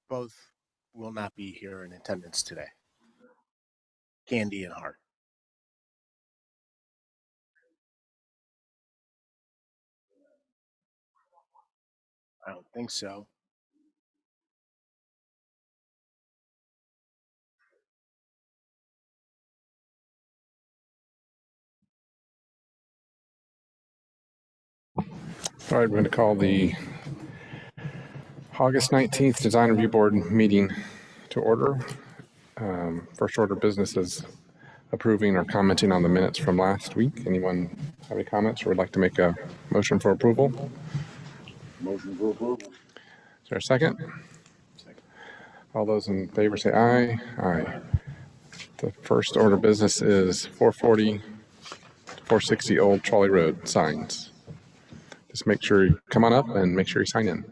Both will not be here in attendance today. Candy and Hart. I don't think so. All right, we're going to call the August 19th Design Review Board meeting to order. First order of business is approving or commenting on the minutes from last week. Anyone have any comments or would like to make a motion for approval? Motion for approval. Is there a second? Second. All those in favor say aye. Aye. The first order of business is 440 to 460 Old Trolley Road signs. Just make sure you come on up and make sure you sign in.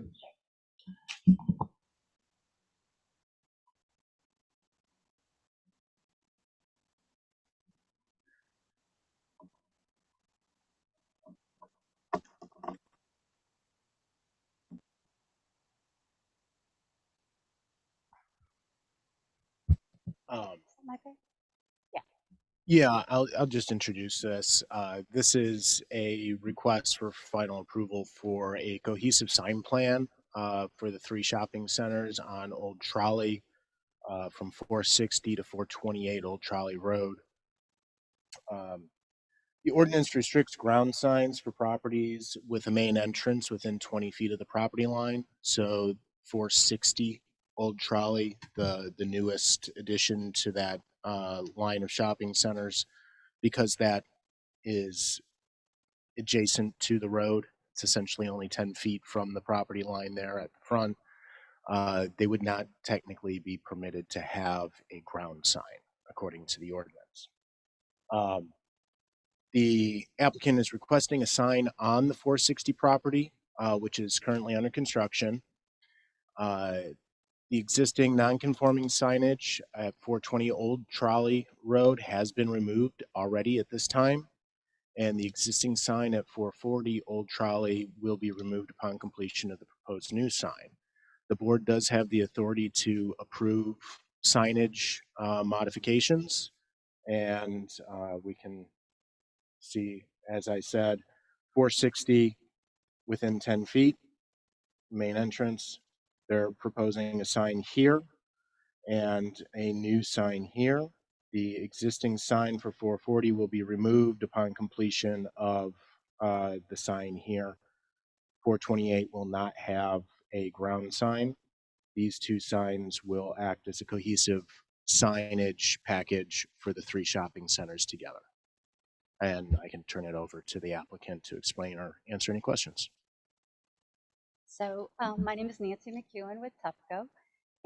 Yeah, I'll just introduce this. This is a request for final approval for a cohesive sign plan for the 3 shopping centers on Old Trolley from 460 to 428 Old Trolley Road. The ordinance restricts ground signs for properties with a main entrance within 20 feet of the property line. So 460 Old Trolley, the newest addition to that line of shopping centers, because that is adjacent to the road. It's essentially only 10 feet from the property line there at the front. They would not technically be permitted to have a ground sign according to the ordinance. The applicant is requesting a sign on the 460 property, which is currently under construction. The existing non-conforming signage at 420 Old Trolley Road has been removed already at this time, and the existing sign at 440 Old Trolley will be removed upon completion of the proposed new sign. The board does have the authority to approve signage modifications, and we can see, as I said, 460 within 10 feet, main entrance. They're proposing a sign here and a new sign here. The existing sign for 440 will be removed upon completion of the sign here. 428 will not have a ground sign. These 2 signs will act as a cohesive signage package for the 3 shopping centers together. And I can turn it over to the applicant to explain or answer any questions. So my name is Nancy McEwen with TUPCO,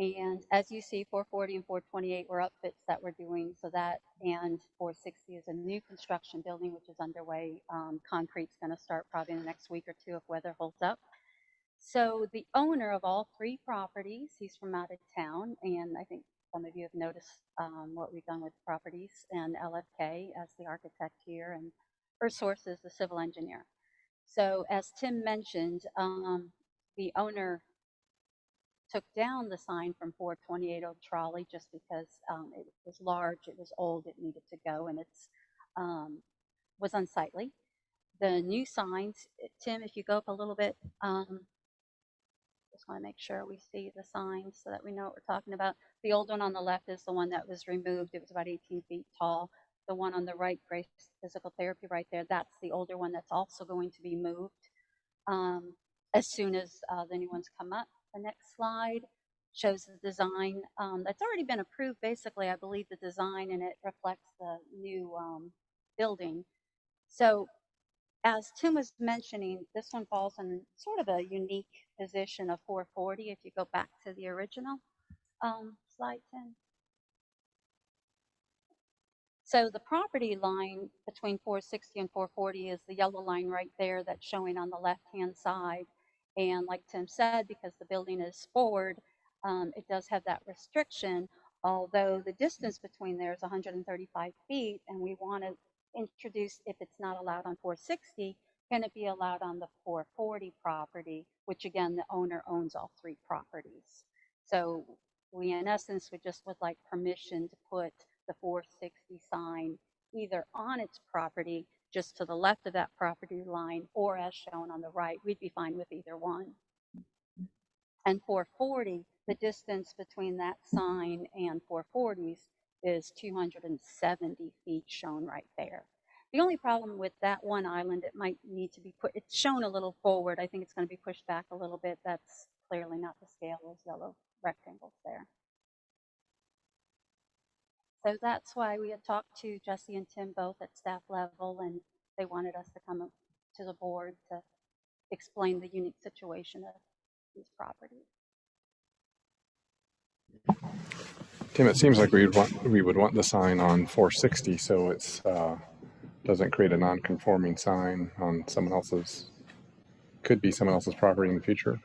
and as you see, 440 and 428 were upfits that we're doing, so that, and 460 is a new construction building which is underway. Concrete's going to start probably in the next week or 2 if weather holds up. So the owner of all 3 properties, he's from out of town, and I think some of you have noticed what we've done with properties, and LFK as the architect here, and Earthsource is the civil engineer. So as Tim mentioned, the owner took down the sign from 428 Old Trolley just because it was large, it was old, it needed to go, and it's was unsightly. The new signs, Tim, if you go up a little bit, just want to make sure we see the signs so that we know what we're talking about. The old one on the left is the one that was removed. It was about 18 feet tall. The one on the right, Grace Physical Therapy right there, that's the older one that's also going to be moved as soon as the new ones come up. The next slide shows the design that's already been approved, basically, I believe, the design, and it reflects the new building. So as Tim was mentioning, this one falls in sort of a unique position of 440 if you go back to the original slide 10. So the property line between 460 and 440 is the yellow line right there that's showing on the left-hand side. And like Tim said, because the building is forward, it does have that restriction, although the distance between there is 135 feet, and we want to introduce, if it's not allowed on 460, can it be allowed on the 440 property, which again, the owner owns all 3 properties. So we, in essence, would like permission to put the 460 sign either on its property, just to the left of that property line, or as shown on the right. We'd be fine with either one. And 440, the distance between that sign and 440s is 270 feet shown right there. The only problem with that one island, it might need to be put, it's shown a little forward. I think it's going to be pushed back a little bit. That's clearly not the scale of those yellow rectangles there. So that's why we had talked to Jesse and Tim both at staff level, and they wanted us to come up to the board to explain the unique situation of these properties. Tim, it seems like we would want the sign on 460 so it's doesn't create a non-conforming sign on someone else's, could be someone else's property in the future.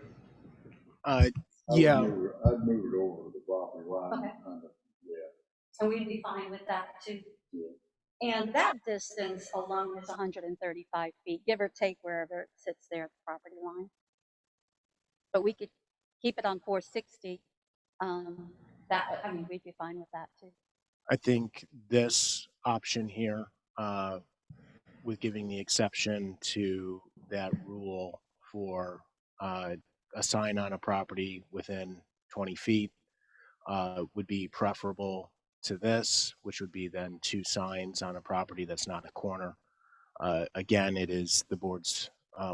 Yeah. I'd move it over to the property line. Okay. Yeah. So we'd be fine with that too. And that distance alone is 135 feet, give or take wherever it sits there at the property line. But we could keep it on 460. We'd be fine with that too. I think this option here, with giving the exception to that rule for a sign on a property within 20 feet, would be preferable to this, which would be then 2 signs on a property that's not a corner. Again, it is the board's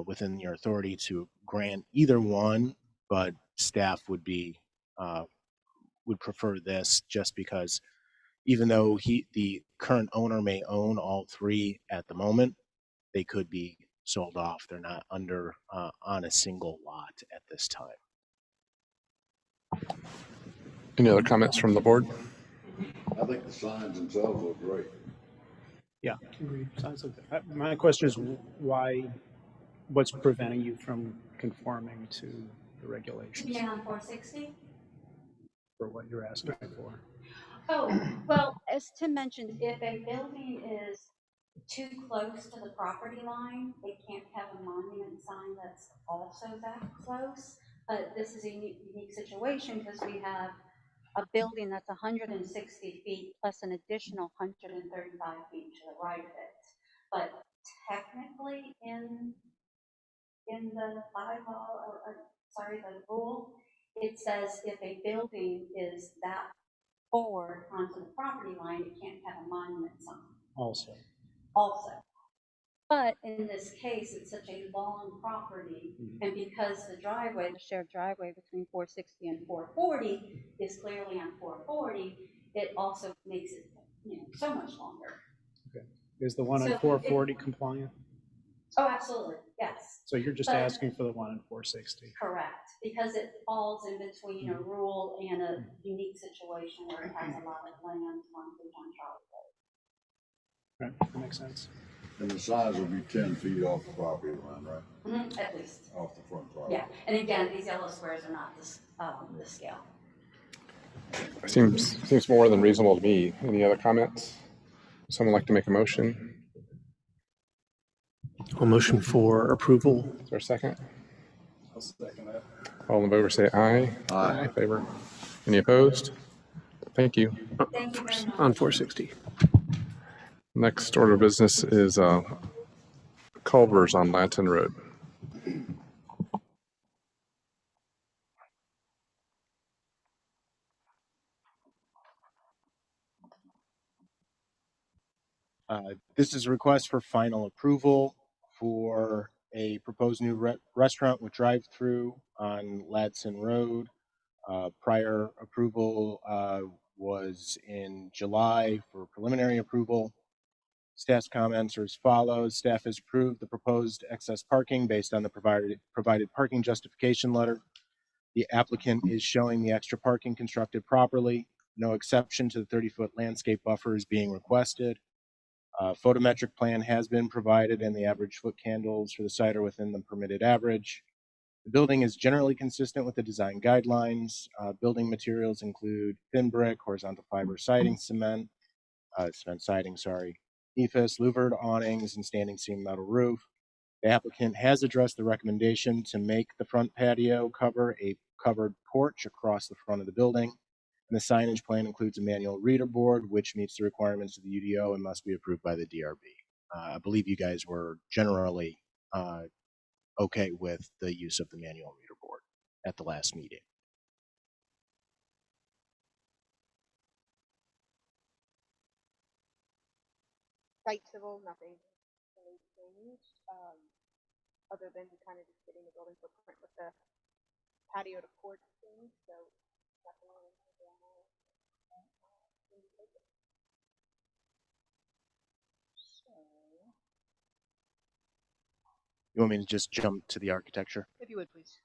within your authority to grant either one, but staff would be would prefer this, just because even though the current owner may own all 3 at the moment, they could be sold off. They're not under on a single lot at this time. Any other comments from the board? I think the signs themselves look great. Yeah, agreed. Sounds like my question is what's preventing you from conforming to the regulations Yeah, on 460. for what you're asking for? Oh, well, as Tim mentioned, if a building is too close to the property line, it can't have a monument sign that's also that close. But this is a unique situation because we have a building that's 160 feet plus an additional 135 feet to the right of it. But technically in the bylaw, the rule, it says if a building is that forward onto the property line, it can't have a monument sign. Also. But in this case, it's such a long property, and because the driveway, the shared driveway between 460 and 440 is clearly on 440, it also makes it, so much longer. Okay. Is the one on 440 compliant? Oh, absolutely, yes. So you're just asking for the one on 460? Correct, because it falls in between a rural and a unique situation where it has a lot of land on Charlie Road. Right, that makes sense. And the size will be 10 feet off the property line, right? Mm-hmm, at least. Off the front property. Yeah, and again, these yellow squares are not this scale. Seems more than reasonable to me. Any other comments? Someone like to make a motion? I'll motion for approval. Is there a second? I'll second that. All in favor say aye. Aye. In favor. Any opposed? Thank you. Thank you very much. On 460. Next order of business is Culver's on Lanton Road. This is a request for final approval for a proposed new restaurant with drive-through on Ladson Road. Prior approval was in July for preliminary approval. Staff's comments are as follows. Staff has approved the proposed excess parking based on the provided parking justification letter. The applicant is showing the extra parking constructed properly. No exception to the 30-foot landscape buffer is being requested. Photometric plan has been provided and the average foot candles for the site are within the permitted average. The building is generally consistent with the design guidelines. Building materials include thin brick, horizontal fiber siding, cement siding, EIFS, louvered awnings, and standing seam metal roof. The applicant has addressed the recommendation to make the front patio cover a covered porch across the front of the building. And the signage plan includes a manual reader board, which meets the requirements of the UDO and must be approved by the DRB. I believe you guys were generally okay with the use of the manual reader board at the last meeting. Site civil, nothing really changed, other than kind of just getting the building footprint with the patio to porch thing, so nothing really normal. You want me to just jump to the architecture? If you would, please.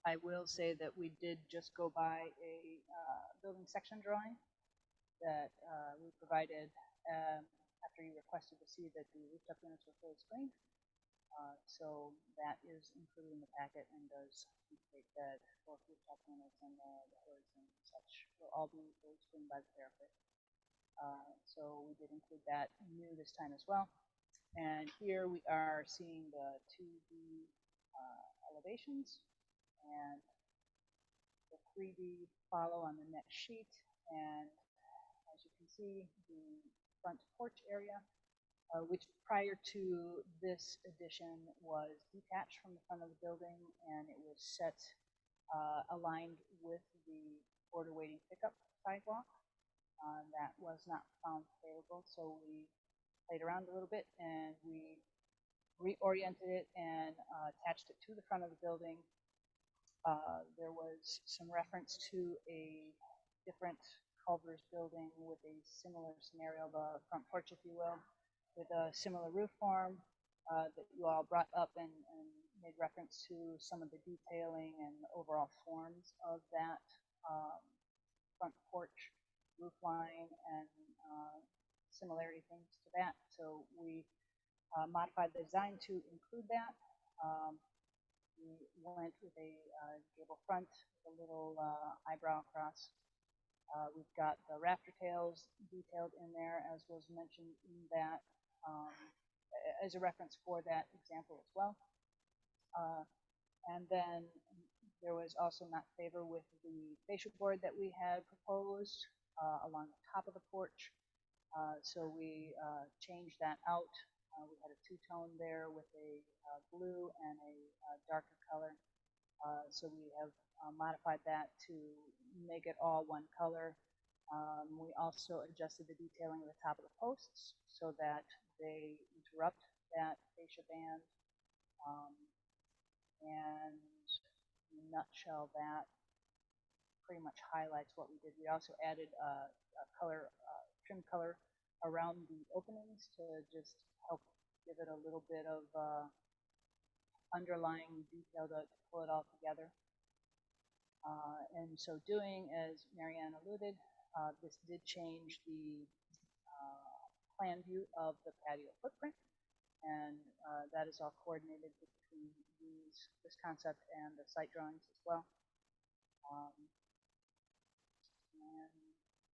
I will say that we did just go by a building section drawing that we provided after you requested to see that the rooftop units were fully screened. So that is included in the packet and does indicate that both rooftop units and the hoods and such will all be fully screened by the parapet. So we did include that new this time as well. And here we are seeing the 2D elevations, and the 3D follow on the next sheet. And as you can see, the front porch area, which prior to this addition was detached from the front of the building, and it was set aligned with the order waiting pickup sidewalk. That was not found favorable, so we played around a little bit and we reoriented it and attached it to the front of the building. There was some reference to a different Culver's building with a similar scenario, the front porch, if you will, with a similar roof form that you all brought up and made reference to some of the detailing and overall forms of that front porch roof line and similarity things to that. So we modified the design to include that. We went with a gable front with a little eyebrow across. We've got the rafter tails detailed in there, as was mentioned in that, as a reference for that example as well. And then there was also not favor with the fascia board that we had proposed along the top of the porch. So we changed that out. We had a two-tone there with a blue and a darker color. So we have modified that to make it all one color. We also adjusted the detailing of the top of the posts so that they interrupt that fascia band. And in a nutshell, that pretty much highlights what we did. We also added a color, trim color around the openings to just help give it a little bit of underlying detail to pull it all together. And so doing, as Marianne alluded, this did change the plan view of the patio footprint, and that is all coordinated between this concept and the site drawings as well. And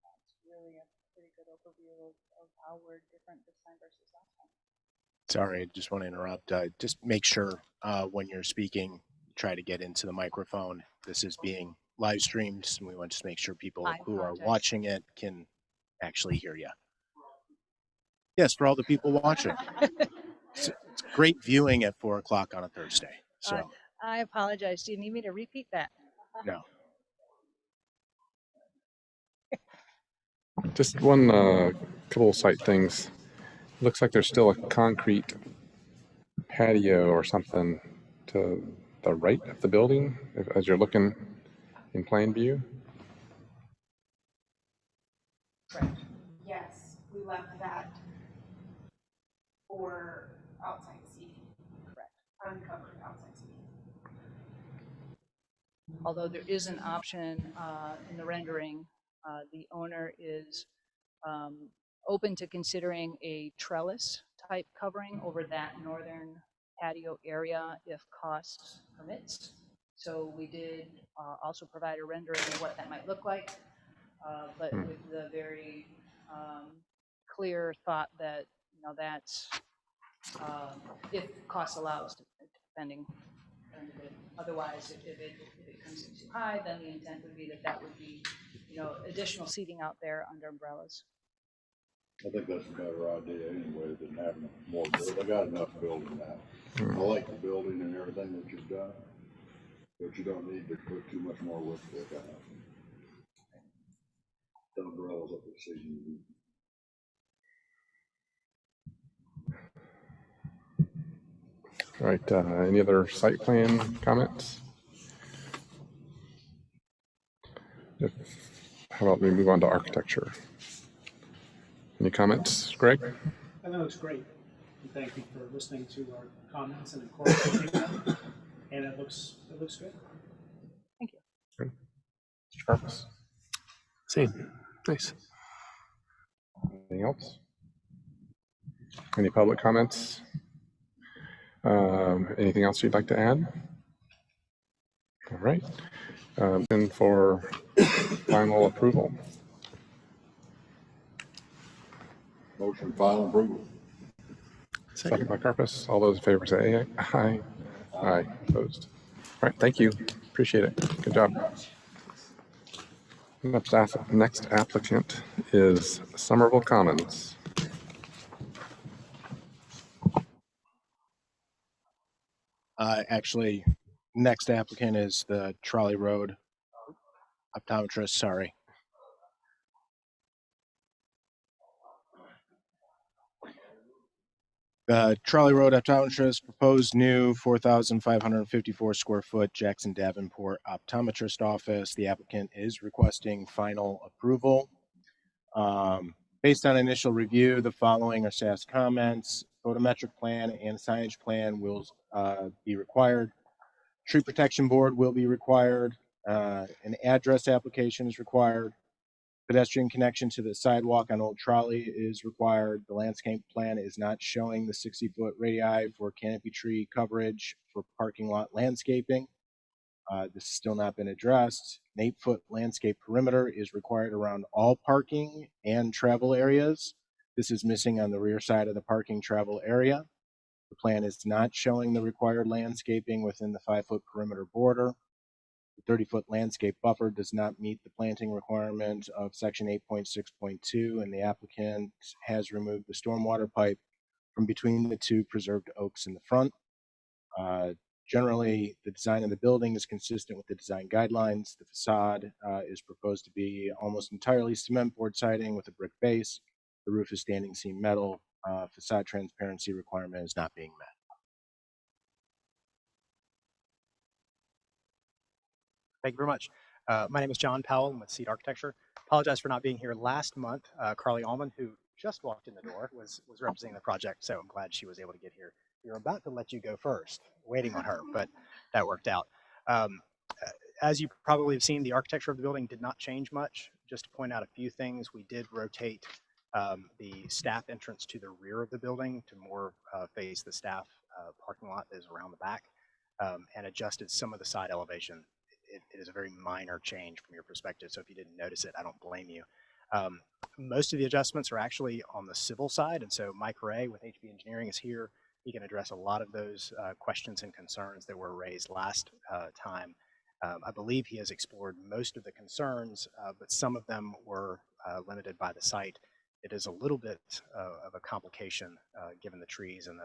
that's really a pretty good overview of how we're different this time versus last time. Sorry, I just want to interrupt. Just make sure when you're speaking, try to get into the microphone. This is being live streamed, and we want to make sure people who are watching it can actually hear you. Yes, for all the people watching. It's great viewing at 4 o'clock on a Thursday. So I apologize. Do you need me to repeat that? no. Just one couple of site things. Looks like there's still a concrete patio or something to the right of the building as you're looking in plan view. Yes, we left that for outside seating. Correct. Uncovered outside seating. Although there is an option in the rendering, the owner is open to considering a trellis type covering over that northern patio area if cost permits. So we did also provide a rendering of what that might look like, but with the very clear thought that, you know, that's if cost allows, depending on the bid. Otherwise, if it comes in too high, then the intent would be that that would be, you know, additional seating out there under umbrellas. I think that's a better idea anyway than having more. They got enough building now. I like the building and everything that you've done, but you don't need to put too much more work to it. The umbrellas up the season. All right, any other site plan comments? How about we move on to architecture? Any comments, Greg? I think it looks great. And thank you for listening to our comments and incorporating them. And it looks good. Thank you. Good. Mr. Carpus? Same. Nice. Anything else? Any public comments? Anything else you'd like to add? All right. And for final approval. Motion final approval. Second by Carpus. All those in favor say aye. Aye. Opposed. All right. Thank you. Appreciate it. Good job. Next applicant is Somerville Commons. Actually, next applicant is the Trolley Road optometrist. Sorry. The Trolley Road optometrist proposed new 4,554 square foot Jackson Davenport optometrist office. The applicant is requesting final approval. Based on initial review, the following are staff's comments. Photometric plan and signage plan will be required. Tree protection board will be required. An address application is required. Pedestrian connection to the sidewalk on Old Trolley is required. The landscape plan is not showing the 60-foot radii for canopy tree coverage for parking lot landscaping. This has still not been addressed. An 8-foot landscape perimeter is required around all parking and travel areas. This is missing on the rear side of the parking travel area. The plan is not showing the required landscaping within the 5-foot perimeter border. The 30-foot landscape buffer does not meet the planting requirement of section 8.6.2, and the applicant has removed the stormwater pipe from between the two preserved oaks in the front. Generally, the design of the building is consistent with the design guidelines. The facade is proposed to be almost entirely cement board siding with a brick base. The roof is standing seam metal. Facade transparency requirement is not being met. Thank you very much. My name is John Powell. I'm with Seed Architecture. Apologize for not being here last month. Carly Allman, who just walked in the door, was representing the project, so I'm glad she was able to get here. We were about to let you go first, waiting on her, but that worked out. As you probably have seen, the architecture of the building did not change much. Just to point out a few things, we did rotate the staff entrance to the rear of the building to more face the staff parking lot that is around the back, and adjusted some of the side elevation. It is a very minor change from your perspective, so if you didn't notice it, I don't blame you. Most of the adjustments are actually on the civil side, and so Mike Ray with HB Engineering is here. He can address a lot of those questions and concerns that were raised last time. I believe he has explored most of the concerns, but some of them were limited by the site. It is a little bit of a complication given the trees and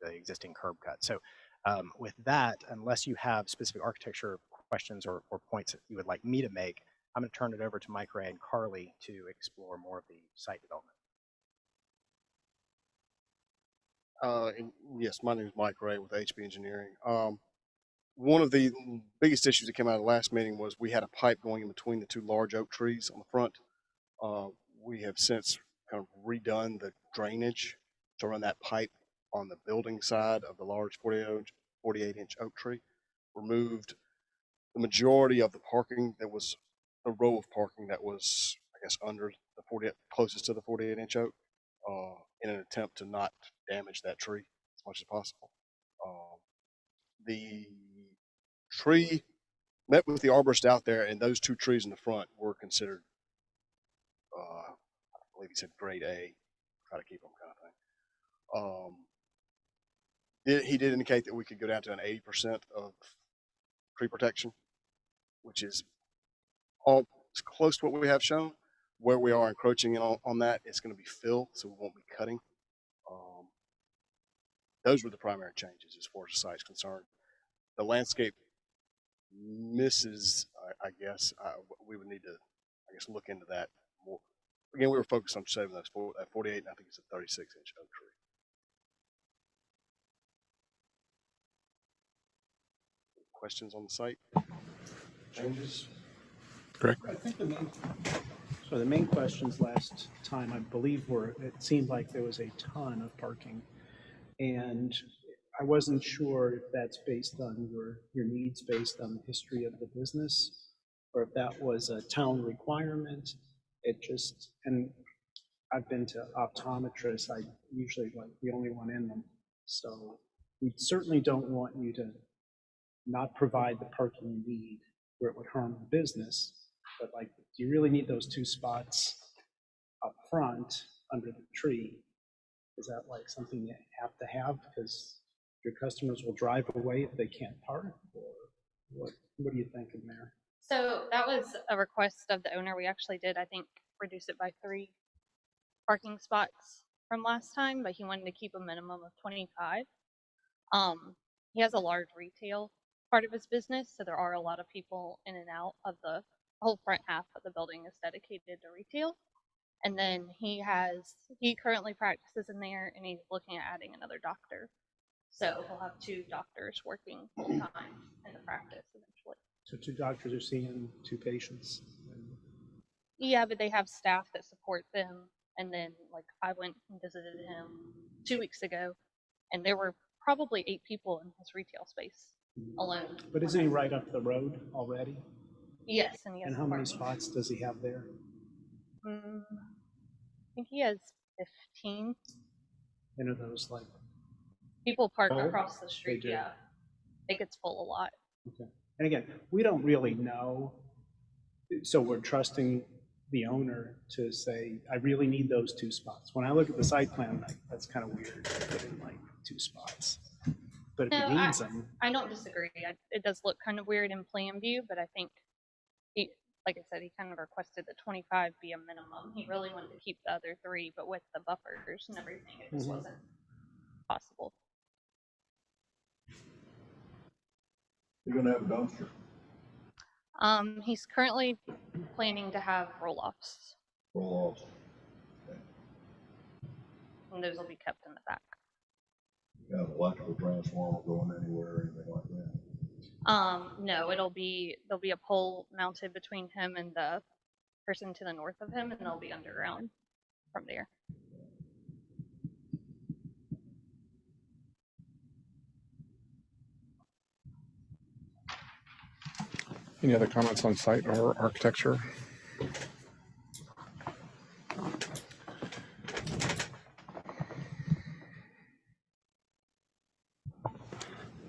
the existing curb cut. So with that, unless you have specific architecture questions or points that you would like me to make, I'm going to turn it over to Mike Ray and Carly to explore more of the site development. Yes, my name is Mike Ray with HB Engineering. One of the biggest issues that came out of the last meeting was we had a pipe going in between the two large oak trees on the front. We have since kind of redone the drainage to run that pipe on the building side of the large 48-inch oak tree, removed the majority of the parking that was a row of parking that was, I guess, under the 40, closest to the 48-inch oak, in an attempt to not damage that tree as much as possible. The tree met with the arborist out there, and those 2 trees in the front were considered, I believe he said grade A. Try to keep them kind of thing. He did indicate that we could go down to an 80% of tree protection, which is all it's close to what we have shown. Where we are encroaching in on that, it's going to be fill, so we won't be cutting. Those were the primary changes as far as the site's concerned. The landscape misses, I guess. We would need to, I guess, look into that more. Again, we were focused on saving those 48, and I think it's a 36-inch oak tree. Questions on the site? Changes? Correct. I think the main questions last time, I believe, were it seemed like there was a ton of parking, and I wasn't sure if that's based on your needs, based on the history of the business, or if that was a town requirement. And I've been to optometrists. I usually like the only one in them, so we certainly don't want you to not provide the parking you need where it would harm the business. But like, do you really need those 2 spots up front under the tree? Is that like something you have to have because your customers will drive away if they can't park? Or what are you thinking there? So that was a request of the owner. We actually did, I think, reduce it by 3 parking spots from last time, but he wanted to keep a minimum of 25. He has a large retail part of his business, so there are a lot of people in and out of the whole front half of the building is dedicated to retail. And then he currently practices in there, and he's looking at adding another doctor. So he'll have 2 doctors working full time in the practice eventually. So 2 doctors are seeing 2 patients. Yeah, but they have staff that support them. And then, like, I went and visited him 2 weeks ago, and there were probably 8 people in his retail space alone. But isn't he right up the road already? Yes, and he has. And how many spots does he have there? I think he has 15. And are those like people park across the street? Yeah, it gets full a lot. Okay. And again, we don't really know, so we're trusting the owner to say, I really need those 2 spots. When I look at the site plan, I'm like, that's kind of weird to put in like 2 spots. But if he needs them. I don't disagree. It does look kind of weird in plan view, but I think he, like I said, he kind of requested that 25 be a minimum. He really wanted to keep the other 3, but with the buffers and everything, it just wasn't possible. You're gonna have a dumpster. He's currently planning to have roll-offs. Roll-offs. Okay. And those will be kept in the back. You got an electrical transformer going anywhere or anything like that? No, there'll be a pole mounted between him and the person to the north of him, and they'll be underground from there. Any other comments on site or architecture?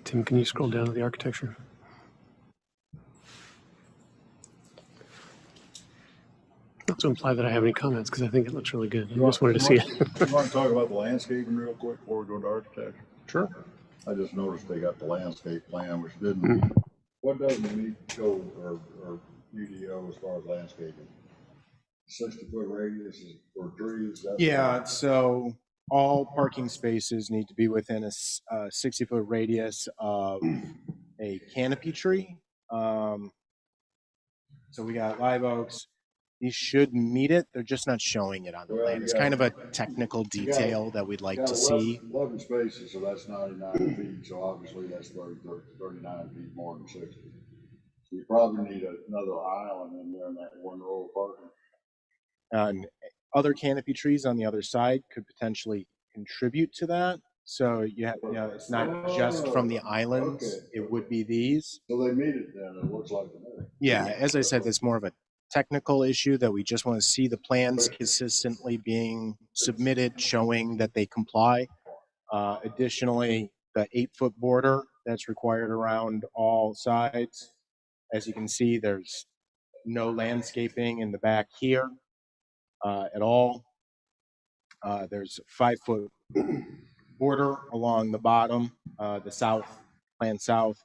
Tim, can you scroll down to the architecture? Not to imply that I have any comments, because I think it looks really good. I just wanted to see it. You want to talk about the landscaping real quick before we go to architecture? Sure. I just noticed they got the landscape plan, which didn't, what doesn't meet code or UDO as far as landscaping? 60-foot radius for trees? Yeah, so all parking spaces need to be within a 60-foot radius of a canopy tree. So we got live oaks. These should meet it. They're just not showing it on the plan. It's kind of a technical detail that we'd like to see. 11 spaces, so that's 99 feet. So obviously that's 39 feet more than 60. So you probably need another island in there in that one row of parking. And other canopy trees on the other side could potentially contribute to that. So it's not just from the islands. Okay. It would be these. So they meet it then, it looks like to me. Yeah, as I said, it's more of a technical issue that we just want to see the plans consistently being submitted, showing that they comply. Additionally, the 8-foot border that's required around all sides. As you can see, there's no landscaping in the back here at all. There's a 5-foot border along the bottom, the plan south,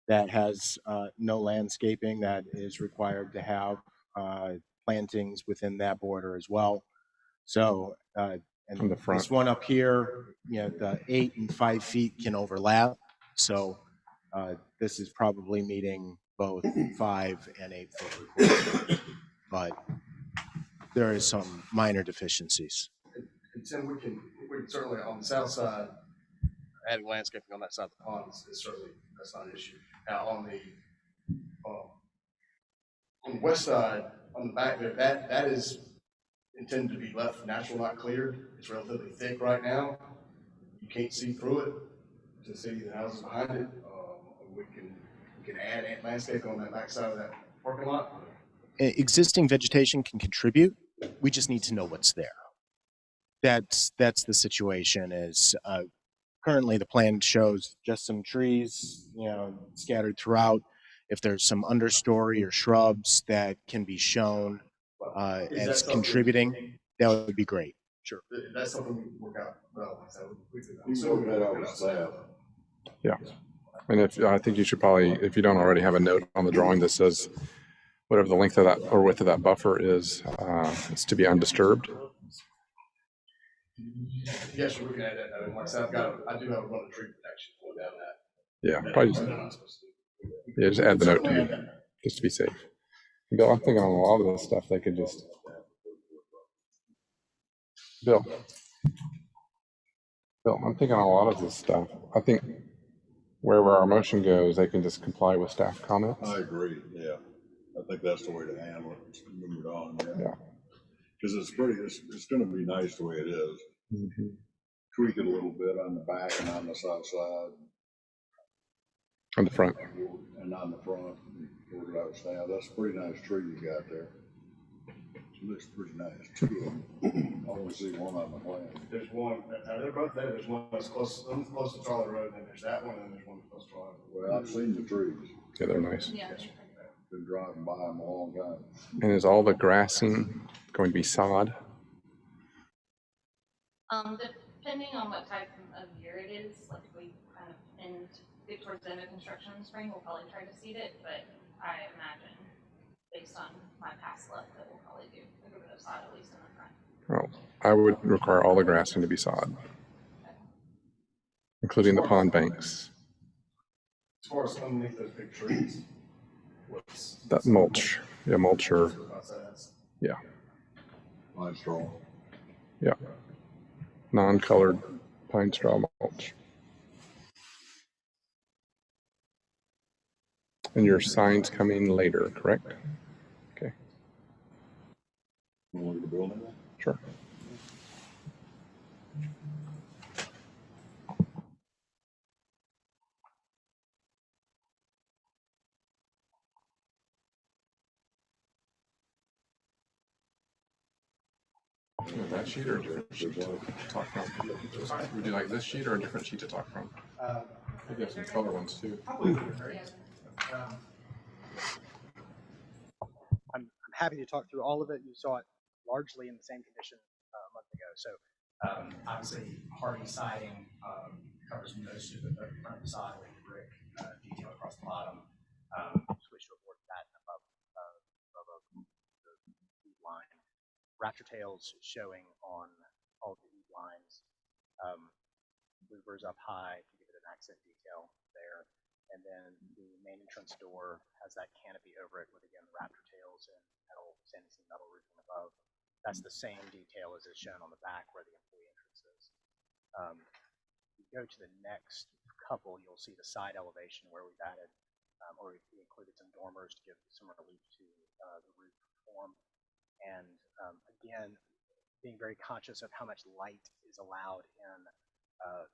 that has no landscaping that is required to have plantings within that border as well. So, From the and front. this one up here, the 8 and 5 feet can overlap. So this is probably meeting both 5 and 8 foot requirements, but there is some minor deficiencies. And Tim, we can certainly on the south side, adding landscaping on that side of the pond is certainly, that's not an issue. Now on the west side, on the back there, that is intended to be left natural, not cleared. It's relatively thick right now. You can't see through it to see the houses behind it. We can add landscaping on that back side of that parking lot. Existing vegetation can contribute. We just need to know what's there. That's the situation. Is currently the plan shows just some trees, scattered throughout. If there's some understory or shrubs that can be shown as contributing, that would be great. Sure, that's something we can work out well. You work that out with staff. Yeah. And I think you should probably, if you don't already have a note on the drawing that says whatever the length of that or width of that buffer is, it's to be undisturbed. Yes, we're looking at that. I mean, like I said, I do have a run of tree protection going down that. Yeah, probably just add the note to be, just to be safe. Bill, I'm thinking on a lot of this stuff, they could just, Bill, I'm thinking on a lot of this stuff. I think wherever our motion goes, they can just comply with staff comments. I agree, yeah. I think that's the way to handle it, move it on, yeah. Because it's gonna be nice the way it is. Mm-hmm. Tweak it a little bit on the back and on the south side. On the front. And on the front, work it out with staff. That's a pretty nice tree you got there. It looks pretty nice, two of them. I only see one on the plan. There's one, they're both there. There's one that's close to Charlie Road, and there's that one, and there's one that's close to Charlie Road. Well, I've seen the trees. Yeah, they're nice. Yeah. Been driving by them a long time. And is all the grassing going to be sod? Depending on what type of year it is, like if we kind of get towards the end of construction in the spring, we'll probably try to seed it, but I imagine based on my past luck that we'll probably do a good bit of sod at least in the front. Well, I would require all the grassing to be sod, including the pond banks. As far as underneath those big trees, that mulch, yeah, mulch or, yeah. Pine straw. Yeah. Non-colored pine straw mulch. And your sign's coming later, correct? Okay. You want to look at the building? Sure. That sheet or a different sheet to talk from? Would you like this sheet or a different sheet to talk from? Maybe have some color ones too. I'm happy to talk through all of it. You saw it largely in the same condition a month ago. So obviously, hardy siding covers most of the front facade with brick detail across the bottom. Switch to a board that above the lead line. Raptor tails showing on all the lead lines. Louvers up high to give it an accent detail there. And then the main entrance door has that canopy over it with, again, the raptor tails and metal, stainless steel metal roofing above. That's the same detail as is shown on the back where the employee entrance is. If you go to the next couple, you'll see the side elevation where we've added, or we included some dormers to give some relief to the roof form. And again, being very conscious of how much light is allowed in the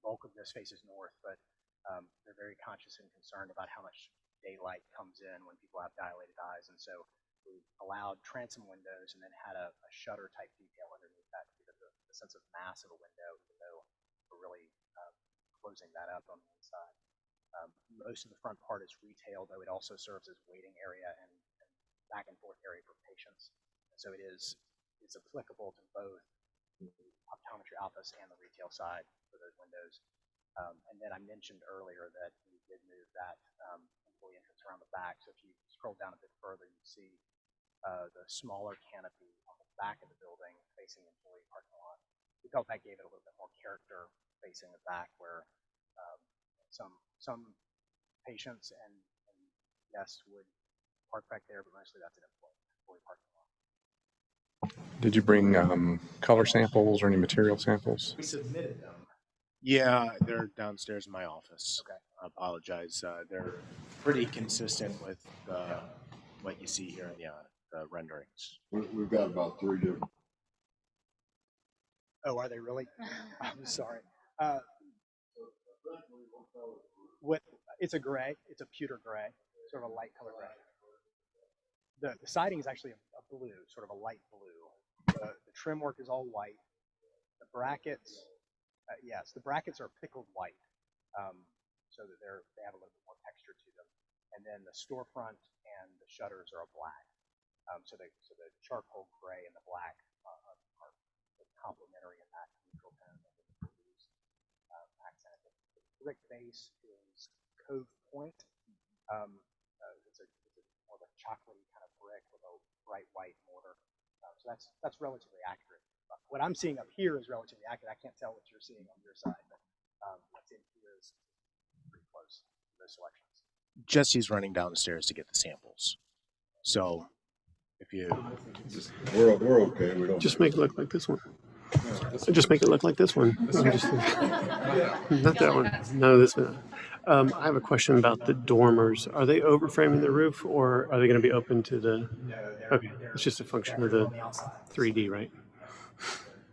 bulk of this faces north, but they're very conscious and concerned about how much daylight comes in when people have dilated eyes. And so we allowed transom windows and then had a shutter type detail underneath that to give it the sense of mass of a window, even though we're really closing that up on the inside. Most of the front part is retail, though it also serves as waiting area and back and forth area for patients. So it's applicable to both the optometry office and the retail side for those windows. And then I mentioned earlier that we did move that employee entrance around the back. So if you scroll down a bit further, you see the smaller canopy on the back of the building facing the employee parking lot. We felt that gave it a little bit more character facing the back, where some patients and guests would park back there, but mostly that's an employee parking lot. Did you bring color samples or any material samples? We submitted them. Yeah, they're downstairs in my office. Okay. I apologize. They're pretty consistent with what you see here in the renderings. We've got about 3 different. Oh, are they really? I'm sorry. It's a gray. It's a pewter gray, sort of a light color gray. The siding is actually a blue, sort of a light blue. The trim work is all white. The brackets, yes, the brackets are pickled white, so that they have a little bit more texture to them. And then the storefront and the shutters are black. So the charcoal gray and the black are complementary in that neutral tone that the blues accent. The brick base is Cove Point. It's more of a chocolatey kind of brick with a bright white mortar. So that's relatively accurate. What I'm seeing up here is relatively accurate. I can't tell what you're seeing on your side, but what's in here is pretty close to those selections. Jesse's running down the stairs to get the samples. So if you We're okay. We don't Just make it look like this one. Just make it look like this one. Not that one. No, this one. I have a question about the dormers. Are they overframing the roof, or are they going to be open to the? No, Okay, it's just a function of the on the outside. 3D, right?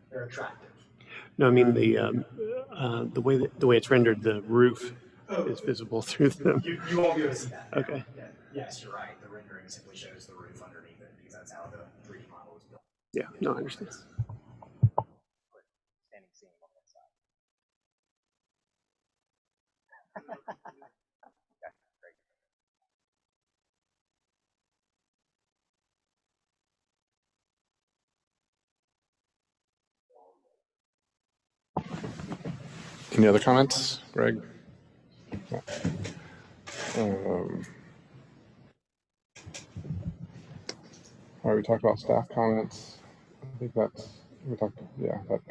They're attractive. No, I mean the way it's rendered, the roof is visible through them. You won't be able to see that. Okay. Yeah. Yes, you're right. The rendering simply shows the roof underneath it because that's how the 3D model was built. Yeah. No, I understand. Standing seam on that side. Okay, great. Any other comments, Greg? All right, we talked about staff comments. I think that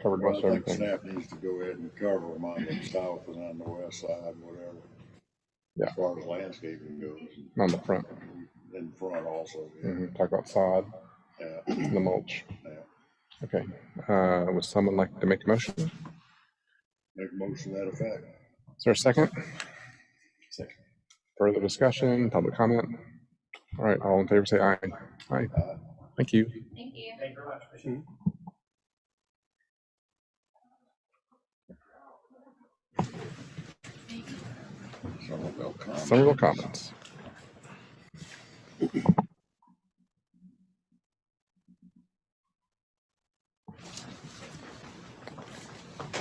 covered most I of think everything. staff needs to go ahead and cover them on the south and on the west side, whatever. Yeah. As far as landscaping goes. On the front. In front also. Yeah. Talk about sod, Yeah. the mulch. Yeah. Okay. Would someone like to make a motion? Make a motion to that effect. Is there a second? Second. Further discussion, public comment? All right, all in favor say aye. Aye. Thank you. Thank you. Thank you very much. Appreciate it. Somerville comments.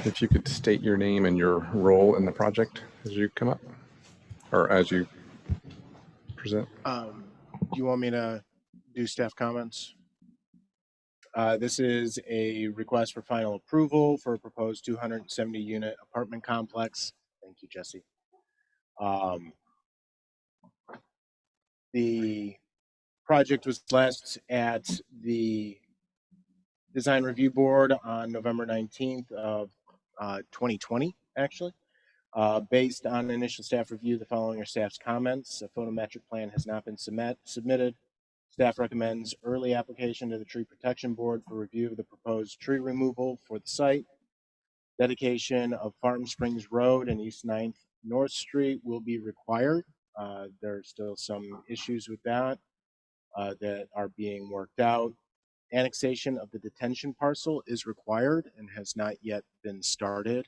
If you could state your name and your role in the project as you come up, or as you present. do you want me to do staff comments? This is a request for final approval for a proposed 270 unit apartment complex. Thank you, Jesse. The project was last at the design review board on November 19th of 2020, actually. Based on initial staff review, the following are staff's comments. A photometric plan has not been submitted. Staff recommends early application to the Tree Protection Board for review of the proposed tree removal for the site. Dedication of Farm Springs Road and East 9th North Street will be required. There are still some issues with that that are being worked out. Annexation of the detention parcel is required and has not yet been started.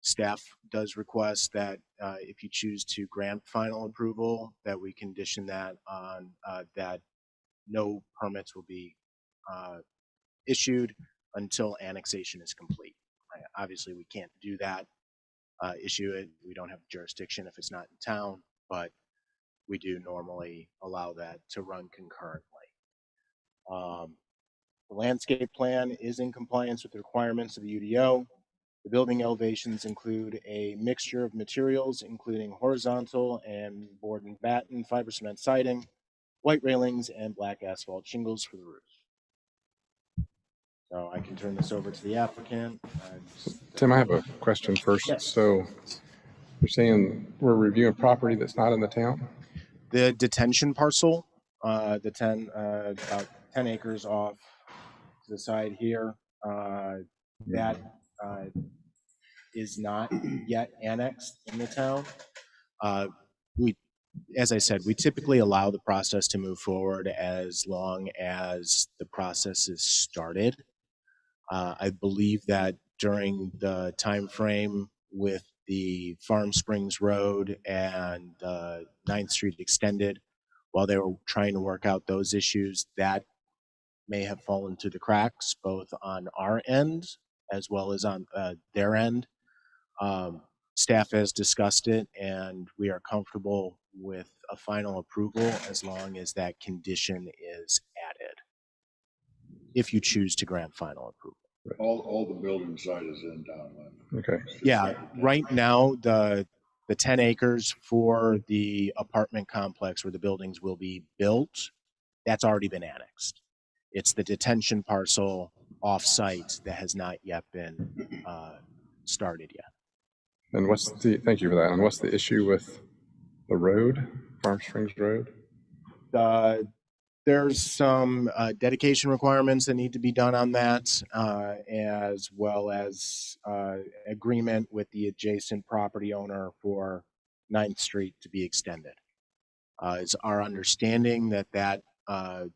Staff does request that if you choose to grant final approval, that we condition that on that no permits will be issued until annexation is complete. obviously we can't do that, issue it. We don't have jurisdiction if it's not in town, but we do normally allow that to run concurrently. The landscape plan is in compliance with the requirements of the UDO. The building elevations include a mixture of materials, including horizontal and board and batten fiber cement siding, white railings, and black asphalt shingles for the roof. So I can turn this over to the applicant. Tim, I have a question first. Yes. So you're saying we're reviewing property that's not in the town? The detention parcel, about 10 acres off to the side here, that is not yet annexed in the town. As I said, we typically allow the process to move forward as long as the process is started. I believe that during the time frame with the Farm Springs Road and 9th Street Extended, while they were trying to work out those issues, that may have fallen through the cracks, both on our end as well as on their end. Staff has discussed it, and we are comfortable with a final approval as long as that condition is added, if you choose to grant final approval. All the building site is in downland. Okay. Yeah, right now, the 10 acres for the apartment complex where the buildings will be built, that's already been annexed. It's the detention parcel off-site that has not yet been started yet. And thank you for that. And what's the issue with the road, Farm Springs Road? There's some dedication requirements that need to be done on that, as well as agreement with the adjacent property owner for 9th Street to be extended. It's our understanding that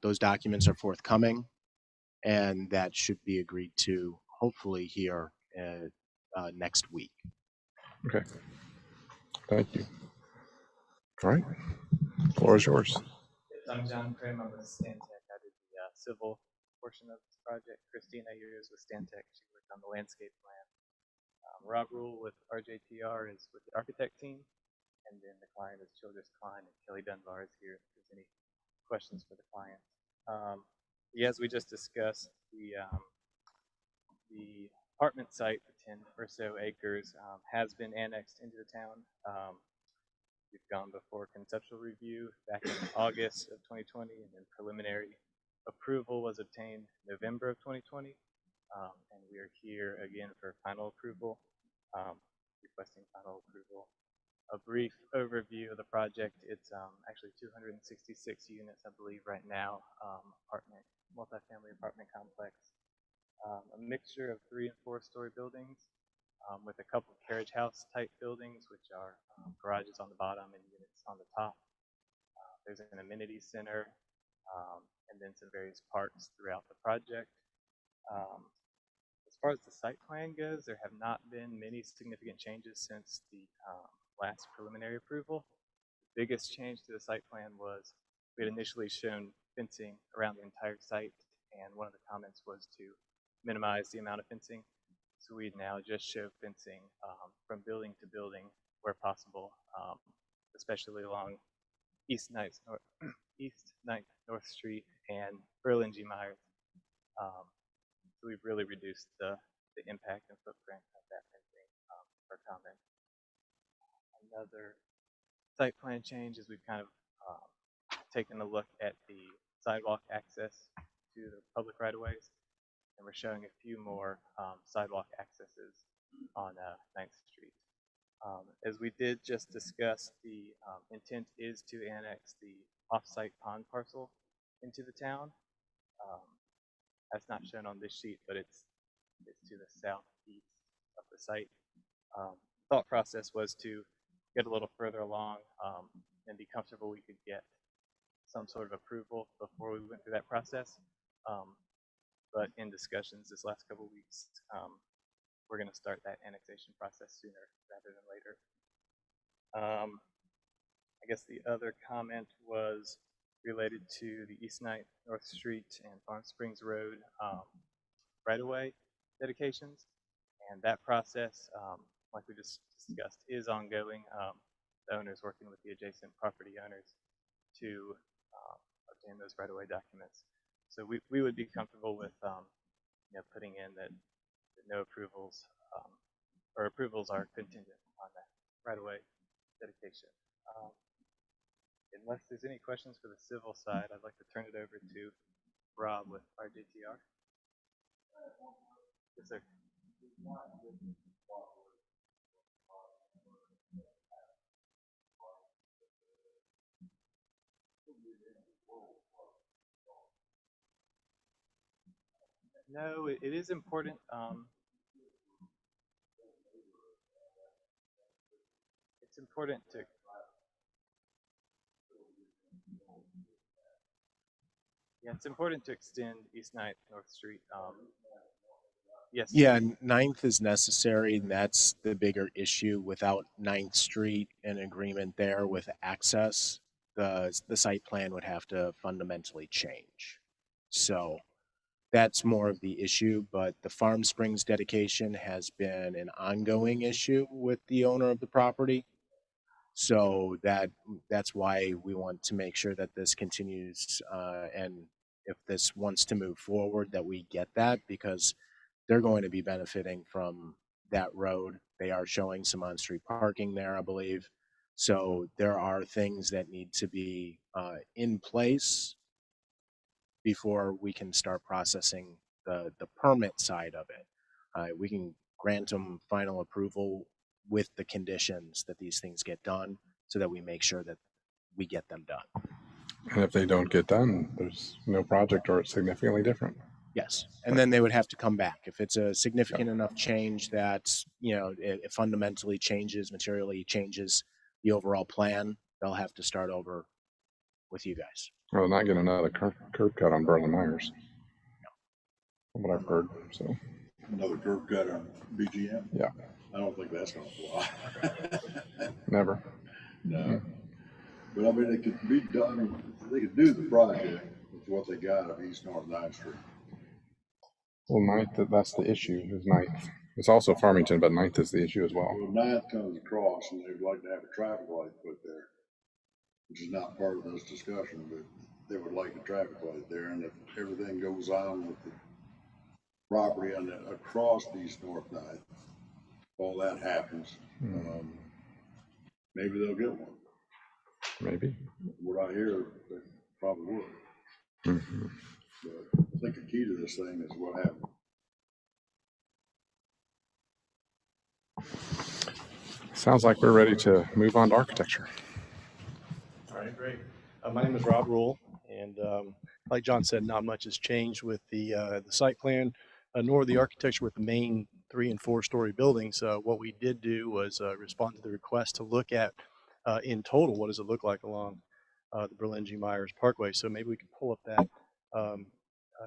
those documents are forthcoming, and that should be agreed to hopefully here next week. Okay. Thank you. All right. Floor is yours. I'm John Prim. I'm with Stantec. I did the civil portion of this project. Christina here is with Stantec. She worked on the landscape plan. Rob Rule with RJTR is with the architect team. And then the client is Childress Klein, and Kelly Dunbar is here if there's any questions for the client. As we just discussed, the apartment site, the 10 or so acres, has been annexed into the town. We've gone before conceptual review back in August of 2020, and then preliminary approval was obtained November of 2020. And we are here again for final approval, requesting final approval. A brief overview of the project. It's actually 266 units, I believe, right now, multifamily apartment complex. A mixture of 3- and 4-story buildings, with a couple of carriage house type buildings, which are garages on the bottom and units on the top. There's an amenity center, and then some various parks throughout the project. As far as the site plan goes, there have not been many significant changes since the last preliminary approval. The biggest change to the site plan was we had initially shown fencing around the entire site, and one of the comments was to minimize the amount of fencing. So we now just show fencing from building to building where possible, especially along East 9th North Street and Berlin G. Myers. So we've really reduced the impact and footprint of that fencing per comment. Another site plan change is we've kind of taken a look at the sidewalk access to the public right-of-ways, and we're showing a few more sidewalk accesses on 9th Street. As we did just discuss, the intent is to annex the off-site pond parcel into the town. That's not shown on this sheet, but it's to the southeast of the site. Thought process was to get a little further along and be comfortable we could get some sort of approval before we went through that process. But in discussions this last couple of weeks, we're going to start that annexation process sooner rather than later. I guess the other comment was related to the East 9th North Street and Farm Springs Road right-of-way dedications. And that process, like we just discussed, is ongoing. The owner is working with the adjacent property owners to obtain those right-of-way documents. So we would be comfortable with putting in that no approvals or approvals are contingent on that right-of-way dedication. Unless there's any questions for the civil side, I'd like to turn it over to Rob with RJTR. Yes, sir. No, it is important. It's important to. Yeah, it's important to extend East 9th North Street. Yes. Yeah, 9th is necessary, and that's the bigger issue. Without 9th Street and agreement there with access, the site plan would have to fundamentally change. So that's more of the issue, but the Farm Springs dedication has been an ongoing issue with the owner of the property. So that's why we want to make sure that this continues, and if this wants to move forward, that we get that, because they're going to be benefiting from that road. They are showing some on-street parking there, I believe. So there are things that need to be in place before we can start processing the permit side of it. We can grant them final approval with the conditions that these things get done, so that we make sure that we get them done. And if they don't get done, there's no project, or it's significantly different. Yes, and then they would have to come back. If it's a significant enough change that, it fundamentally changes, materially changes the overall plan, they'll have to start over with you guys. Well, not get another curb cut on Berlin Myers. No. From what I've heard, so. Another curb cut on BGM? Yeah. I don't think that's gonna fly. Never. No. Mm-hmm. But I mean, it could be done, they could do the project with what they got of East North 9th Street. Well, 9th, that's the issue, is 9th. It's also Farmington, but 9th is the issue as well. Well, 9th comes across and they'd like to have a traffic light put there, which is not part of this discussion, but they would like a traffic light there. And if everything goes on with the property on the, across East North 9th, all that happens, maybe they'll get one. Maybe. What I hear, they probably would. Mm-hmm. But I think the key to this thing is what happened. Sounds like we're ready to move on to architecture. All right, great. My name is Rob Rule, and like John said, not much has changed with the site plan, nor the architecture with the main 3- and 4-story buildings. What we did do was respond to the request to look at, in total, what does it look like along the Berlin G. Myers Parkway. So maybe we can pull up that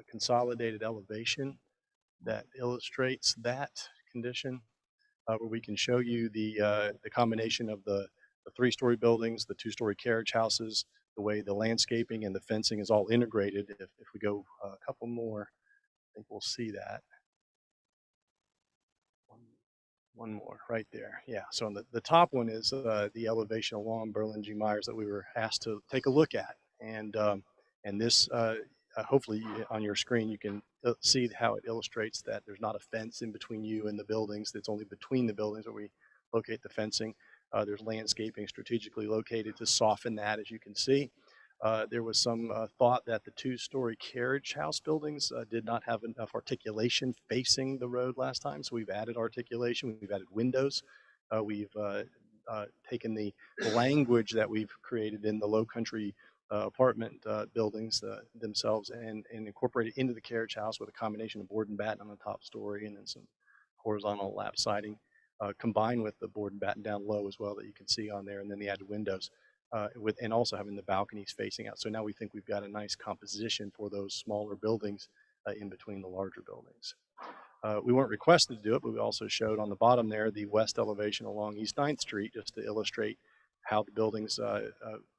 consolidated elevation that illustrates that condition, where we can show you the combination of the 3-story buildings, the 2-story carriage houses, the way the landscaping and the fencing is all integrated. If we go a couple more, I think we'll see that. One more right there. Yeah, so on the top one is the elevation along Berlin G. Myers that we were asked to take a look at. And this, hopefully on your screen, you can see how it illustrates that there's not a fence in between you and the buildings. It's only between the buildings where we locate the fencing. There's landscaping strategically located to soften that, as you can see. There was some thought that the 2-story carriage house buildings did not have enough articulation facing the road last time, so we've added articulation, we've added windows. We've taken the language that we've created in the low country apartment buildings themselves and incorporated into the carriage house with a combination of board and batten on the top story and then some horizontal lap siding, combined with the board and batten down low as well that you can see on there, and then the added windows. And also having the balconies facing out. So now we think we've got a nice composition for those smaller buildings in between the larger buildings. We weren't requested to do it, but we also showed on the bottom there the west elevation along East 9th Street just to illustrate how the buildings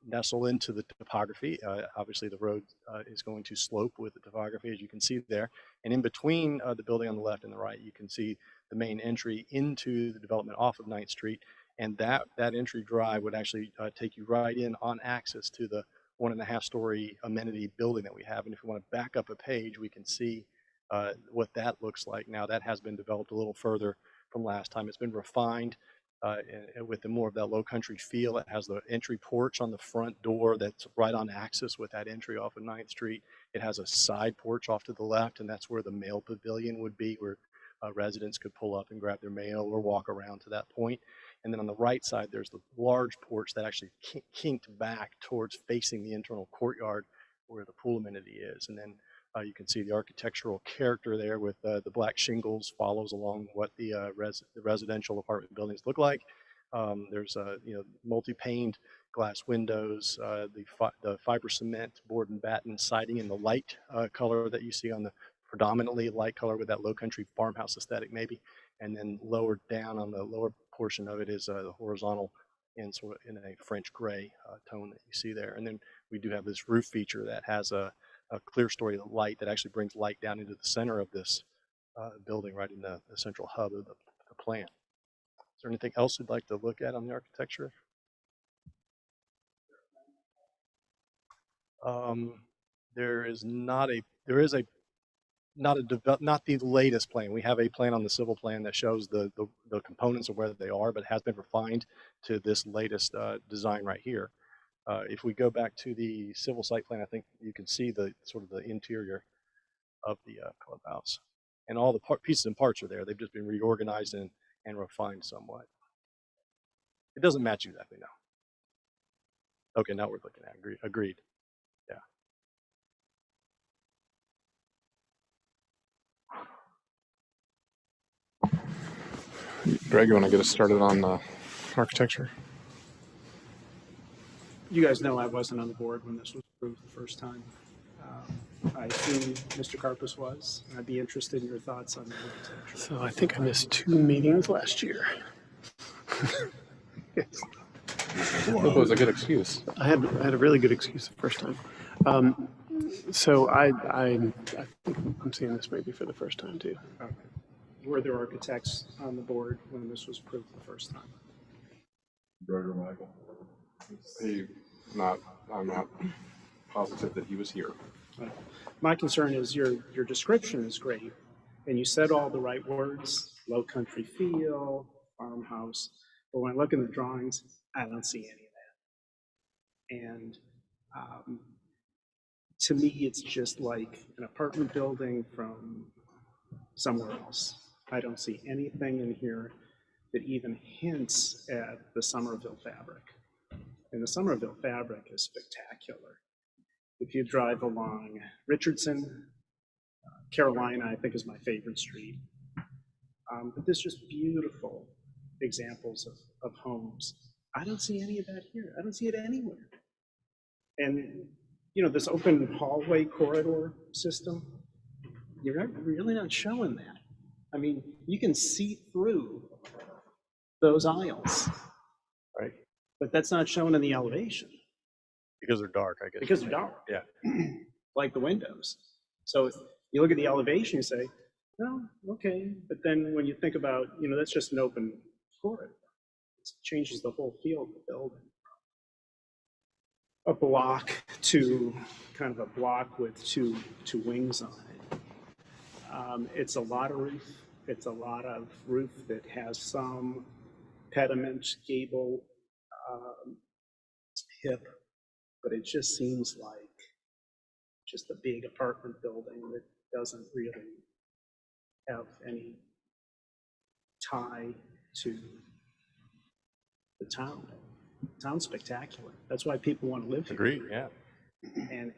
nestle into the topography. Obviously, the road is going to slope with the topography, as you can see there. And in between the building on the left and the right, you can see the main entry into the development off of 9th Street. And that entry drive would actually take you right in on access to the 1.5-story amenity building that we have. And if you want to back up a page, we can see what that looks like. Now, that has been developed a little further from last time. It's been refined with more of that low country feel. It has the entry porch on the front door that's right on axis with that entry off of 9th Street. It has a side porch off to the left, and that's where the mail pavilion would be, where residents could pull up and grab their mail or walk around to that point. And then on the right side, there's the large porch that actually kinked back towards facing the internal courtyard where the pool amenity is. And then you can see the architectural character there with the black shingles follows along what the residential apartment buildings look like. There's multi-paned glass windows, the fiber cement board and batten siding in the light color that you see on the predominantly light color with that low country farmhouse aesthetic maybe. And then lower down on the lower portion of it is the horizontal in a French gray tone that you see there. And then we do have this roof feature that has a clear story light that actually brings light down into the center of this building, right in the central hub of the plant. Is there anything else you'd like to look at on the architecture? There is not the latest plan. We have a plan on the civil plan that shows the components of where they are, but has been refined to this latest design right here. If we go back to the civil site plan, I think you can see the sort of the interior of the clubhouse, and all the pieces and parts are there. They've just been reorganized and refined somewhat. It doesn't match exactly now. Okay, now we're looking at agreed. Yeah. Greg, you want to get us started on architecture? You guys know I wasn't on the board when this was approved the first time. I assume Mr. Karpus was, and I'd be interested in your thoughts on the architecture. So I think I missed 2 meetings last year. It was a good excuse. I had a really good excuse the first time. So I think I'm seeing this maybe for the first time too. Okay. Were there architects on the board when this was approved the first time? Gregor Michael. I'm not positive that he was here. My concern is your description is great, and you said all the right words, low country feel, farmhouse, but when I look in the drawings, I don't see any of that. And to me, it's just like an apartment building from somewhere else. I don't see anything in here that even hints at the Somerville fabric. And the Somerville fabric is spectacular. If you drive along Richardson, Carolina, I think is my favorite street. But there's just beautiful examples of homes. I don't see any of that here. I don't see it anywhere. And this open hallway corridor system, you're really not showing that. I mean, you can see through those aisles, right? But that's not shown in the elevation. Because they're dark, I guess. Because they're dark. Yeah. Like the windows. So if you look at the elevation, you say, well, okay. But then when you think about, that's just an open corridor. It changes the whole feel of the building. A block to kind of a block with two wings on it. It's a lot of roof. It's a lot of roof that has some pediment, gable, hip, but it just seems like just a big apartment building that doesn't really have any tie to the town. The town's spectacular. That's why people want to live here. Agreed, yeah.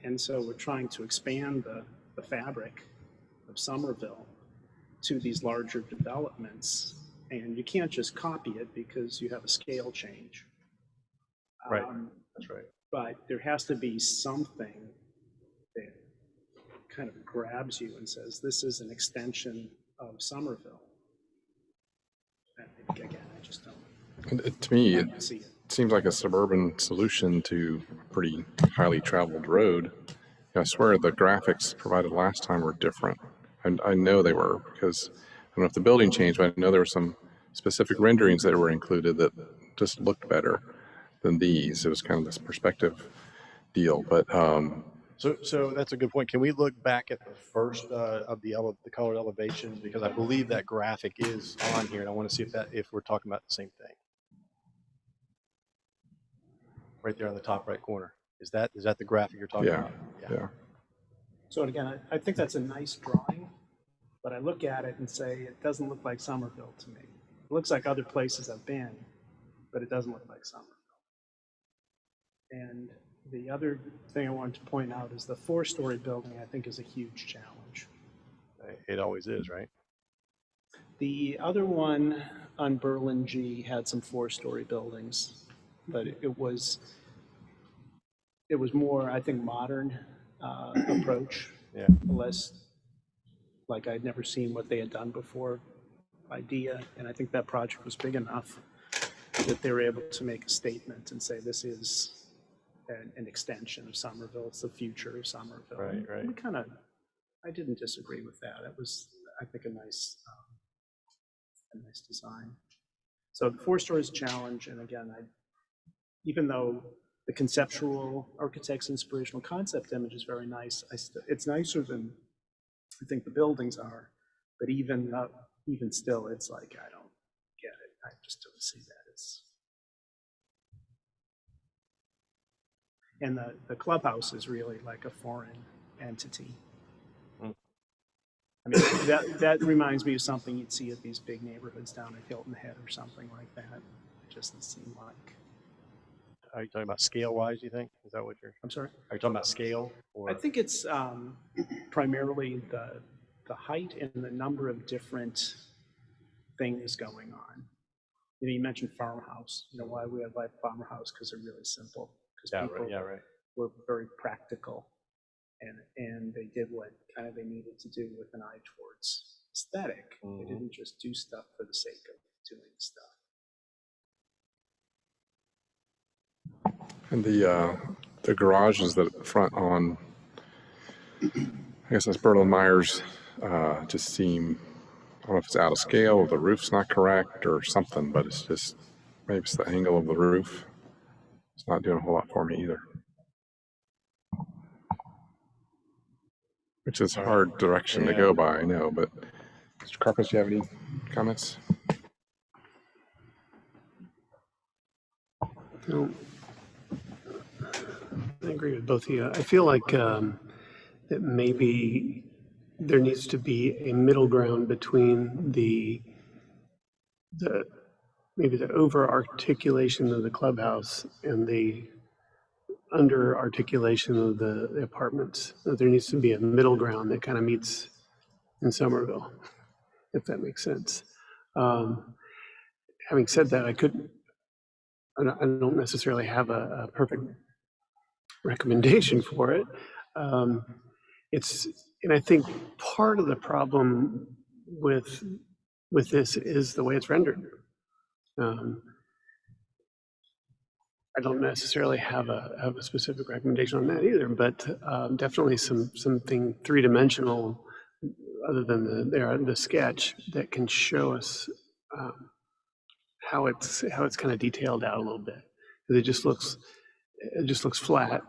And so we're trying to expand the fabric of Somerville to these larger developments. And you can't just copy it because you have a scale change. Right, that's right. But there has to be something that kind of grabs you and says, this is an extension of Somerville. And again, I just don't. To me, seems like a suburban solution to a pretty highly traveled road. I swear the graphics provided last time were different. And I know they were because I don't know if the building changed, but I know there were some specific renderings that were included that just looked better than these. It was kind of this perspective deal, but So that's a good point. Can we look back at the first of the colored elevations, because I believe that graphic is on here, and I want to see if we're talking about the same thing. Right there on the top right corner. Is that the graphic you're talking about? Yeah. So again, I think that's a nice drawing, but I look at it and say, it doesn't look like Somerville to me. It looks like other places I've been, but it doesn't look like Somerville. And the other thing I wanted to point out is the 4-story building, I think, is a huge challenge. It always is, right? The other one on Berlin G had some 4-story buildings, but it was more, I think, modern approach. Yeah. Less like I'd never seen what they had done before idea, and I think that project was big enough that they were able to make a statement and say this is an extension of Somerville. It's the future of Somerville. Right. I didn't disagree with that. It was, I think, a nice design. So the 4-story is a challenge, and again, even though the conceptual architect's inspirational concept image is very nice, it's nicer than I think the buildings are, but even still, it's like, I don't get it. I just don't see that. And the clubhouse is really like a foreign entity. I mean, that reminds me of something you'd see at these big neighborhoods down at Hilton Head or something like that. It just doesn't seem like. Are you talking about scale-wise, do you think? Is that what you're... I'm sorry? Are you talking about scale? Or? I think it's primarily the height and the number of different things going on. You mentioned farmhouse. Why we have farmhouse? Because they're really simple. Because people were very practical, and they did what kind of they needed to do with an eye towards aesthetic. They didn't just do stuff for the sake of doing stuff. And the garages that at the front on, I guess that's Berlin Myers, just seem, I don't know if it's out of scale or the roof's not correct or something, but it's just, maybe it's the angle of the roof. It's not doing a whole lot for me either. Which is a hard direction to go by, I know, but Mr. Carpus, do you have any comments? No. I agree with both of you. I feel like that maybe there needs to be a middle ground between the maybe the over articulation of the clubhouse and the under articulation of the apartments. There needs to be a middle ground that kind of meets in Somerville, if that makes sense. Having said that, I don't necessarily have a perfect recommendation for it. And I think part of the problem with this is the way it's rendered. I don't necessarily have a specific recommendation on that either, but definitely something three-dimensional other than the sketch that can show us how it's kind of detailed out a little bit. It just looks flat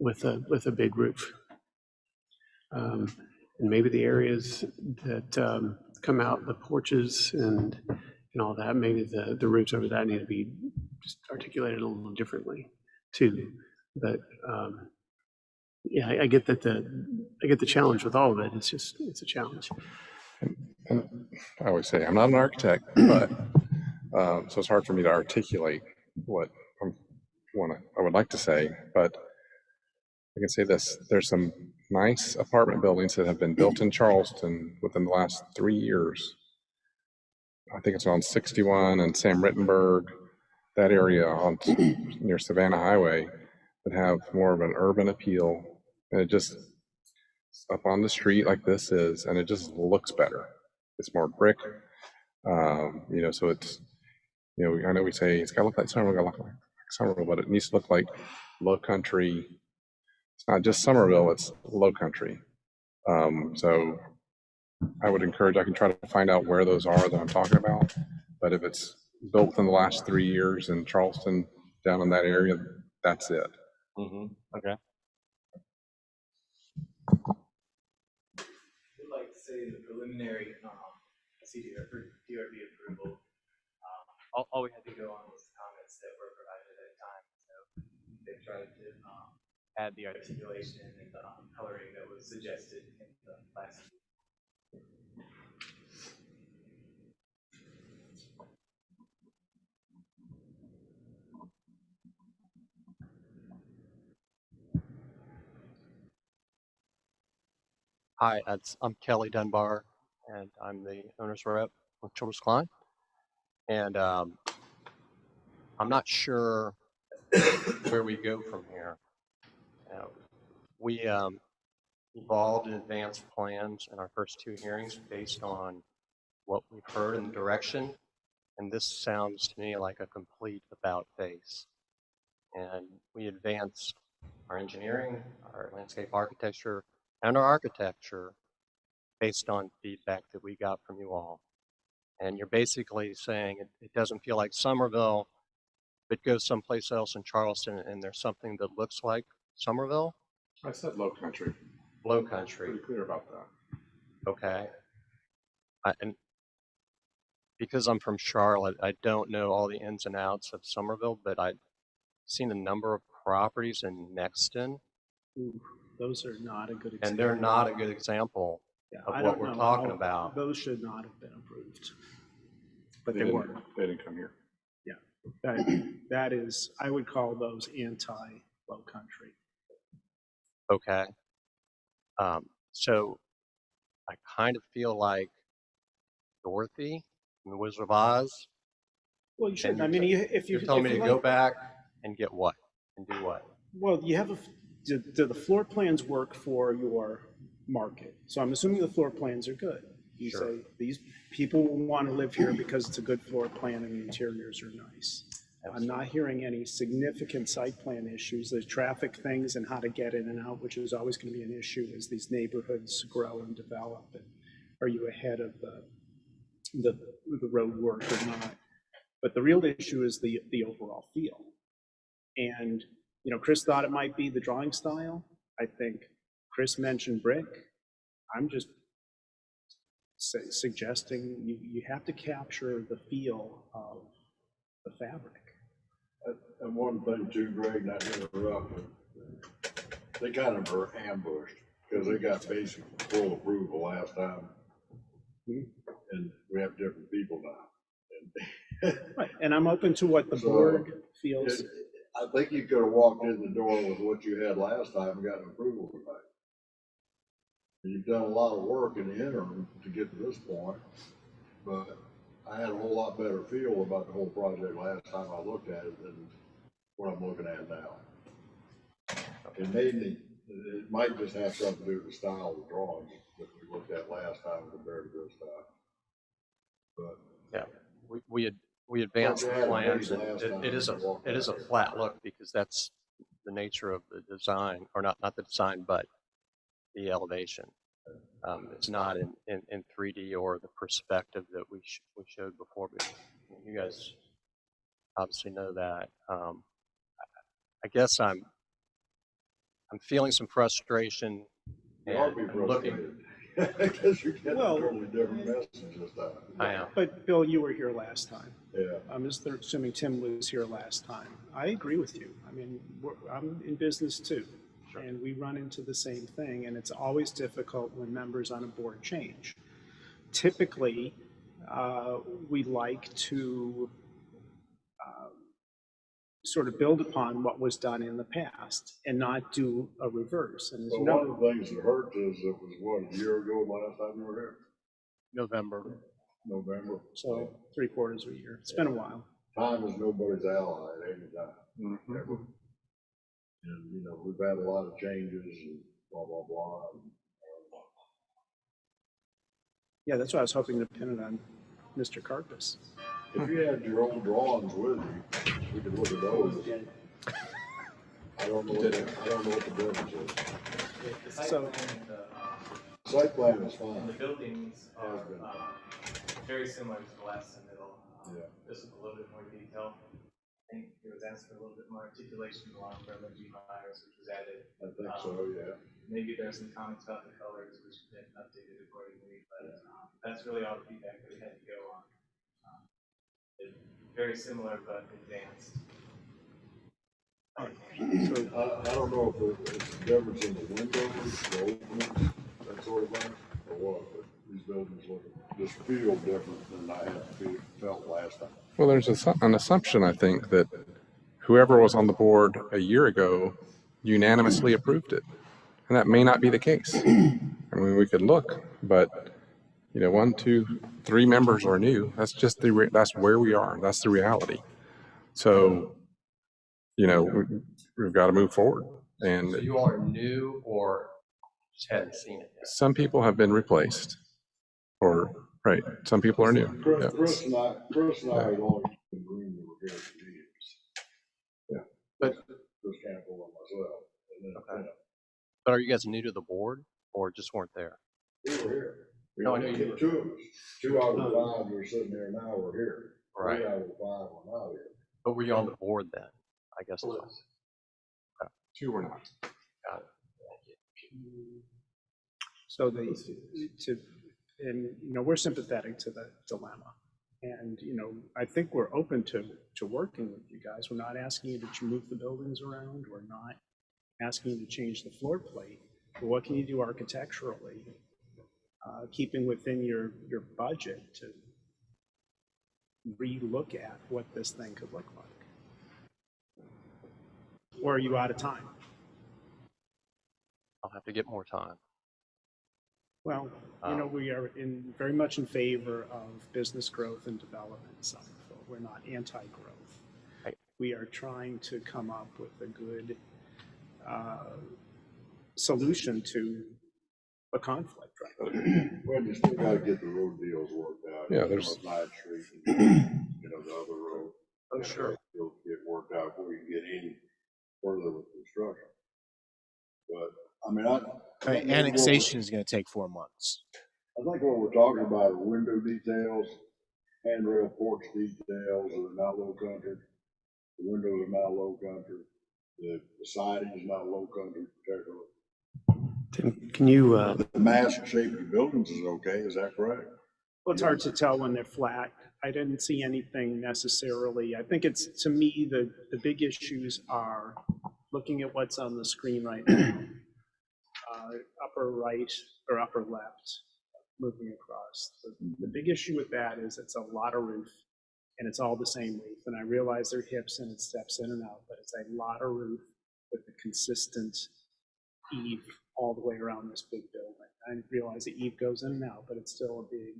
with a big roof, and maybe the areas that come out, the porches and all that, maybe the roofs over that need to be just articulated a little differently too. But yeah, I get that I get the challenge with all of it. It's a challenge. And I always say I'm not an architect, but so it's hard for me to articulate what I would like to say. But I can say this: there's some nice apartment buildings that have been built in Charleston within the last 3 years. I think it's on 61 and Sam Rittenberg, that area near Savannah Highway, that have more of an urban appeal, and it just up on the street like this is, and it just looks better. It's more brick, so it's I know we say it's got to look like Somerville, gotta look like Somerville, but it needs to look like low country. It's not just Somerville, it's low country. So I would encourage, I can try to find out where those are that I'm talking about. But if it's built within the last 3 years in Charleston, down in that area, that's it. Okay. We'd like to say the preliminary DRB approval. All we had to go on was the comments that were provided at the time. So they tried to add the articulation and the coloring that was suggested in the last. Hi, I'm Kelly Dunbar, and I'm the owner's rep with Childress Klein. And I'm not sure where we go from here. We evolved and advanced plans in our first 2 hearings based on what we've heard in the direction, and this sounds to me like a complete about face. And we advanced our engineering, our landscape architecture, and our architecture based on feedback that we got from you all. And you're basically saying it doesn't feel like Somerville, but go someplace else in Charleston and there's something that looks like Somerville? I said low country. Low country. Pretty clear about that. Okay. And because I'm from Charlotte, I don't know all the ins and outs of Somerville, but I've seen a number of properties in Nexton. Ooh, those are not a good example. And they're not a good example of what we're talking about. Those should not have been approved, but they were. They didn't come here. Yeah, that is, I would call those anti-low country. Okay. So I kind of feel like Dorothy in The Wizard of Oz. Well, you shouldn't. I mean, if you're telling me to go back and get what and do what? Well, you have do the floor plans work for your market? So I'm assuming the floor plans are good. You say these people will want to live here because it's a good floor plan and the interiors are nice. I'm not hearing any significant site plan issues. There's traffic things and how to get in and out, which is always going to be an issue as these neighborhoods grow and develop. And are you ahead of the road work or not? But the real issue is the overall feel. And Chris thought it might be the drawing style. I think Chris mentioned brick. I'm just suggesting you have to capture the feel of the fabric. And one thing too, Greg, not to interrupt, they kind of were ambushed because they got basic full approval last time. And we have different people now. Right, and I'm open to what the board feels. I think you could have walked in the door with what you had last time and gotten approval tonight. You've done a lot of work in the interim to get to this point, but I had a whole lot better feel about the whole project last time I looked at it than what I'm looking at now. It might just have something to do with the style of the drawings that we looked at last time compared to this time. But yeah, we advanced the plans, and it is a flat look because that's the nature of the design, or not the design, but the elevation. It's not in 3D or the perspective that we showed before, but you guys obviously know that. I guess I'm feeling some frustration and looking. Because you're getting a totally different message this time. I am. But Bill, you were here last time. Yeah. I'm just assuming Tim was here last time. I agree with you. I mean, I'm in business too. Sure. And we run into the same thing, and it's always difficult when members on a board change. Typically, we like to sort of build upon what was done in the past and not do a reverse. And one of the things that hurt is it was what, a year ago last time you were here? November. So 3/4 of a year. It's been a while. Time is nobody's ally at any time. Ever. And we've had a lot of changes and blah blah blah. Yeah, that's why I was hoping to pin it on Mr. Karpus. If you had your own drawings with you, we could look at those. I don't know what the difference is. The site So- plan and the Site plan is and the fine. buildings are Has been. very similar to the last submittal. Yeah. This with a little bit more detail. I think it was asked for a little bit more articulation along Drb Approval, which was added. I think so, yeah. Maybe there's some comments about the colors, which have been updated accordingly, but that's really all the feedback that we had to go on. It's very similar but advanced. I don't know if it's a difference in the windows, the openings, that sort of thing, or what, but these buildings look, just feel different than I had felt last time. Well, there's an assumption, I think, that whoever was on the board a year ago unanimously approved it. And that may not be the case. I mean, we could look, but, 1, 2, 3 members are new. That's just that's where we are. That's the reality. So, we've got to move forward. And So you all are new or just hadn't seen it yet? some people have been replaced, or right. Some people are new. Yeah. Chris and I are the only in the room that were here for years. Yeah. But Chris Campbell and myself. And then, okay. But are you guys new to the board or just weren't there? We were here. No, I know you were. Two of us. 2 out of the 5 were sitting here now, we're here. Right. 3 out of the 5 are not here. But were you on the board then? I guess. Okay. 2 were not. Got it. So we're sympathetic to the dilemma. And, I think we're open to working with you guys. We're not asking you to move the buildings around. We're not asking you to change the floor plate. But what can you do architecturally, keeping within your budget to re-look at what this thing could look like? Or are you out of time? I'll have to get more time. Well, we are very much in favor of business growth and development in Summerville. We're not anti-growth. Right. We are trying to come up with a good solution to a conflict, right? Well, you still gotta get the road deals worked out. Yeah, there's. 9th Street and, the other road. Oh, sure. It'll get worked out before you get any further with construction. But, I mean, Annexation is going to take 4 months. I think what we're talking about are window details, handrail porch details are not low country. The windows are not low country. The siding is not low country particularly. Tim, can you, The mass shape of the buildings is okay, is that correct? Well, it's hard to tell when they're flat. I didn't see anything necessarily. I think to me, the big issues are looking at what's on the screen right now. Upper right or upper left, moving across. The big issue with that is it's a lot of roof and it's all the same roof. And I realize they're hips and it steps in and out, but it's a lot of roof with a consistent eave all the way around this big building. I realize the eave goes in and out, but it's still a big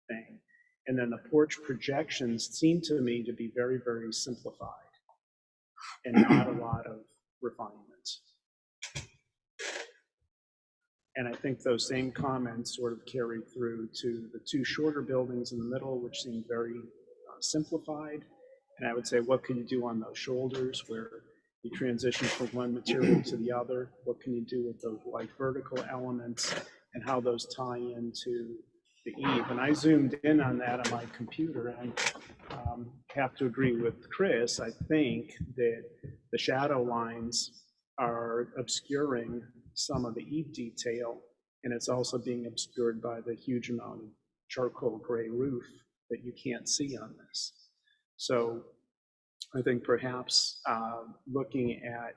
thing. And then the porch projections seem to me to be very, very simplified and not a lot of refinement. And I think those same comments sort of carry through to the 2 shorter buildings in the middle, which seem very simplified. And I would say, what can you do on those shoulders where you transition from one material to the other? What can you do with those vertical elements and how those tie into the eave? And I zoomed in on that on my computer and have to agree with Chris. I think that the shadow lines are obscuring some of the eave detail, and it's also being obscured by the huge amount of charcoal gray roof that you can't see on this. So I think perhaps looking at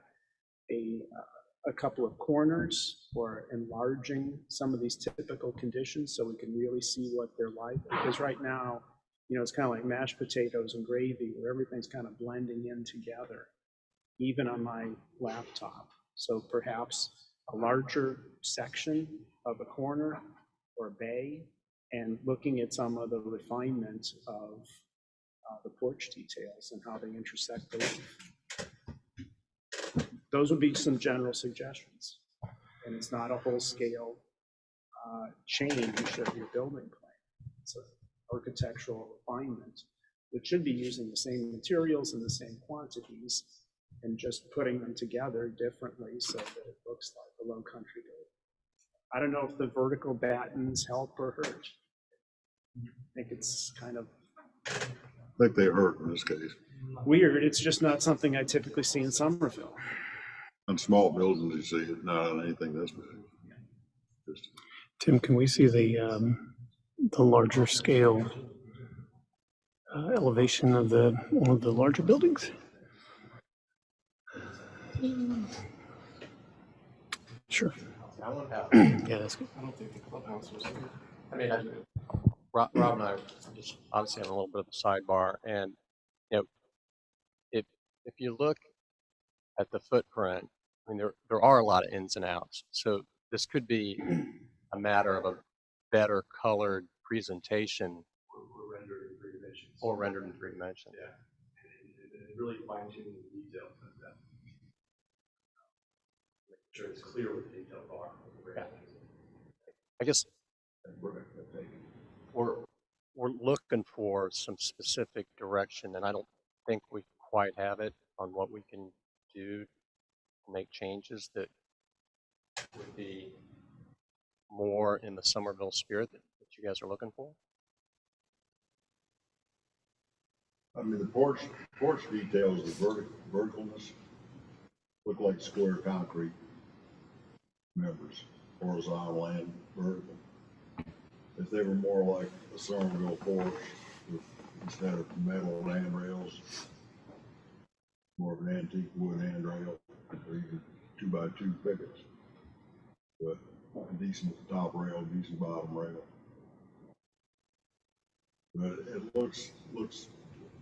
a couple of corners or enlarging some of these typical conditions so we can really see what they're like. Because right now, it's kind of like mashed potatoes and gravy where everything's kind of blending in together, even on my laptop. So perhaps a larger section of a corner or a bay and looking at some of the refinement of the porch details and how they intersect the roof. Those would be some general suggestions. And it's not a whole scale change of your building plan. It's an architectural refinement It should be using the same materials and the same quantities and just putting them together differently so that it looks like a low country building. I don't know if the vertical battens help or hurt. I think it's kind of I think they hurt in this case. weird. It's just not something I typically see in Somerville. On small buildings, you see it, not on anything this big. Just, Tim, can we see the larger scale elevation of one of the larger buildings? Sure. Yeah, that's good. I don't think the clubhouse was there. I mean, Rob and I just obviously have a little bit of a sidebar, and you know, if you look at the footprint, I mean, there are a lot of ins and outs. So this could be a matter of a better colored presentation, Or rendered in 3 dimensions. or rendered in 3 dimensions. Yeah, and really fine tuning the details of that. Make sure it's clear what the details are. Yeah. I guess we're looking for some specific direction, and I don't think we quite have it on what we can do to make changes that would be more in the Somerville spirit that you guys are looking for. I mean, the porch details, the verticalness, look like square concrete members, horizontal and vertical. If they were more like a Somerville porch, instead of metal handrails, more of an antique wood handrail, or even 2x2 pickets. But a decent top rail, decent bottom rail. But it looks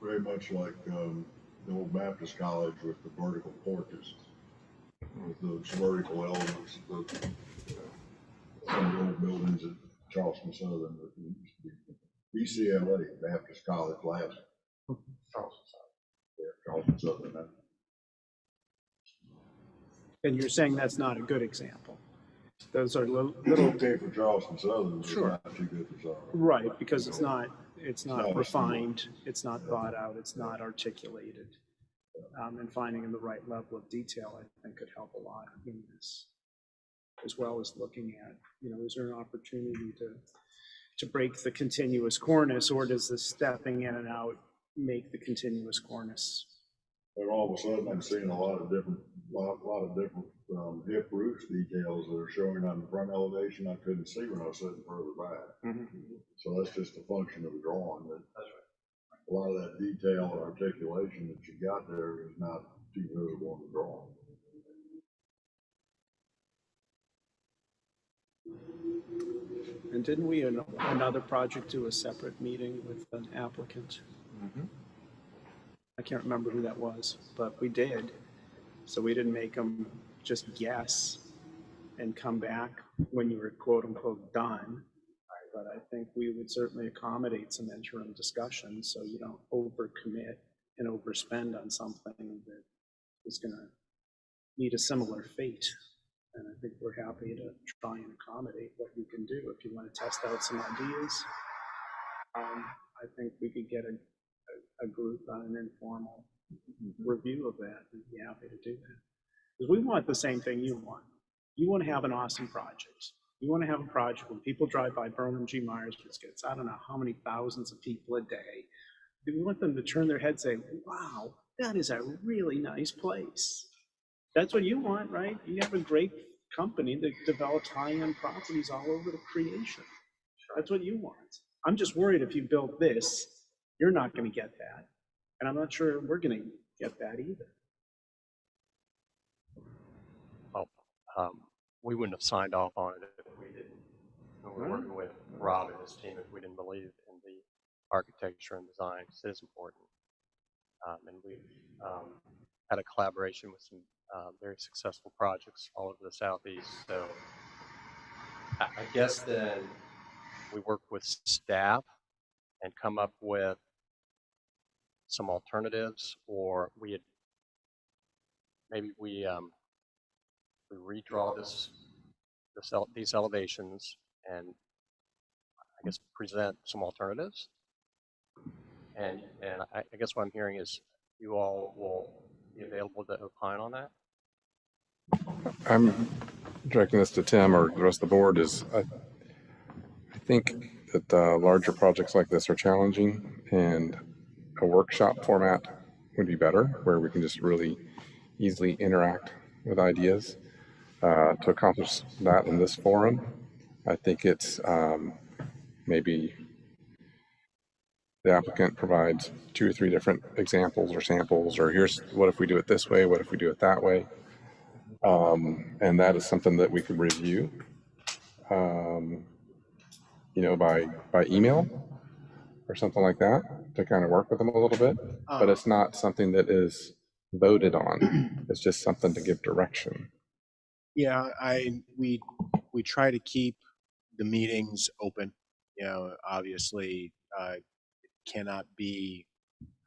very much like the old Baptist college with the vertical porches, with those vertical elements. Some of the old buildings at Charleston Southern that used to be BCLA, Baptist College last. Charleston Southern. Yeah, Charleston Southern. And you're saying that's not a good example. Those are little okay for Charleston Southern, sure. Not too good for Southern. Right, because it's not refined, it's not thought out, it's not articulated. And finding the right level of detail, I think, could help a lot in this, as well as looking at, is there an opportunity to break the continuous cornice, or does the stepping in and out make the continuous cornice? And all of a sudden, I'm seeing a lot of different hip roof details that are showing on the front elevation I couldn't see when I was sitting further back. Mm-hmm. So that's just a function of the drawing. That's right. A lot of that detail and articulation that you got there is not too visible in the drawing. And didn't we, in another project, do a separate meeting with an applicant? Mm-hmm. I can't remember who that was, but we did. So we didn't make them just guess and come back when you were quote unquote done. But I think we would certainly accommodate some interim discussion so you don't overcommit and overspend on something that is going to need a similar fate. And I think we're happy to try and accommodate what you can do. If you want to test out some ideas, I think we could get a group on an informal review of that and be happy to do that. Because we want the same thing you want. You want to have an awesome project. You want to have a project when people drive by Burnham G. Myers, which gets, I don't know how many thousands of people a day. We want them to turn their head and say, wow, that is a really nice place. That's what you want, right? You have a great company that develops high-end properties all over the creation. That's what you want. I'm just worried if you build this, you're not going to get that. And I'm not sure we're going to get that either. Well, we wouldn't have signed off on it if we didn't. We were working with Rob and his team if we didn't believe in the architecture and design, because it is important. And we've had a collaboration with some very successful projects all over the Southeast. So I guess then we worked with staff and come up with some alternatives, or we redraw these elevations and I guess present some alternatives. And I guess what I'm hearing is you all will be available to opine on that? I'm directing this to Tim or the rest of the board. I think that larger projects like this are challenging, and a workshop format would be better, where we can just really easily interact with ideas. To accomplish that in this forum, I think it's maybe the applicant provides 2 or 3 different examples or samples, or here's what if we do it this way, what if we do it that way. And that is something that we could review, by email or something like that, to kind of work with them a little bit. But it's not something that is voted on. It's just something to give direction. Yeah, we try to keep the meetings open. Obviously, cannot be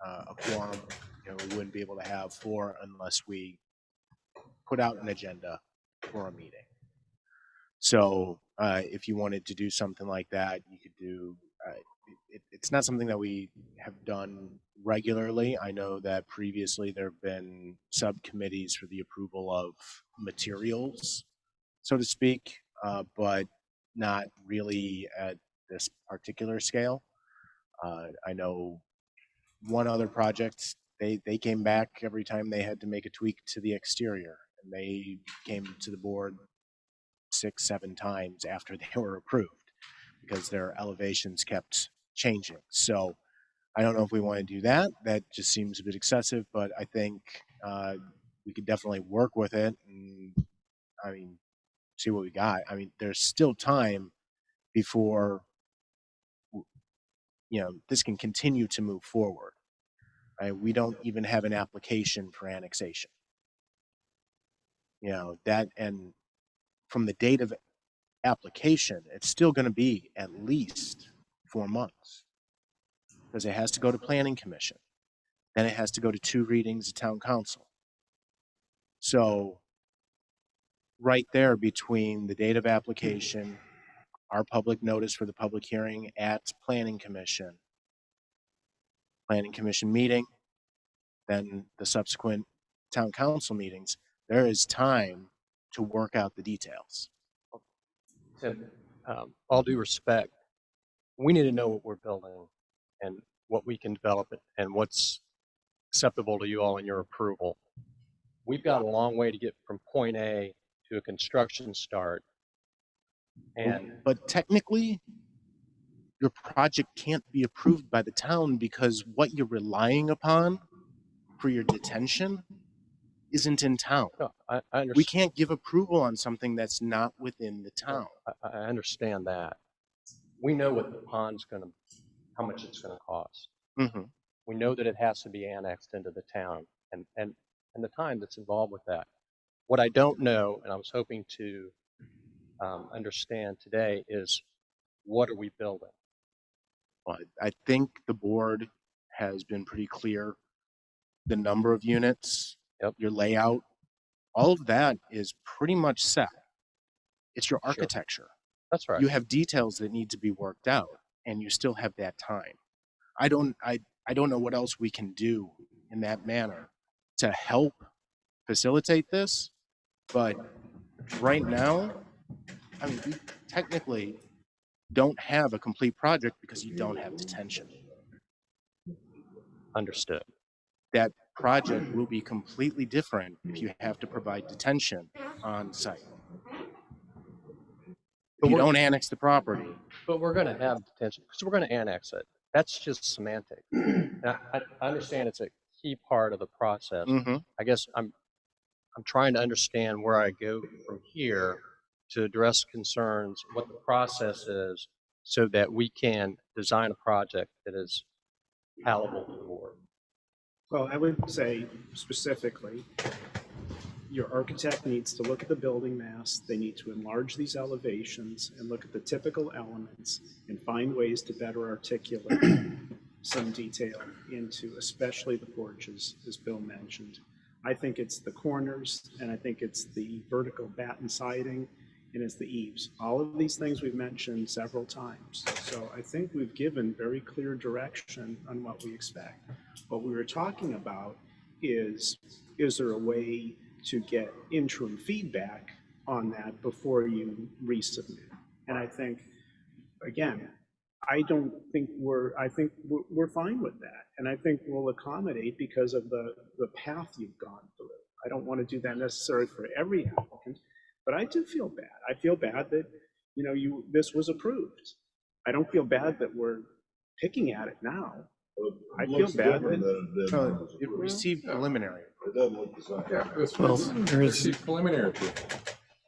a quorum. We wouldn't be able to have 4 unless we put out an agenda for a meeting. So if you wanted to do something like that, you could do. It's not something that we have done regularly. I know that previously there have been subcommittees for the approval of materials, so to speak, but not really at this particular scale. I know one other project, they came back every time they had to make a tweak to the exterior, and they came to the board 6, 7 times after they were approved because their elevations kept changing. So I don't know if we want to do that. That just seems a bit excessive, but I think we could definitely work with it and, see what we got. There's still time before, this can continue to move forward. We don't even have an application for annexation. That, and from the date of application, it's still going to be at least 4 months because it has to go to planning commission. Then it has to go to 2 readings of town council. So right there between the date of application, our public notice for the public hearing at planning commission meeting, then the subsequent town council meetings, there is time to work out the details. Tim, all due respect, we need to know what we're building and what we can develop and what's acceptable to you all in your approval. We've got a long way to get from point A to a construction start. But technically, your project can't be approved by the town because what you're relying upon for your detention isn't in town. No, I understand. We can't give approval on something that's not within the town. I understand that. We know what the pond's how much it's going to cost. Mm-hmm. We know that it has to be annexed into the town and the time that's involved with that. What I don't know, and I was hoping to understand today, is what are we building? Well, I think the board has been pretty clear. The number of units, your layout, all of that is pretty much set. It's your architecture. Sure. That's right. You have details that need to be worked out, and you still have that time. I don't know what else we can do in that manner to help facilitate this, but right now, we technically don't have a complete project because you don't have detention. Understood. That project will be completely different if you have to provide detention on site. If you don't annex the property. But we're going to have detention because we're going to annex it. That's just semantic. Now, I understand it's a key part of the process. Mm-hmm. I guess I'm trying to understand where I go from here to address concerns, what the process is, so that we can design a project that is palatable to the board. Well, I would say specifically, your architect needs to look at the building mass. They need to enlarge these elevations and look at the typical elements and find ways to better articulate some detail into, especially the porches, as Bill mentioned. I think it's the corners, and I think it's the vertical batten siding and it's the eaves. All of these things we've mentioned several times. So I think we've given very clear direction on what we expect. What we were talking about is there a way to get interim feedback on that before you resubmit? And I think, again, I think we're fine with that. And I think we'll accommodate because of the path you've gone through. I don't want to do that necessarily for every applicant, but I do feel bad. I feel bad that, this was approved. I don't feel bad that we're picking at it now. I feel bad that it received preliminary. It doesn't look the same. Well, there's preliminary approval.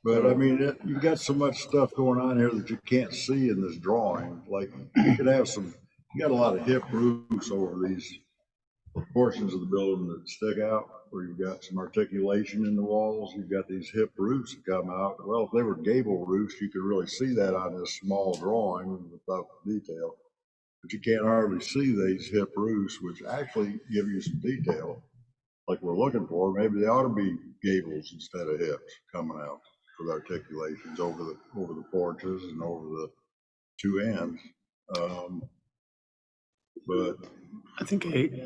But I mean, you've got so much stuff going on here that you can't see in this drawing. Like you could have you got a lot of hip roofs over these portions of the building that stick out, where you've got some articulation in the walls. You've got these hip roofs that come out. Well, if they were gable roofs, you could really see that on this small drawing without detail. But you can't hardly see these hip roofs, which actually give you some detail like we're looking for. Maybe they ought to be gables instead of hips coming out with articulations over the porches and over the two ends. But I think a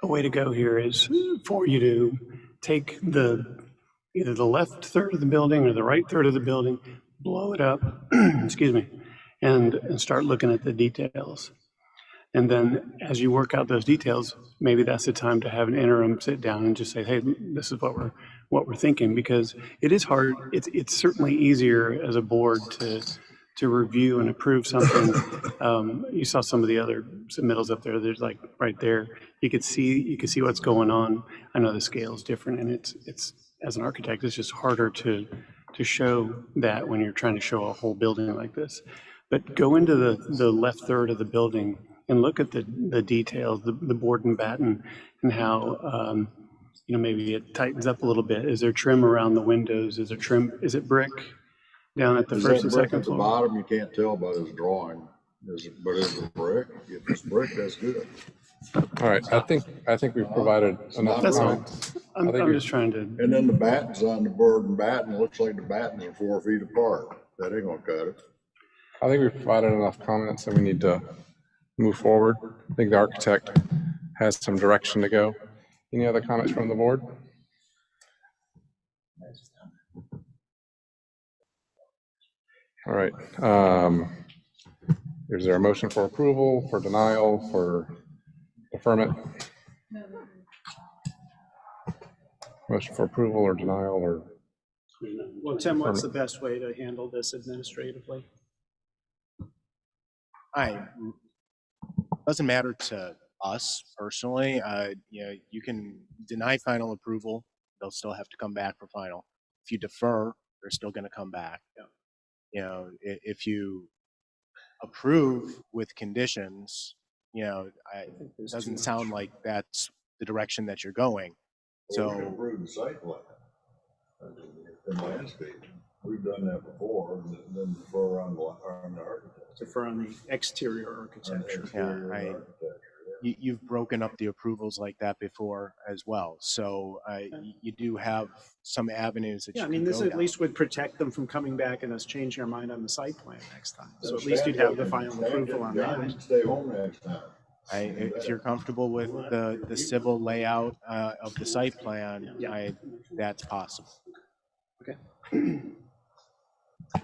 way to go here is for you to take either the left third of the building or the right third of the building, blow it up, excuse me, and start looking at the details. And then as you work out those details, maybe that's the time to have an interim sit down and just say, hey, this is what we're thinking, because it is hard. It's certainly easier as a board to review and approve something. You saw some of the other submittals up there. There's like right there, you could see what's going on. I know the scale is different, and it's as an architect, it's just harder to show that when you're trying to show a whole building like this. But go into the left third of the building and look at the details, the board and batten, and how maybe it tightens up a little bit. Is there trim around the windows? Is it brick down at the first and second floor? At the bottom, you can't tell by this drawing. But is it brick? If it's brick, that's good. All right, I think we've provided enough comments. I'm just trying to. And then the battens on the board and batten, looks like the battens are 4 feet apart. That ain't gonna cut it. I think we've provided enough comments and we need to move forward. I think the architect has some direction to go. Any other comments from the board? All right. Is there a motion for approval, for denial, for deferment? Motion for approval or denial or? Well, Tim, what's the best way to handle this administratively? Doesn't matter to us personally. You can deny final approval. They'll still have to come back for final. If you defer, they're still going to come back. If you approve with conditions, it doesn't sound like that's the direction that you're going. So we can approve the site plan and landscape. We've done that before, and then defer on the architect. Defer on the exterior architecture. You've broken up the approvals like that before as well. So you do have some avenues that you can this go at down. least would protect them from coming back and us changing our mind on the site plan next time. So at least you'd have the final approval on that. Stay home next time. If you're comfortable with the civil layout of the site plan, that's possible. Okay.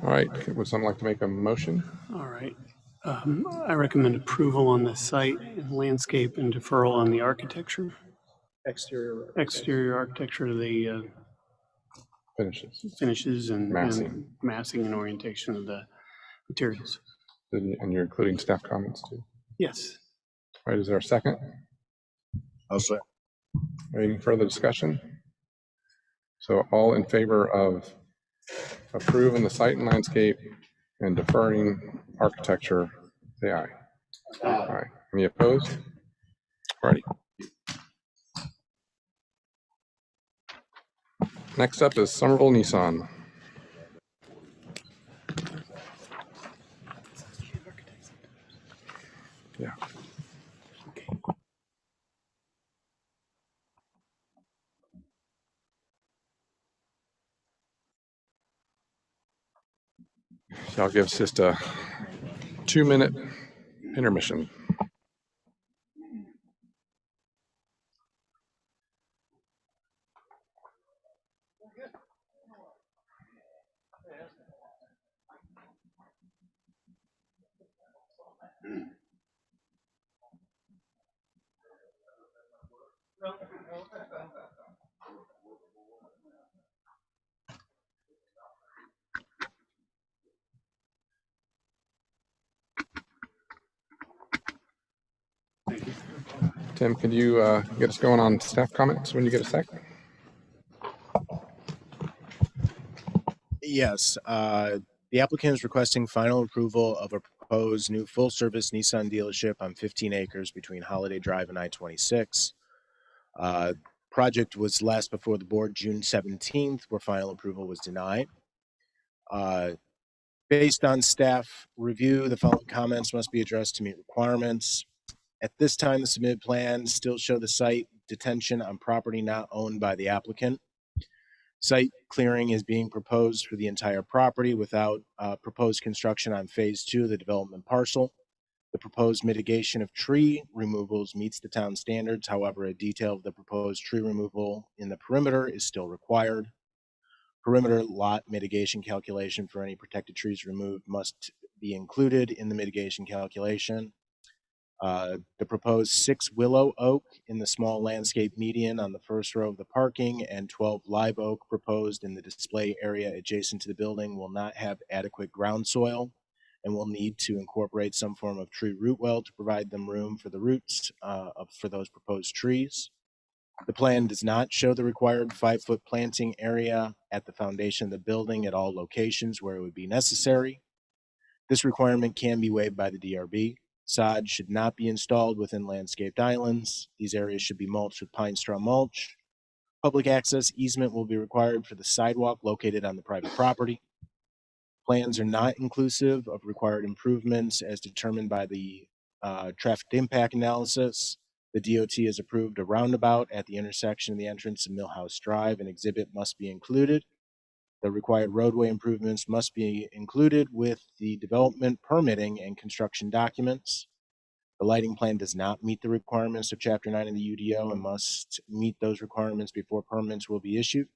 All right, would someone like to make a motion? All right. I recommend approval on the site and landscape and deferral on the architecture. Exterior architecture, the finishes and massing and orientation of the materials. And you're including staff comments too? Yes. All right, is there a second? I'll say. Any further discussion? So all in favor of approving the site and landscape and deferring architecture, say aye. All right. Any opposed? All righty. Next up is Somerville Nissan. Yeah. So I'll give us just a 2-minute intermission. Tim, could you get us going on staff comments when you get a sec? Yes, the applicant is requesting final approval of a proposed new full-service Nissan dealership on 15 acres between Holiday Drive and I-26. Project was last before the board June 17th, where final approval was denied. Based on staff review, the following comments must be addressed to meet requirements. At this time, the submitted plans still show the site detention on property not owned by the applicant. Site clearing is being proposed for the entire property without proposed construction on phase 2 of the development parcel. The proposed mitigation of tree removals meets the town standards. However, a detail of the proposed tree removal in the perimeter is still required. Perimeter lot mitigation calculation for any protected trees removed must be included in the mitigation calculation. The proposed 6 willow oak in the small landscape median on the first row of the parking and 12 live oak proposed in the display area adjacent to the building will not have adequate ground soil and will need to incorporate some form of tree root well to provide them room for the roots for those proposed trees. The plan does not show the required 5-foot planting area at the foundation of the building at all locations where it would be necessary. This requirement can be waived by the DRB. Sod should not be installed within landscaped islands. These areas should be mulched with pine straw mulch. Public access easement will be required for the sidewalk located on the private property. Plans are not inclusive of required improvements as determined by the traffic impact analysis. The DOT has approved a roundabout at the intersection of the entrance of Millhouse Drive. An exhibit must be included. The required roadway improvements must be included with the development permitting and construction documents. The lighting plan does not meet the requirements of Chapter 9 of the UDO and must meet those requirements before permits will be issued.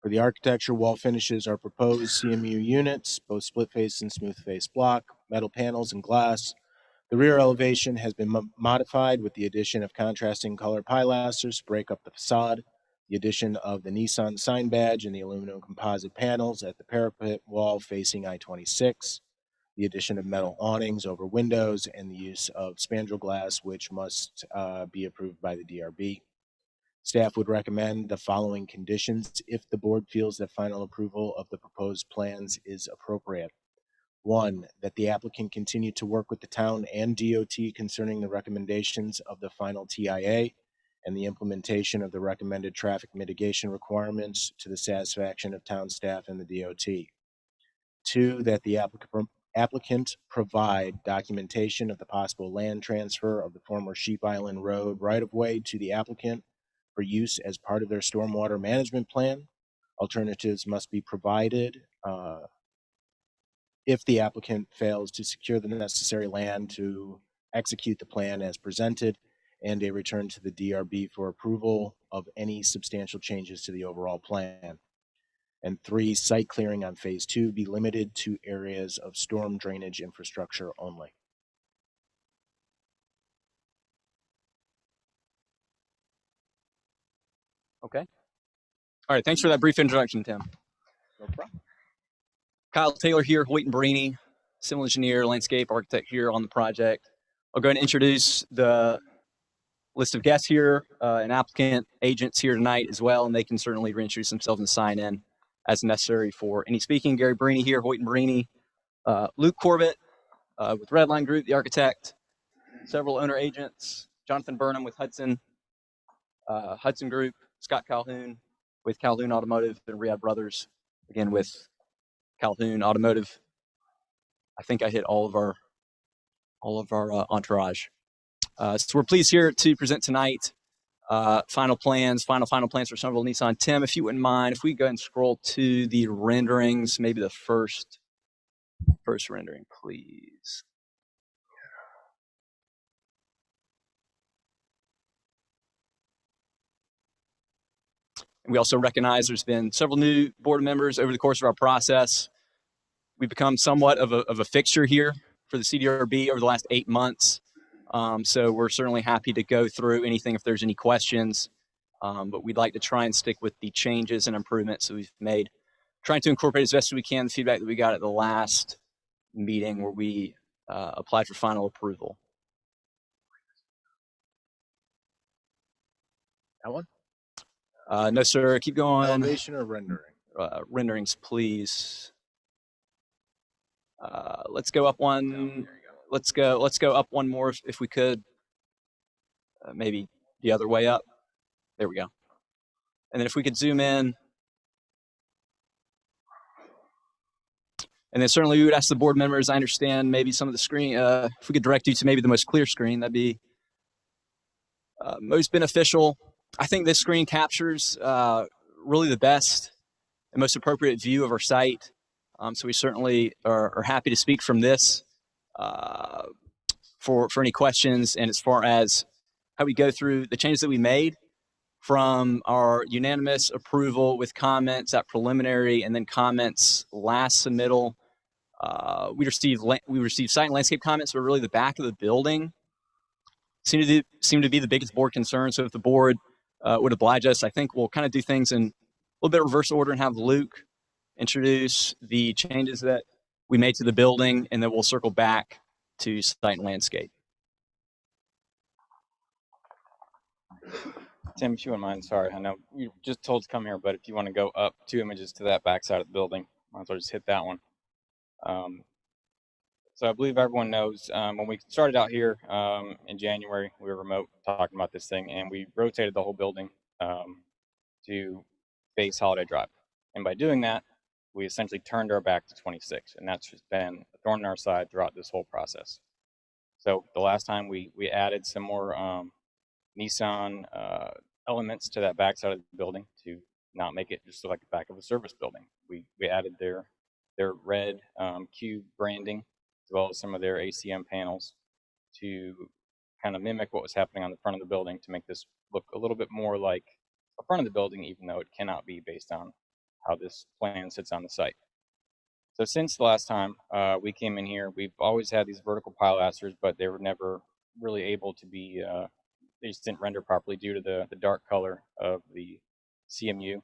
For the architecture, wall finishes are proposed CMU units, both split face and smooth face block, metal panels and glass. The rear elevation has been modified with the addition of contrasting color pilasters to break up the facade, the addition of the Nissan sign badge and the aluminum composite panels at the parapet wall facing I-26, the addition of metal awnings over windows, and the use of spandrel glass, which must be approved by the DRB. Staff would recommend the following conditions if the board feels that final approval of the proposed plans is appropriate. 1, that the applicant continue to work with the town and DOT concerning the recommendations of the final TIA and the implementation of the recommended traffic mitigation requirements to the satisfaction of town staff and the DOT. 2, that the applicant provide documentation of the possible land transfer of the former Sheep Island Road right-of-way to the applicant for use as part of their stormwater management plan. Alternatives must be provided if the applicant fails to secure the necessary land to execute the plan as presented, and a return to the DRB for approval of any substantial changes to the overall plan. And 3, site clearing on phase 2 be limited to areas of storm drainage infrastructure only. Okay. All right, thanks for that brief introduction, Tim. No problem. Kyle Taylor here, Hoyt & Brini, civil engineer, landscape architect here on the project. I'll go ahead and introduce the list of guests here and applicant agents here tonight as well, and they can certainly reintroduce themselves and sign in as necessary for any speaking. Gary Brini here, Hoyt & Brini. Luke Corbett with Redline Group, the architect. Several owner agents. Jonathan Burnham with Hudson Group. Scott Calhoun with Calhoun Automotive, and Riyadh Brothers, again with Calhoun Automotive. I think I hit all of our entourage. So we're pleased here to present tonight final plans for Spandrel Nissan. Tim, if you wouldn't mind, if we go ahead and scroll to the renderings, maybe the first rendering, please. We also recognize there's been several new board members over the course of our process. We've become somewhat of a fixture here for the CDRB over the last 8 months. So we're certainly happy to go through anything if there's any questions. But we'd like to try and stick with the changes and improvements that we've made, trying to incorporate as best as we can the feedback that we got at the last meeting where we applied for final approval. That one? No, sir. Keep going. Elevation or rendering? Renderings, please. Let's go up one. Let's go up one more if we could. Maybe the other way up. There we go. And then if we could zoom in. And then certainly we would ask the board members, I understand maybe some of the screen, if we could direct you to maybe the most clear screen, that'd be most beneficial. I think this screen captures really the best and most appropriate view of our site. So we certainly are happy to speak from this for any questions. And as far as how we go through the changes that we made from our unanimous approval with comments at preliminary and then comments last submittal, we received site and landscape comments, but really the back of the building seem to be the biggest board concern. So if the board would oblige us, I think we'll kind of do things in a little bit of reverse order and have Luke introduce the changes that we made to the building, and then we'll circle back to site and landscape. Tim, if you wouldn't mind, sorry, I know you just told to come here, but if you want to go up 2 images to that back side of the building, might as well just hit that one. So I believe everyone knows when we started out here in January, we were remote talking about this thing, and we rotated the whole building to face Holiday Drive. And by doing that, we essentially turned our back to 26, and that's just been a thorn in our side throughout this whole process. So the last time we added some more Nissan elements to that back side of the building to not make it just look like the back of a service building. We added their red cube branding as well as some of their ACM panels to kind of mimic what was happening on the front of the building to make this look a little bit more like the front of the building, even though it cannot be based on how this plan sits on the site. So since the last time we came in here, we've always had these vertical pilasters, but they were never really able to be, they just didn't render properly due to the dark color of the CMU.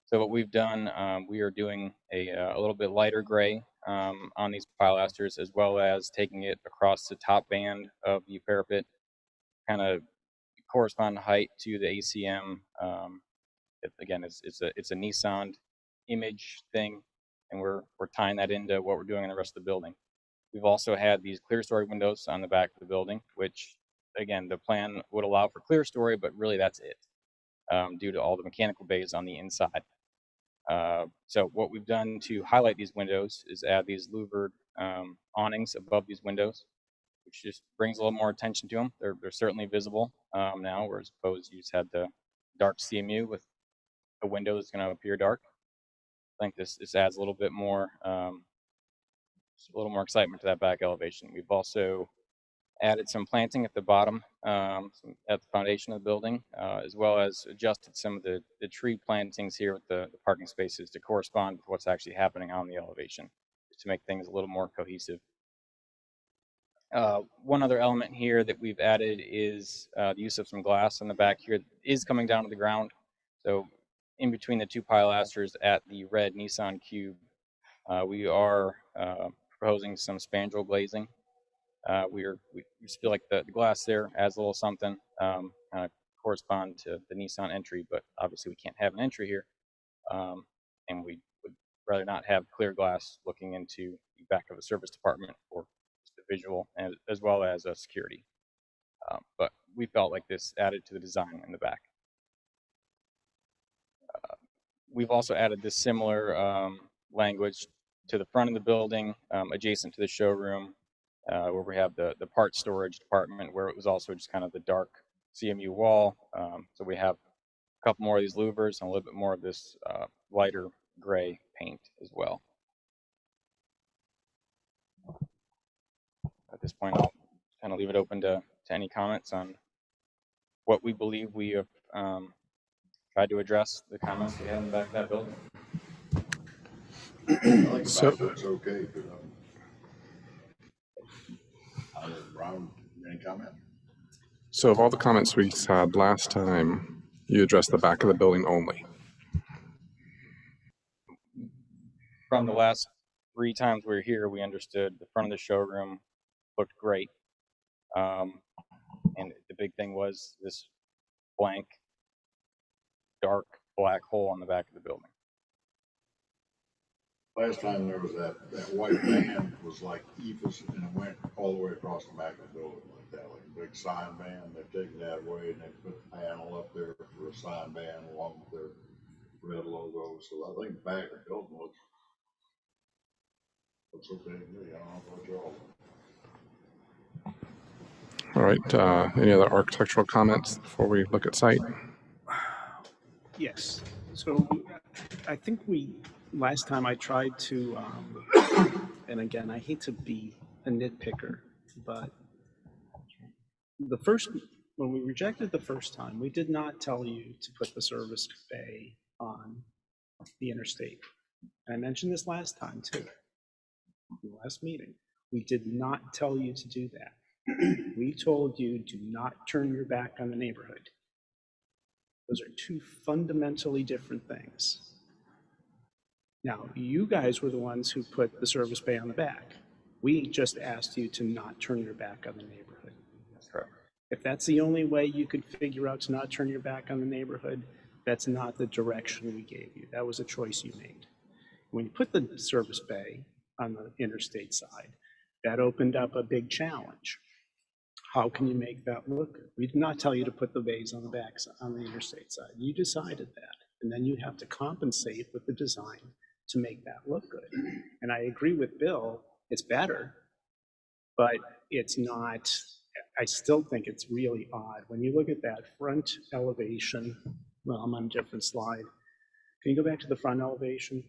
So what we've done, we are doing a little bit lighter gray on these pilasters, as well as taking it across the top band of the parapet, kind of corresponding height to the ACM. Again, it's a Nissan image thing, and we're tying that into what we're doing in the rest of the building. We've also had these clear story windows on the back of the building, which again, the plan would allow for clear story, but really that's it, due to all the mechanical bays on the inside. So what we've done to highlight these windows is add these louvered awnings above these windows, which just brings a little more attention to them. They're certainly visible now, whereas opposed you just had the dark CMU with a window that's going to appear dark. I think this adds a little bit more, excitement to that back elevation. We've also added some planting at the bottom, at the foundation of the building, as well as adjusted some of the tree plantings here with the parking spaces to correspond with what's actually happening on the elevation, just to make things a little more cohesive. One other element here that we've added is the use of some glass on the back here that is coming down to the ground. So in between the two pilasters at the red Nissan Cube, we are proposing some Spandrel Glazing. We just feel like the glass there adds a little something, kind of correspond to the Nissan entry, but obviously we can't have an entry here, and we would rather not have clear glass looking into the back of a service department for just the visual and as well as security. But we felt like this added to the design in the back. We've also added this similar language to the front of the building, adjacent to the showroom, where we have the part storage department, where it was also just kind of the dark CMU wall. So we have a couple more of these louvers and a little bit more of this lighter gray paint as well. At this point, I'll kind of leave it open to any comments on what we believe we have tried to address the comments we had in the back of that building. I think the back looks okay, but I don't know, Brown, any comment? So of all the comments we had last time, you addressed the back of the building only. From the last 3 times we were here, we understood the front of the showroom looked great. And the big thing was this blank, dark black hole on the back of the building. Last time there was that white band was like EFS, and it went all the way across the back of the building like that, like a big sign band. They've taken that away and they put the panel up there for a sign band along with their red logo. So I think the back of the building looks okay to me. I don't know about y'all. All right, any other architectural comments before we look at site? Yes. So I think last time I tried to, and again, I hate to be a nitpicker, but when we rejected the first time, we did not tell you to put the service bay on the interstate. And I mentioned this last time too, in the last meeting. We did not tell you to do that. We told you, do not turn your back on the neighborhood. Those are 2 fundamentally different things. Now, you guys were the ones who put the service bay on the back. We just asked you to not turn your back on the neighborhood. That's correct. If that's the only way you could figure out to not turn your back on the neighborhood, that's not the direction we gave you. That was a choice you made. When you put the service bay on the interstate side, that opened up a big challenge. How can you make that look good? We did not tell you to put the bays on the back on the interstate side. You decided that, and then you have to compensate with the design to make that look good. And I agree with Bill, it's better, but it's not, I still think it's really odd. When you look at that front elevation, well, I'm on a different slide. Can you go back to the front elevation?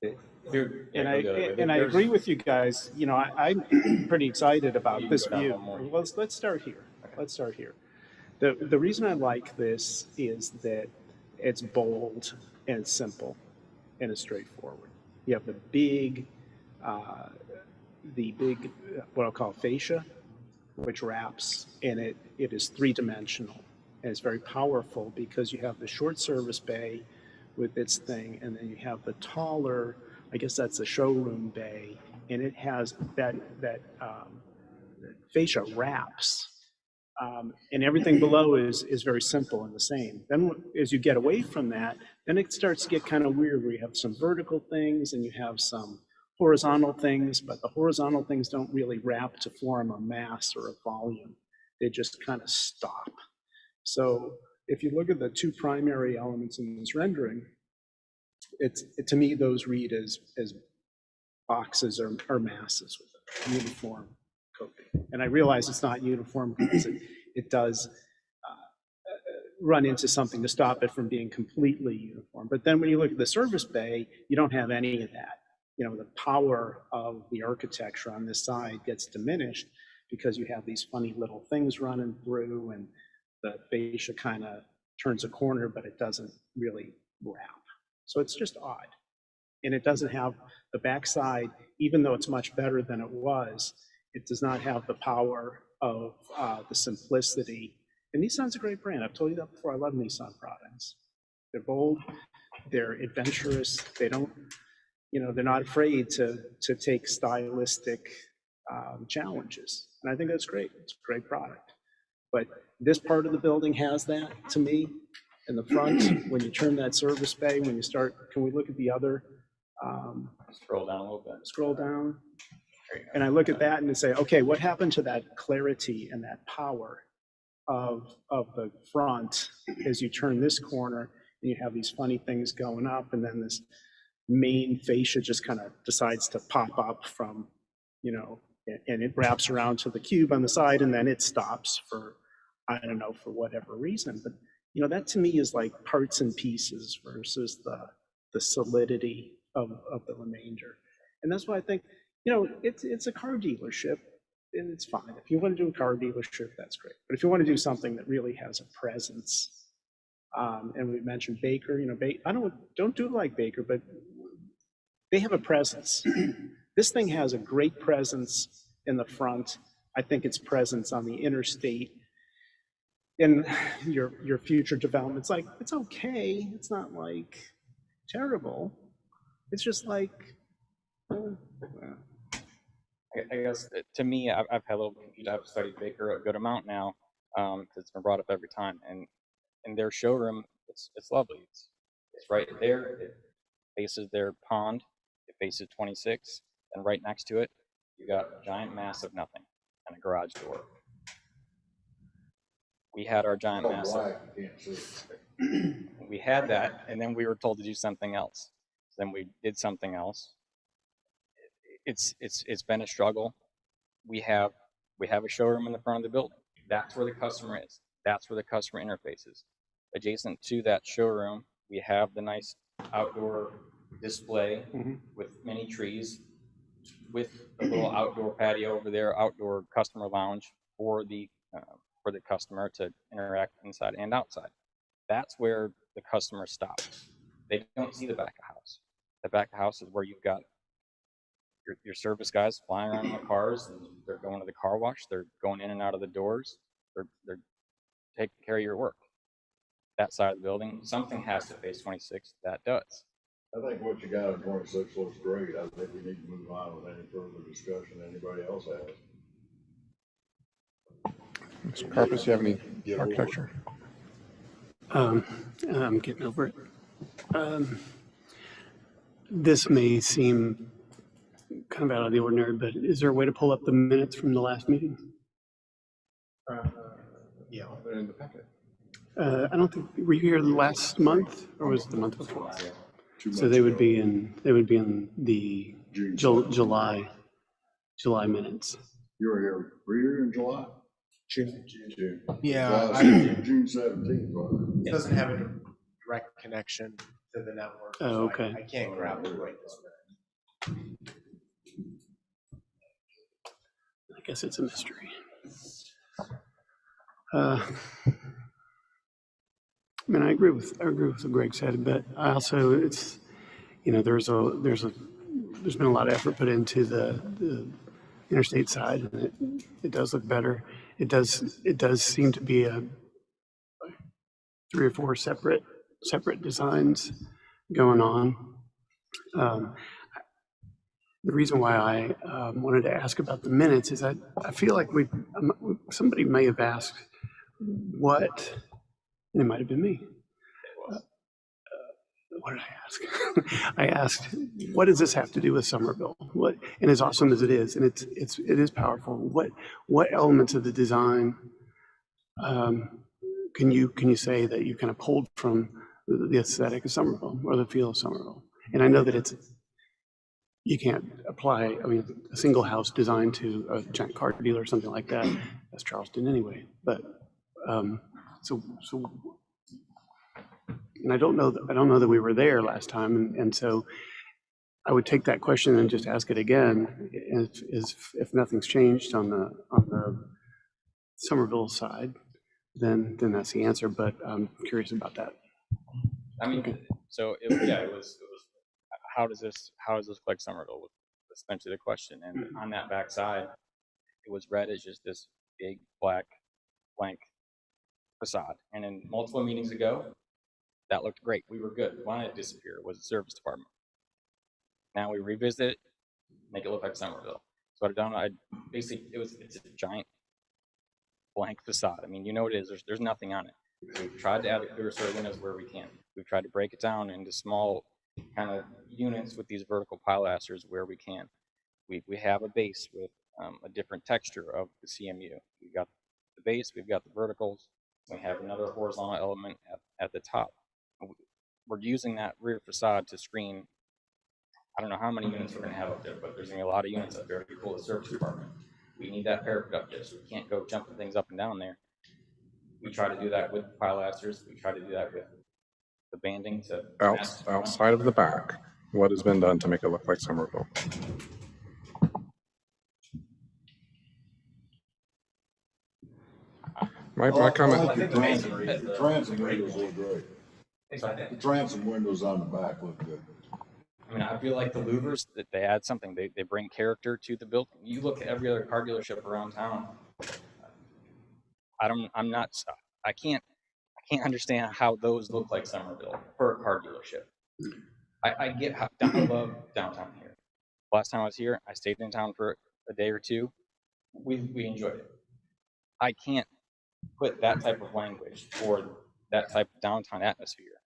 And I agree with you guys. You know, I'm pretty excited about this view. Let's start here. Let's start here. The reason I like this is that it's bold and it's simple and it's straightforward. You have the big what I'll call fascia, which wraps, and it is 3-dimensional. And it's very powerful because you have the short service bay with its thing, and then you have the taller, I guess that's the showroom bay, and it has that fascia wraps, and everything below is very simple and the same. Then as you get away from that, then it starts to get kind of weird where you have some vertical things and you have some horizontal things, but the horizontal things don't really wrap to form a mass or a volume. They just kind of stop. So if you look at the 2 primary elements in this rendering, to me, those read as boxes or masses with a uniform coating. And I realize it's not uniform because it does run into something to stop it from being completely uniform. But then when you look at the service bay, you don't have any of that. You know, the power of the architecture on this side gets diminished because you have these funny little things running through, and the fascia kind of turns a corner, but it doesn't really wrap. So it's just odd. And it doesn't have the backside, even though it's much better than it was, it does not have the power of the simplicity. And Nissan's a great brand. I've told you that before. I love Nissan products. They're bold, they're adventurous, they don't, you know, they're not afraid to take stylistic challenges. And I think that's great. It's a great product. But this part of the building has that, to me. In the front, when you turn that service bay, when you start, can we look at the other? Scroll down a little bit. Scroll down. And I look at that and I say, okay, what happened to that clarity and that power of the front as you turn this corner and you have these funny things going up, and then this main fascia just kind of decides to pop up from, you know, and it wraps around to the cube on the side, and then it stops for, I don't know, for whatever reason. But, you know, that to me is like parts and pieces versus the solidity of the remainder. And that's why I think, you know, it's a car dealership, and it's fine. If you want to do a car dealership, that's great. But if you want to do something that really has a presence, and we mentioned Baker, you know, don't do it like Baker, but they have a presence. This thing has a great presence in the front. I think its presence on the interstate in your future developments, like, it's okay. It's not like terrible. It's just like, I guess to me, I've had a little confused. I've studied Baker a good amount now, because it's been brought up every time. And in their showroom, it's lovely. It's right there. It faces their pond. It faces 26, and right next to it, you got a giant mass of nothing and a garage door. We had our giant mass. We had that, and then we were told to do something else. Then we did something else. It's been a struggle. We have a showroom in the front of the building. That's where the customer is. That's where the customer interfaces. Adjacent to that showroom, we have the nice outdoor display with many trees, with a little outdoor patio over there, outdoor customer lounge for the customer to interact inside and outside. That's where the customer stops. They don't see the back of house. The back of house is where you've got your service guys flying around in the cars, and they're going to the car wash. They're going in and out of the doors. They're taking care of your work. That side of the building, something has to face 26. That does. I think what you got in 26 looks great. I think we need to move on with any further discussion anybody else has. Mr. Carpus, you have any architecture? I'm getting over it. This may seem kind of out of the ordinary, but is there a way to pull up the minutes from the last meeting? Yeah, they're in the packet. I don't think, were you here last month, or was it the month before? So they would be in the July minutes. You were here in July? June. Yeah. June 17th. It doesn't have a direct connection to the network. Oh, okay. I can't grab it right this minute. I guess it's a mystery. I mean, I agree with what Greg said, but I also, it's, you know, there's been a lot of effort put into the interstate side, and it does look better. It does seem to be a 3 or 4 separate designs going on. The reason why I wanted to ask about the minutes is I feel like somebody may have asked what, and it might have been me. What did I ask? I asked, what does this have to do with Somerville? What, and as awesome as it is, and it is powerful. What elements of the design can you say that you kind of pulled from the aesthetic of Somerville or the feel of Somerville? And I know that you can't apply, I mean, a single house designed to a giant car dealer or something like that. That's Charleston anyway. But so, and I don't know that we were there last time, and so I would take that question and just ask it again. If nothing's changed on the Somerville side, then that's the answer. But I'm curious about that. I mean, so it was. How does this look like Somerville? Was essentially the question. And on that back side, it was read as just this big black blank facade. And in multiple meetings ago, that looked great. We were good. We wanted it to disappear. It was the service department. Now we revisit it, make it look like Somerville. So what I've done, it's a giant blank facade. I mean, you know what it is. There's nothing on it. We've tried to add the clear sort of windows where we can. We've tried to break it down into small kind of units with these vertical pilasters where we can. We have a base with a different texture of the CMU. We've got the base, we've got the verticals, we have another horizontal element at the top. We're using that rear facade to screen I don't know how many units we're going to have up there, but there's going to be a lot of units up there to cool the service department. We need that parapet up there, so we can't go jumping things up and down there. We try to do that with pilasters. We try to do that with the banding to outside of the back. What has been done to make it look like Somerville? My comment. I like the transom windows look great. The transom windows on the back look good. I mean, I feel like the louvers, that they add something. They bring character to the building. You look at every other car dealership around town. I can't understand how those look like Somerville for a car dealership. I get how I love downtown here. Last time I was here, I stayed in town for a day or two. We enjoyed it. I can't put that type of language or that type of downtown atmosphere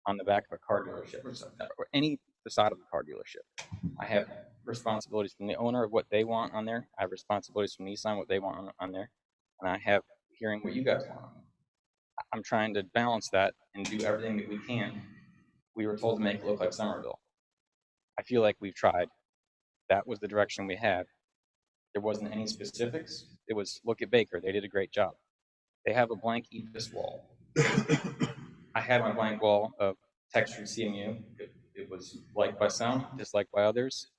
on the back of a car dealership or any facade of a car dealership. I have responsibilities from the owner of what they want on there. I have responsibilities from Nissan, what they want on there. And I have hearing what you guys want. I'm trying to balance that and do everything that we can. We were told to make it look like Somerville. I feel like we've tried. That was the direction we had. There wasn't any specifics. It was, look at Baker. They did a great job. They have a blank EPIS wall. I had my blank wall of textured CMU. It was liked by some, disliked by others.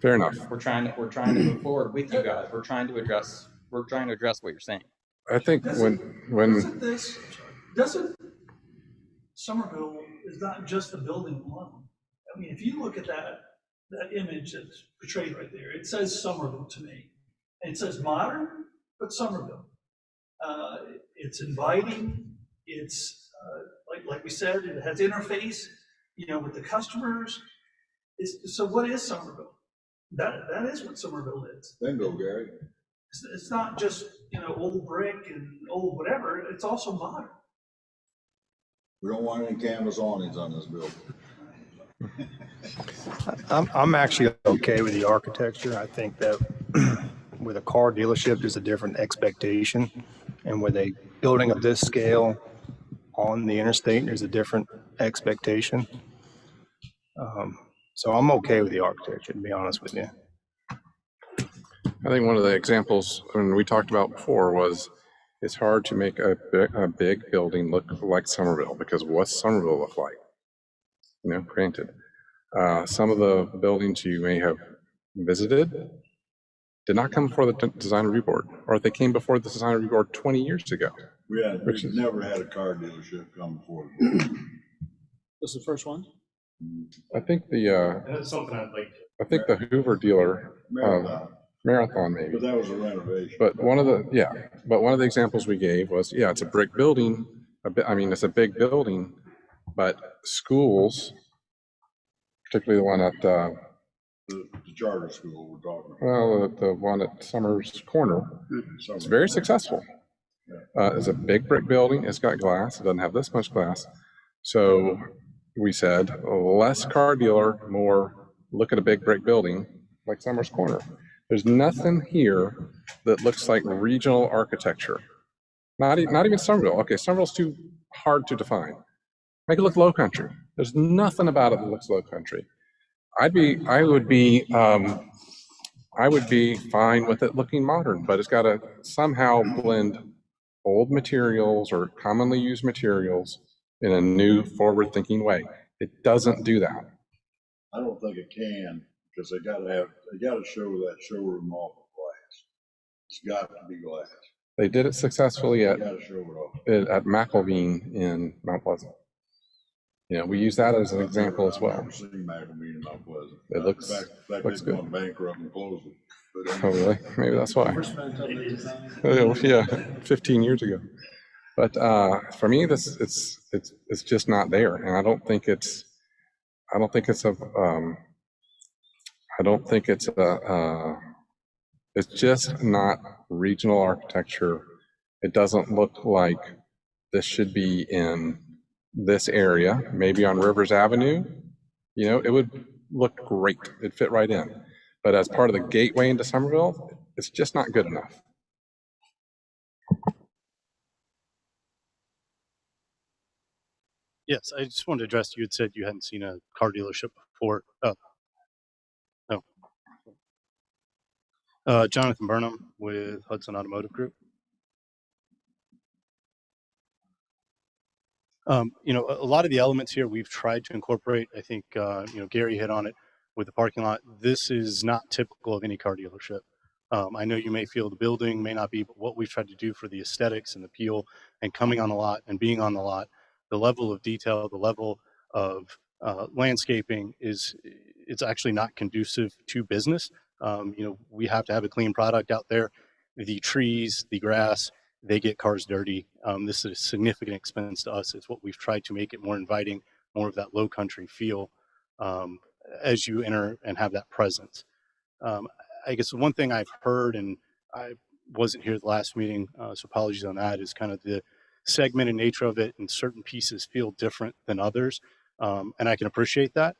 Fair enough. We're trying to move forward with you guys. We're trying to address what you're saying. I think doesn't Somerville is not just the building alone. I mean, if you look at that image that's portrayed right there, it says Somerville to me. And it says modern, but Somerville. It's inviting. It's like we said, it has interface, with the customers. So what is Somerville? That is what Somerville is. Bingo, Gary. It's not just old brick and old whatever. It's also modern. We don't want any canvas awnings on this building. I'm actually okay with the architecture. I think that with a car dealership, there's a different expectation, and with a building of this scale on the interstate, there's a different expectation. So I'm okay with the architecture, to be honest with you. I think one of the examples we talked about before was it's hard to make a big building look like Somerville, because what's Somerville look like? Granted, some of the buildings you may have visited did not come before the design review board, or if they came before the design review board 20 years ago. We've never had a car dealership come before the board. This is the first one? I think That's something I'd like to. I think the Hoover dealer, Marathon maybe. But that was a renovation. But one of the examples we gave was, it's a brick building. It's a big building, but schools, particularly the one at the charter school we're talking about. Well, the one at Summers Corner, it's very successful. It's a big brick building. It's got glass. It doesn't have this much glass. So we said, less car dealer, more look at a big brick building like Summers Corner. There's nothing here that looks like regional architecture. Not even Somerville. Okay, Somerville's too hard to define. Make it look low country. There's nothing about it that looks low country. I would be fine with it looking modern, but it's got to somehow blend old materials or commonly used materials in a new forward-thinking way. It doesn't do that. I don't think it can, because they got to show that showroom off of glass. It's got to be glass. They did it successfully at McElveen in Mount Pleasant. We use that as an example as well. I've never seen McElveen in Mount Pleasant. It looks good. Gone bankrupt and closed it. Oh, really? Maybe that's why. Yeah, 15 years ago. But for me, it's just not there, and I don't think it's just not regional architecture. It doesn't look like this should be in this area, maybe on Rivers Avenue. It would look great. It'd fit right in. But as part of the gateway into Somerville, it's just not good enough. Yes, I just wanted to address, you had said you hadn't seen a car dealership before. Oh, no. Jonathan Burnham with Hudson Automotive Group. You know, a lot of the elements here we've tried to incorporate. I think, you know, Gary hit on it with the parking lot. This is not typical of any car dealership. I know you may feel the building may not be, but what we've tried to do for the aesthetics and the appeal and coming on the lot and being on the lot, the level of detail, the level of landscaping it's actually not conducive to business. You know, we have to have a clean product out there. The trees, the grass, they get cars dirty. This is a significant expense to us. It's what we've tried to make it more inviting, more of that low country feel as you enter and have that presence. I guess the one thing I've heard, and I wasn't here at the last meeting, so apologies on that, is kind of the segmented nature of it, and certain pieces feel different than others, and I can appreciate that.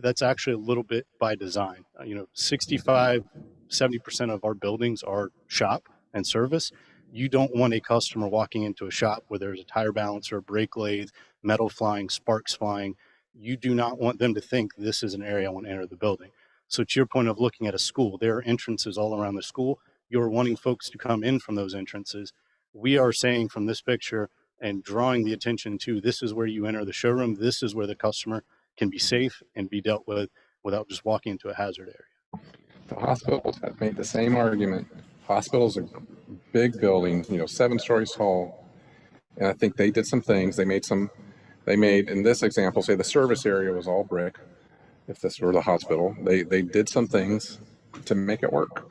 That's actually a little bit by design. You know, 65–70% of our buildings are shop and service. You don't want a customer walking into a shop where there's a tire balancer, brake lathe, metal flying, sparks flying. You do not want them to think this is an area I want to enter the building. So to your point of looking at a school, there are entrances all around the school. You're wanting folks to come in from those entrances. We are saying from this picture and drawing the attention to, this is where you enter the showroom. This is where the customer can be safe and be dealt with without just walking into a hazard area. The hospitals have made the same argument. Hospitals are big building, you know, 7 stories tall. And I think they did some things. They made, in this example, say the service area was all brick. If this were the hospital, they did some things to make it work.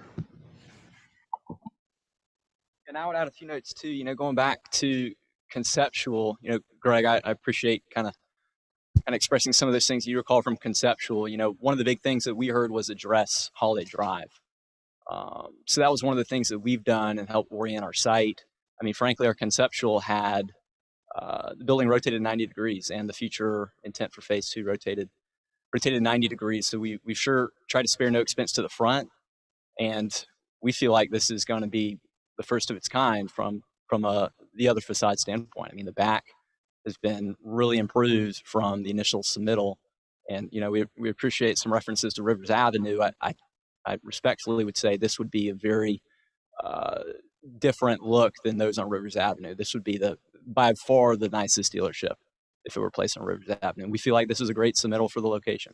And I would add a few notes too, you know, going back to conceptual, you know, Greg, I appreciate kind of expressing some of those things you recall from conceptual. You know, one of the big things that we heard was address Holiday Drive. So that was one of the things that we've done and helped orient our site. I mean, frankly, our conceptual had the building rotated 90 degrees, and the future intent for phase 2 rotated 90 degrees. So we sure tried to spare no expense to the front, and we feel like this is going to be the first of its kind from the other facade standpoint. I mean, the back has been really improved from the initial submittal, and you know, we appreciate some references to Rivers Avenue. I respectfully would say this would be a very different look than those on Rivers Avenue. This would be by far the nicest dealership if it were placed on Rivers Avenue. We feel like this is a great submittal for the location.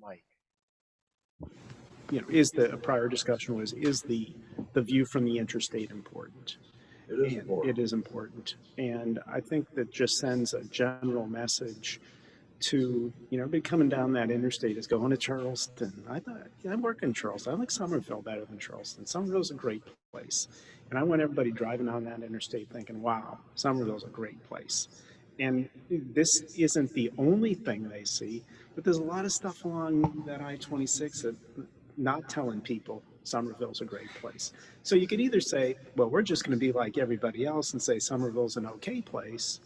Mike. You know, a prior discussion was, is the view from the interstate important? It is important. It is important. And I think that just sends a general message to, you know, everybody coming down that interstate is going to Charleston. I work in Charleston. I like Somerville better than Charleston. Somerville's a great place. And I want everybody driving on that interstate thinking, wow, Somerville's a great place. And this isn't the only thing they see, but there's a lot of stuff along that I-26 that not telling people Somerville's a great place. So you could either say, well, we're just going to be like everybody else and say Somerville's an okay place.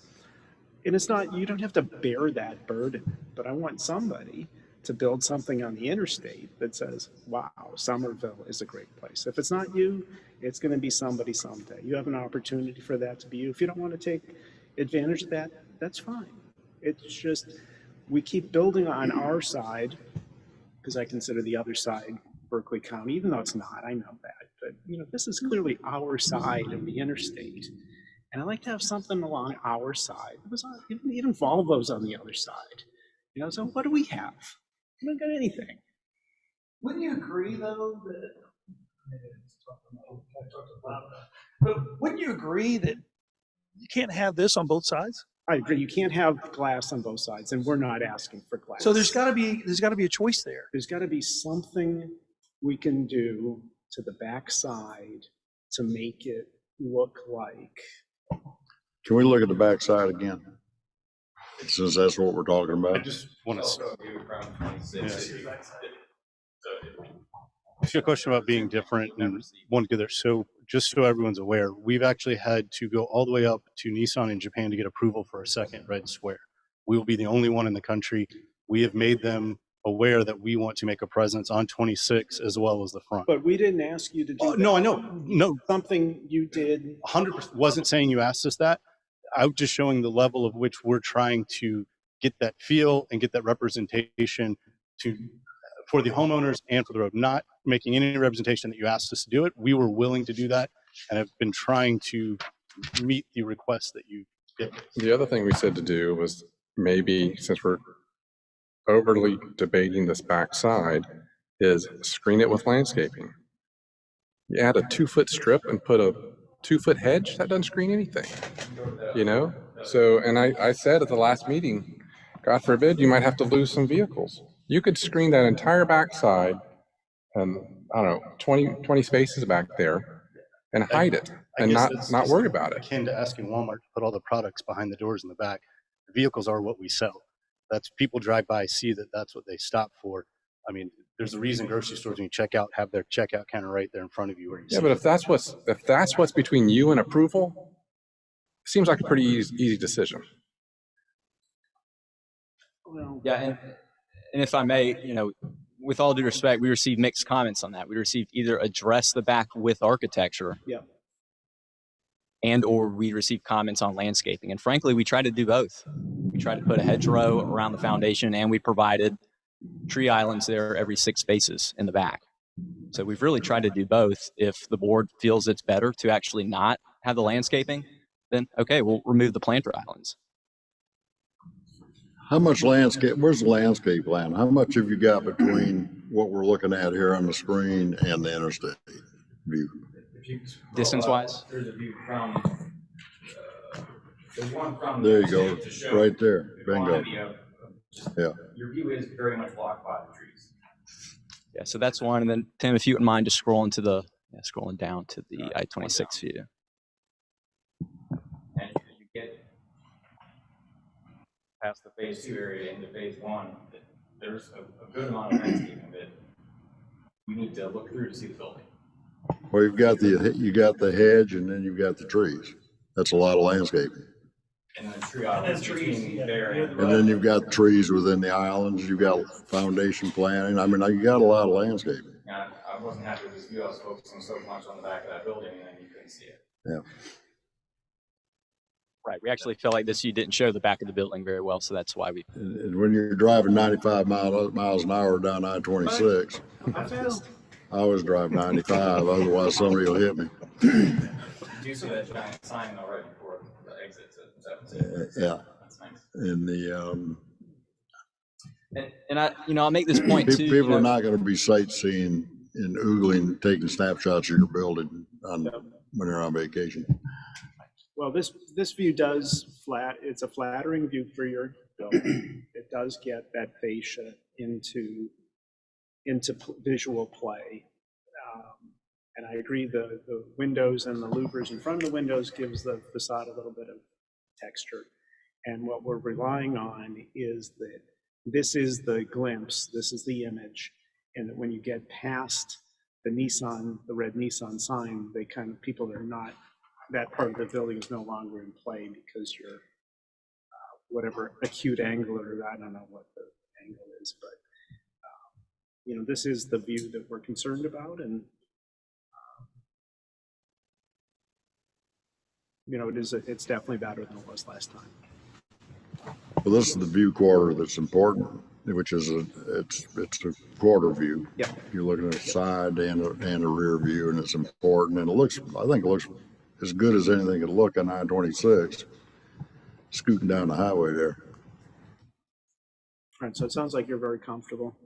And it's not, you don't have to bear that burden, but I want somebody to build something on the interstate that says, wow, Somerville is a great place. If it's not you, it's going to be somebody someday. You have an opportunity for that to be you. If you don't want to take advantage of that, that's fine. It's just, we keep building on our side, because I consider the other side Berkeley County, even though it's not, I know that. But, you know, this is clearly our side of the interstate. And I like to have something along our side. It was even Volvo's on the other side. You know, so what do we have? We don't got anything. Wouldn't you agree, though, that, but wouldn't you agree that you can't have this on both sides? I agree. You can't have glass on both sides, and we're not asking for glass. So there's got to be a choice there. There's got to be something we can do to the back side to make it look like. Can we look at the back side again? Since that's what we're talking about. I just want to. Ask you a question about being different and want to get there. So just so everyone's aware, we've actually had to go all the way up to Nissan in Japan to get approval for a second red square. We will be the only one in the country. We have made them aware that we want to make a presence on 26 as well as the front. But we didn't ask you to do that. No, I know. No. Something you did. 100% wasn't saying you asked us that. I was just showing the level of which we're trying to get that feel and get that representation for the homeowners and for the road, not making any representation that you asked us to do it. We were willing to do that and have been trying to meet the requests that you did. The other thing we said to do was maybe, since we're overly debating this back side, is screen it with landscaping. You add a 2-foot strip and put a 2-foot hedge, that doesn't screen anything, you know? So, and I said at the last meeting, God forbid, you might have to lose some vehicles. You could screen that entire backside and, I don't know, 20 spaces back there and hide it and not worry about it. Akin to asking Walmart to put all the products behind the doors in the back. The vehicles are what we sell. That's people drive by, see that that's what they stop for. I mean, there's a reason grocery stores, when you check out, have their checkout counter right there in front of you. Where you yeah, but if that's what's between you and approval, it seems like a pretty easy decision. Yeah, and if I may, you know, with all due respect, we received mixed comments on that. We received either address the back with architecture, and or we received comments on landscaping. And frankly, we tried to do both. We tried to put a hedgerow around the foundation, and we provided tree islands there every 6 spaces in the back. So we've really tried to do both. If the board feels it's better to actually not have the landscaping, then okay, we'll remove the planter islands. How much landscape, where's the landscape plan? How much have you got between what we're looking at here on the screen and the interstate view? Distance-wise? There's a view from, there's one from. There you go, right there, bingo. Yeah. Your view is very much blocked by the trees. Yeah, so that's one. And then Tim, if you wouldn't mind just scrolling to the, scrolling down to the I-26 view. And you get past the phase 2 area into phase 1, there's a good amount of landscaping that you need to look through to see the building. Well, you got the hedge and then you've got the trees. That's a lot of landscaping. And then tree islands between there and then you've got trees within the islands. You've got foundation planting. I mean, you got a lot of landscaping. Yeah, I wasn't happy with this view. I was focusing so much on the back of that building, and then you couldn't see it. Yeah. Right. We actually felt like this, you didn't show the back of the building very well, so that's why we. And when you're driving 95 miles an hour down I-26, I always drive 95. Otherwise, somebody will hit me. You do see that giant sign already for the exit to 76. Yeah. That's nice. And the and I, I'll make this point too. People are not going to be sightseeing and oogling, taking snapshots of your building when they're on vacation. Well, this view does it's a flattering view for your building. It does get that fascia into visual play. And I agree, the windows and the louvers in front of the windows gives the facade a little bit of texture. And what we're relying on is that this is the glimpse, this is the image, and that when you get past the red Nissan sign, people that are not, that part of the building is no longer in play because you're whatever acute angle, or I don't know what the angle is, but you know, this is the view that we're concerned about, and you know, it's definitely better than it was last time. Well, this is the view quarter that's important, which is it's a quarter view. Yeah. You're looking at a side and a rear view, and it's important. And it looks, I think it looks as good as anything could look on I-26, scooting down the highway there. All right, so it sounds like you're very comfortable.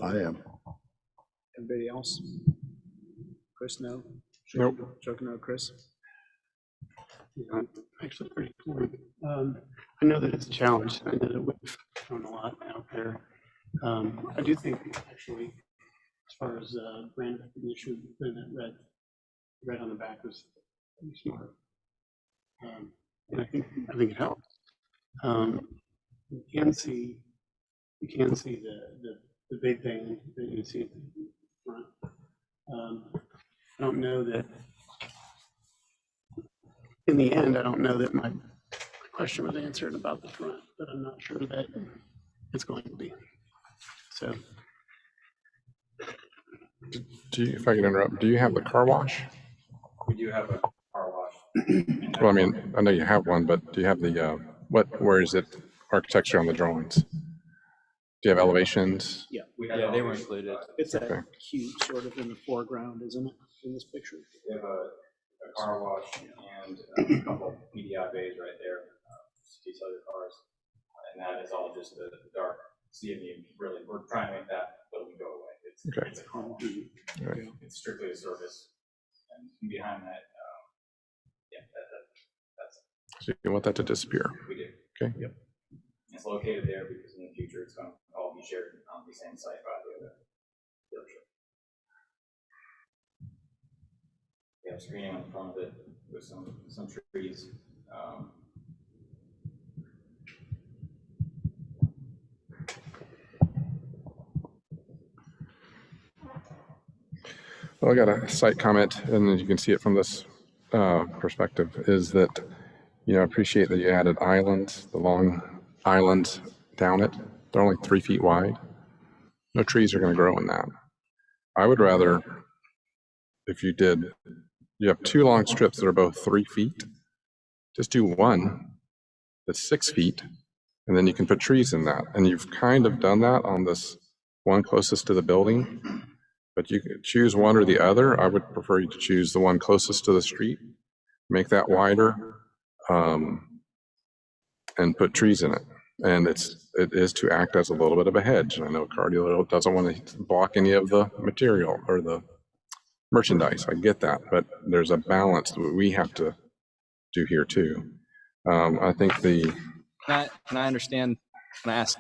I am. Anybody else? Chris, no? Nope. Joke, no, Chris? Yeah, actually pretty cool. I know that it's a challenge. I know that we've thrown a lot out there. I do think actually, as far as brand recognition, and that red on the back was pretty smart. And I think it helps. You can see the big thing that you see at the front. I don't know that. In the end, I don't know that my question was answered about the front, but I'm not sure that it's going to be. So, If I can interrupt, do you have the car wash? We do have a car wash. Well, I mean, I know you have one, but do you have the where is it architecture on the drawings? Do you have elevations? Yeah. Yeah, they were included. It's Okay. that cube sort of in the foreground, isn't it, in this picture? We have a car wash and a couple of PDI bays right there to detail your cars. And that is all just the dark CMU. Really, we're trying to make that building go away. It's a car wash. Right. It's strictly a service. And behind that, that's So you want that to disappear? we do. Okay. Yep. It's located there because in the future it's going to all be shared on the same site by the other dealership. We have screening on the front of it with some trees. Well, I got a site comment, and you can see it from this perspective, is that, you know, I appreciate that you added islands, the long islands down it. They're only 3 feet wide. No trees are going to grow in that. I would rather, if you have 2 long strips that are both 3 feet, just do one that's 6 feet, and then you can put trees in that. And you've kind of done that on this one closest to the building. But you could choose one or the other. I would prefer you to choose the one closest to the street, make that wider, and put trees in it. And it is to act as a little bit of a hedge. And I know car dealer doesn't want to block any of the material or the merchandise. I get that, but there's a balance that we have to do here too. I think Can I understand? Can I ask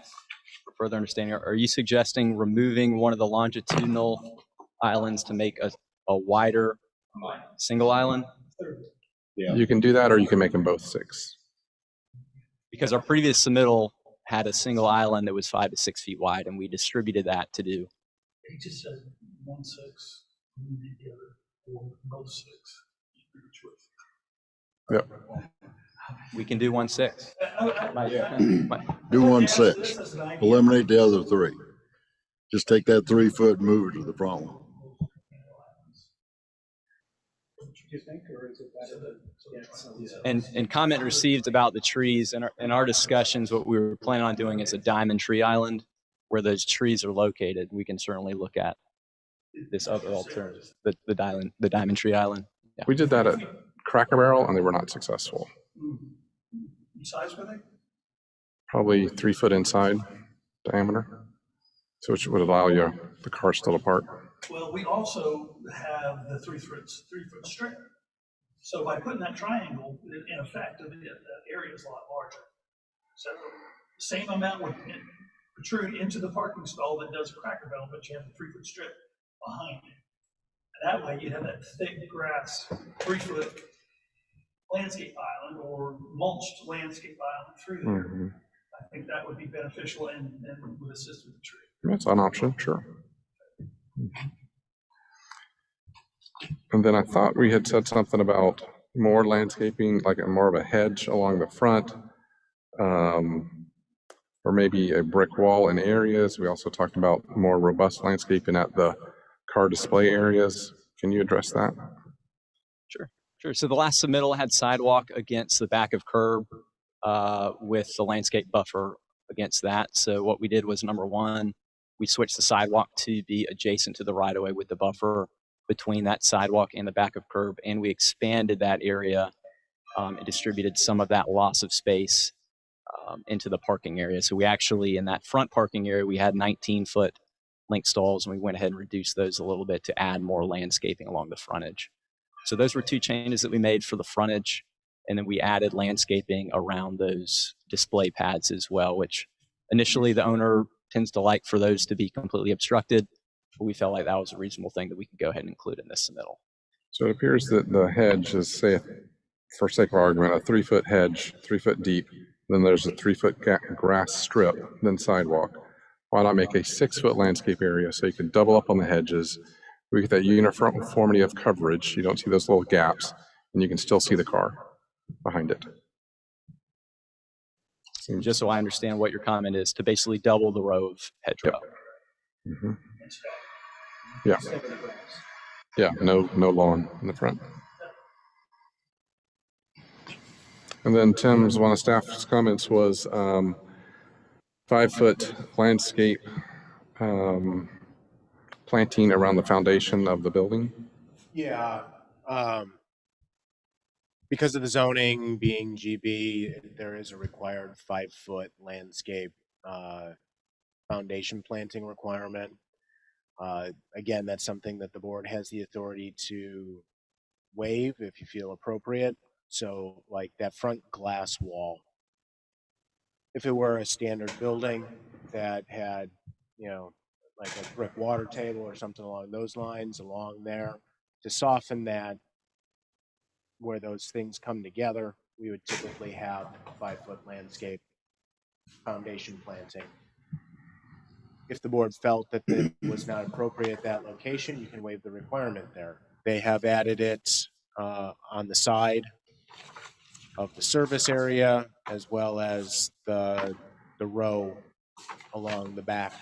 for further understanding? Are you suggesting removing one of the longitudinal islands to make a wider single island? Yeah. You can do that, or you can make them both 6. Because our previous submittal had a single island that was 5 to 6 feet wide, and we distributed that to do. He just said 1 6, the other, or both 6. Yep. We can do 1 6. Do 1 6. Eliminate the other 3. Just take that 3 foot and move it to the front one. And comment received about the trees. In our discussions, what we were planning on doing is a diamond tree island where those trees are located. We can certainly look at this other alternative, the diamond tree island. Yeah. We did that at Cracker Barrel, and they were not successful. What size were they? Probably 3 foot inside diameter, so which would allow you the car still to park. Well, we also have the 3 foot strip. So by putting that triangle, in effect, the area is a lot larger. So the same amount would protrude into the parking stall that does Cracker Barrel, but you have the 3 foot strip behind it. And that way you have that thick grass 3 foot landscape island or mulched landscape island through there. Mm-hmm. I think that would be beneficial and would assist with the tree. That's an option, sure. And then I thought we had said something about more landscaping, like more of a hedge along the front. or maybe a brick wall in areas. We also talked about more robust landscaping at the car display areas. Can you address that? Sure, sure. So the last submittal had sidewalk against the back of curb with the landscape buffer against that. So what we did was, number one, we switched the sidewalk to be adjacent to the right-of-way with the buffer between that sidewalk and the back of curb, and we expanded that area and distributed some of that loss of space into the parking area. So we actually, in that front parking area, we had 19-foot link stalls, and we went ahead and reduced those a little bit to add more landscaping along the frontage. So those were two changes that we made for the frontage, and then we added landscaping around those display pads as well, which initially the owner tends to like for those to be completely obstructed, but we felt like that was a reasonable thing that we could go ahead and include in this submittal. So it appears that the hedge is, say, for sake of argument, a 3-foot hedge, 3 foot deep. Then there's a 3-foot grass strip, then sidewalk. Why not make a 6-foot landscape area so you could double up on the hedges? We get that uniformity of coverage. You don't see those little gaps, and you can still see the car behind it. Just so I understand what your comment is, to basically double the row of hedgerow. Yep. Mm-hmm. Yeah. Yeah, no lawn in the front. And then Tim's, one of staff's comments was 5-foot landscape planting around the foundation of the building. Yeah. Because of the zoning being GB, there is a required 5-foot landscape foundation planting requirement. Again, that's something that the board has the authority to waive if you feel appropriate. So like that front glass wall, if it were a standard building that had, you know, like a brick water table or something along those lines along there, to soften that where those things come together, we would typically have 5-foot landscape foundation planting. If the board felt that it was not appropriate at that location, you can waive the requirement there. They have added it on the side of the service area, as well as the row along the back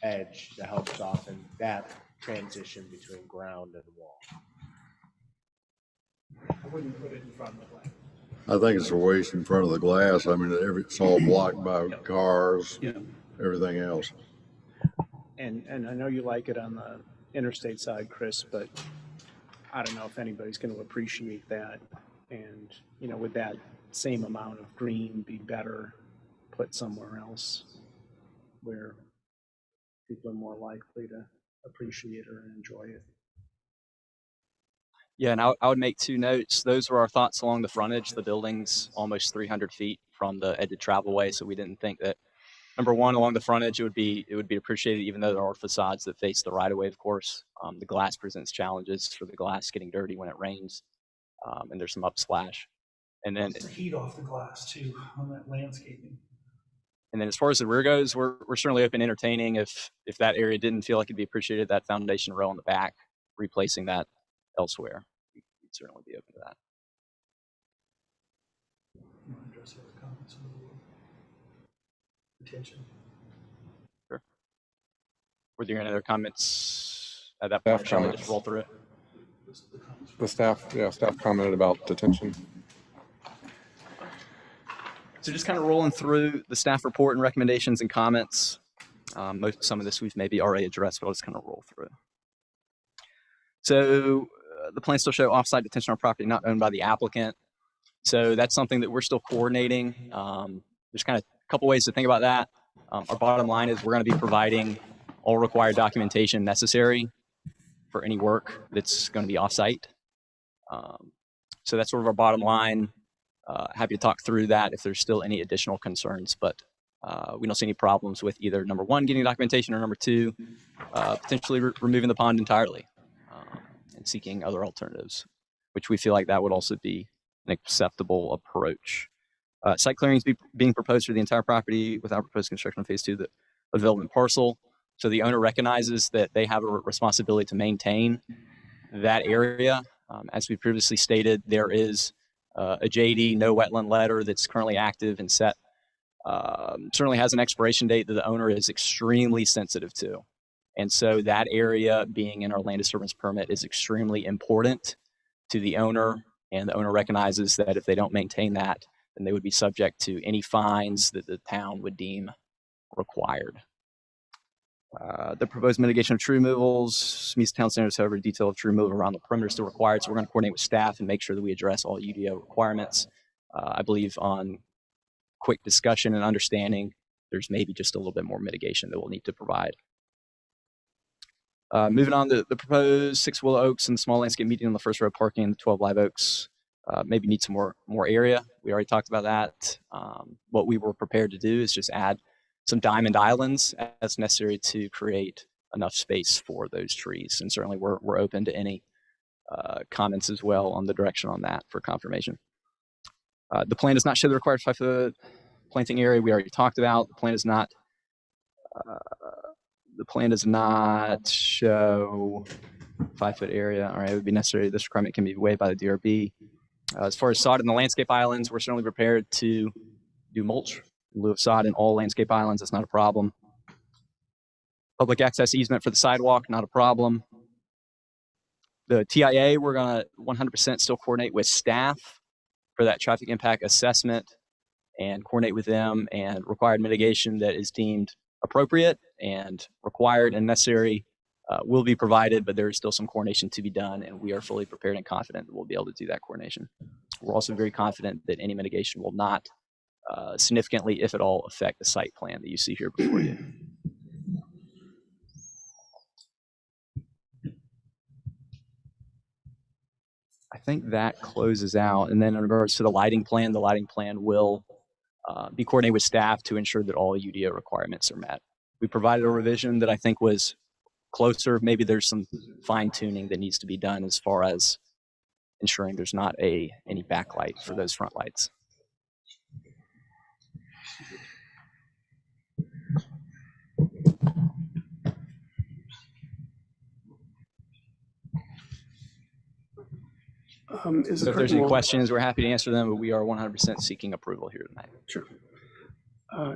edge to help soften that transition between ground and wall. I wouldn't put it in front of the glass. I think it's a waste in front of the glass. I mean, it's all blocked by cars, everything else. And I know you like it on the interstate side, Chris, but I don't know if anybody's going to appreciate that. And, you know, would that same amount of green be better put somewhere else where people are more likely to appreciate or enjoy it? Yeah, and I would make 2 notes. Those were our thoughts along the frontage. The building's almost 300 feet from the edge of travelway, so we didn't think that, number one, along the frontage, it would be appreciated, even though there are facades that face the right of way, of course. The glass presents challenges for the glass getting dirty when it rains, and there's some upsplash. And then the heat off the glass too on that landscaping. And then as far as the rear goes, we're certainly open to entertaining if that area didn't feel like it'd be appreciated, that foundation row on the back, replacing that elsewhere. We'd certainly be open to that. You want to address the other comments on the board? Attention. Sure. Were there any other comments at that point? Shall we just roll through it? The staff commented about detention. So just kind of rolling through the staff report and recommendations and comments. Some of this we've maybe already addressed, but I'll just kind of roll through. So the plans still show off-site detention on property not owned by the applicant. So that's something that we're still coordinating. There's kind of a couple ways to think about that. Our bottom line is we're going to be providing all required documentation necessary for any work that's going to be off-site. So that's sort of our bottom line. Happy to talk through that if there's still any additional concerns, but we don't see any problems with either, number one, getting documentation, or number two, potentially removing the pond entirely and seeking other alternatives, which we feel like that would also be an acceptable approach. Site clearing is being proposed for the entire property without proposed construction on phase 2 of the development parcel. So the owner recognizes that they have a responsibility to maintain that area. As we previously stated, there is a JD, no wetland letter, that's currently active and set certainly has an expiration date that the owner is extremely sensitive to. And so that area being in our land disturbance permit is extremely important to the owner, and the owner recognizes that if they don't maintain that, then they would be subject to any fines that the town would deem required. The proposed mitigation of tree removals meets town standards. However, detail of tree removal around the perimeter is still required, so we're going to coordinate with staff and make sure that we address all UDO requirements. I believe on quick discussion and understanding, there's maybe just a little bit more mitigation that we'll need to provide. Moving on to the proposed 6 willow oaks and small landscape median on the first row parking and the 12 live oaks. Maybe need some more area. We already talked about that. What we were prepared to do is just add some diamond islands as necessary to create enough space for those trees. And certainly we're open to any comments as well on the direction on that for confirmation. The plan does not show the required 5-foot planting area. We already talked about. The plan does not show 5-foot area. All right, it would be necessary. This requirement can be waived by the DRB. As far as sod in the landscape islands, we're certainly prepared to do mulch in lieu of sod in all landscape islands. That's not a problem. Public access easement for the sidewalk, not a problem. The TIA, we're going to 100% still coordinate with staff for that traffic impact assessment and coordinate with them, and required mitigation that is deemed appropriate and required and necessary will be provided, but there is still some coordination to be done, and we are fully prepared and confident that we'll be able to do that coordination. We're also very confident that any mitigation will not significantly, if at all, affect the site plan that you see here before you. I think that closes out. And then in regards to the lighting plan will be coordinated with staff to ensure that all UDO requirements are met. We provided a revision that I think was closer. Maybe there's some fine tuning that needs to be done as far as ensuring there's not any backlight for those front lights. So if there's any questions, we're happy to answer them, but we are 100% seeking approval here tonight. Sure.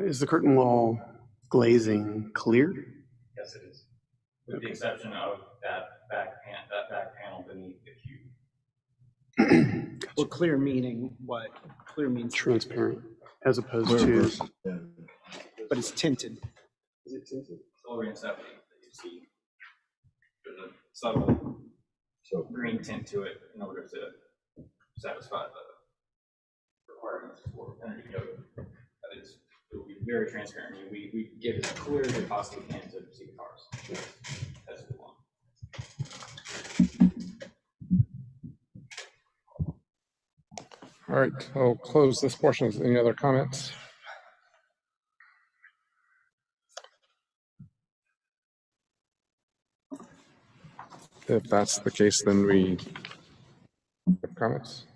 Is the curtain wall glazing clear? Yes, it is. With the exception of that back panel beneath the cube. Well, clear meaning what? Clear means transparent, as opposed to. But it's tinted. Is it tinted? Silver and sapphire that you see. There's a subtle green tint to it in order to satisfy the requirements for energy code. It will be very transparent. We give it as clear as we possibly can to see the cars as we want. All right, I'll close this portion. Any other comments? If that's the case, then we have comments.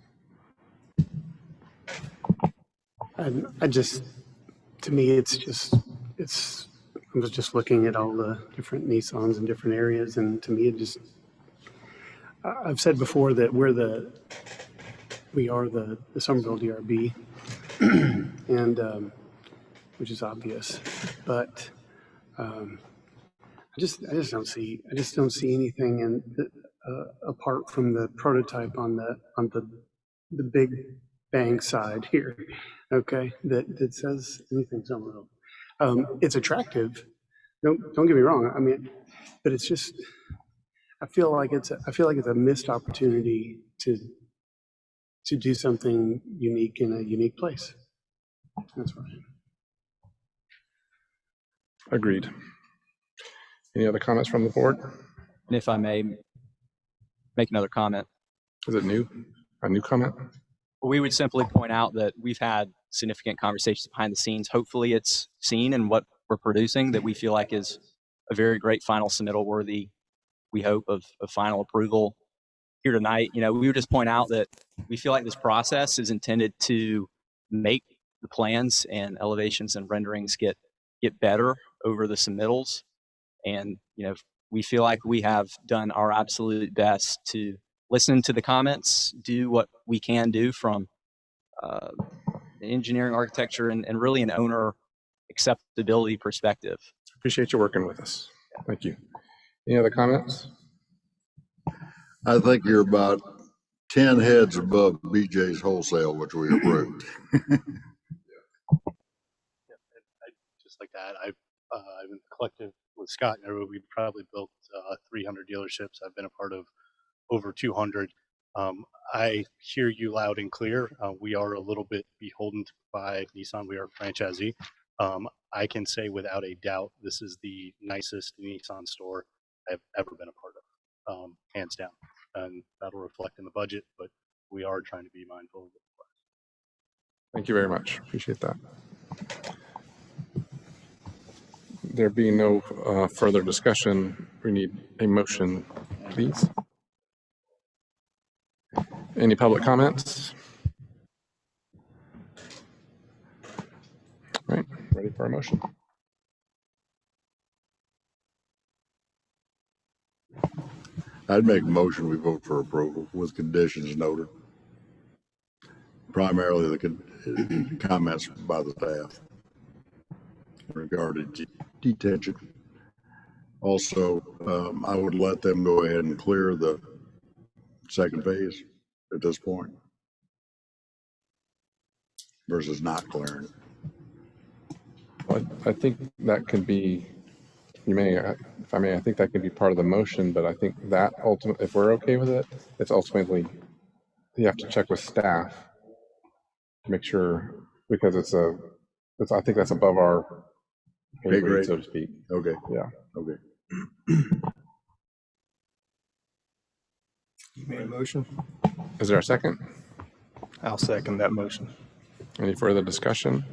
To me, I was just looking at all the different Nissans in different areas, and to me, I've said before that we are the Somerville DRB, and which is obvious, but I just don't see anything apart from the prototype on the big bang side here, okay, that says anything Somerville. It's attractive. Don't get me wrong. I mean, but it's just I feel like it's a missed opportunity to do something unique in a unique place. That's right. Agreed. Any other comments from the board? And if I may make another comment. Is it new? A new comment? We would simply point out that we've had significant conversations behind the scenes. Hopefully it's seen in what we're producing that we feel like is a very great final submittal worthy, we hope, of final approval here tonight. We would just point out that we feel like this process is intended to make the plans and elevations and renderings get better over the submittals. And, we feel like we have done our absolute best to listen to the comments, do what we can do from engineering, architecture, and really an owner acceptability perspective. Appreciate you working with us. Thank you. Any other comments? I think you're about 10 heads above BJ's Wholesale, which we approved. Just like that, I've been collective with Scott and everybody. We've probably built 300 dealerships. I've been a part of over 200. I hear you loud and clear. We are a little bit beholden by Nissan. We are a franchisee. I can say without a doubt, this is the nicest Nissan store I've ever been a part of, hands down. And that'll reflect in the budget, but we are trying to be mindful of it. Thank you very much. Appreciate that. There being no further discussion, we need a motion, please. Any public comments? All right, ready for a motion. I'd make a motion we vote for approval with conditions noted. Primarily the comments by the staff regarding detention. Also, I would let them go ahead and clear the second phase at this point versus not clearing. Well, I think that could be, you may, if I may, I think that could be part of the motion, but I think that ultimately, if we're okay with it, it's ultimately, you have to check with staff to make sure, because I think that's above our pay grade, so to speak. Okay. Yeah. Okay. You made a motion? Is there a second? I'll second that motion. Any further discussion?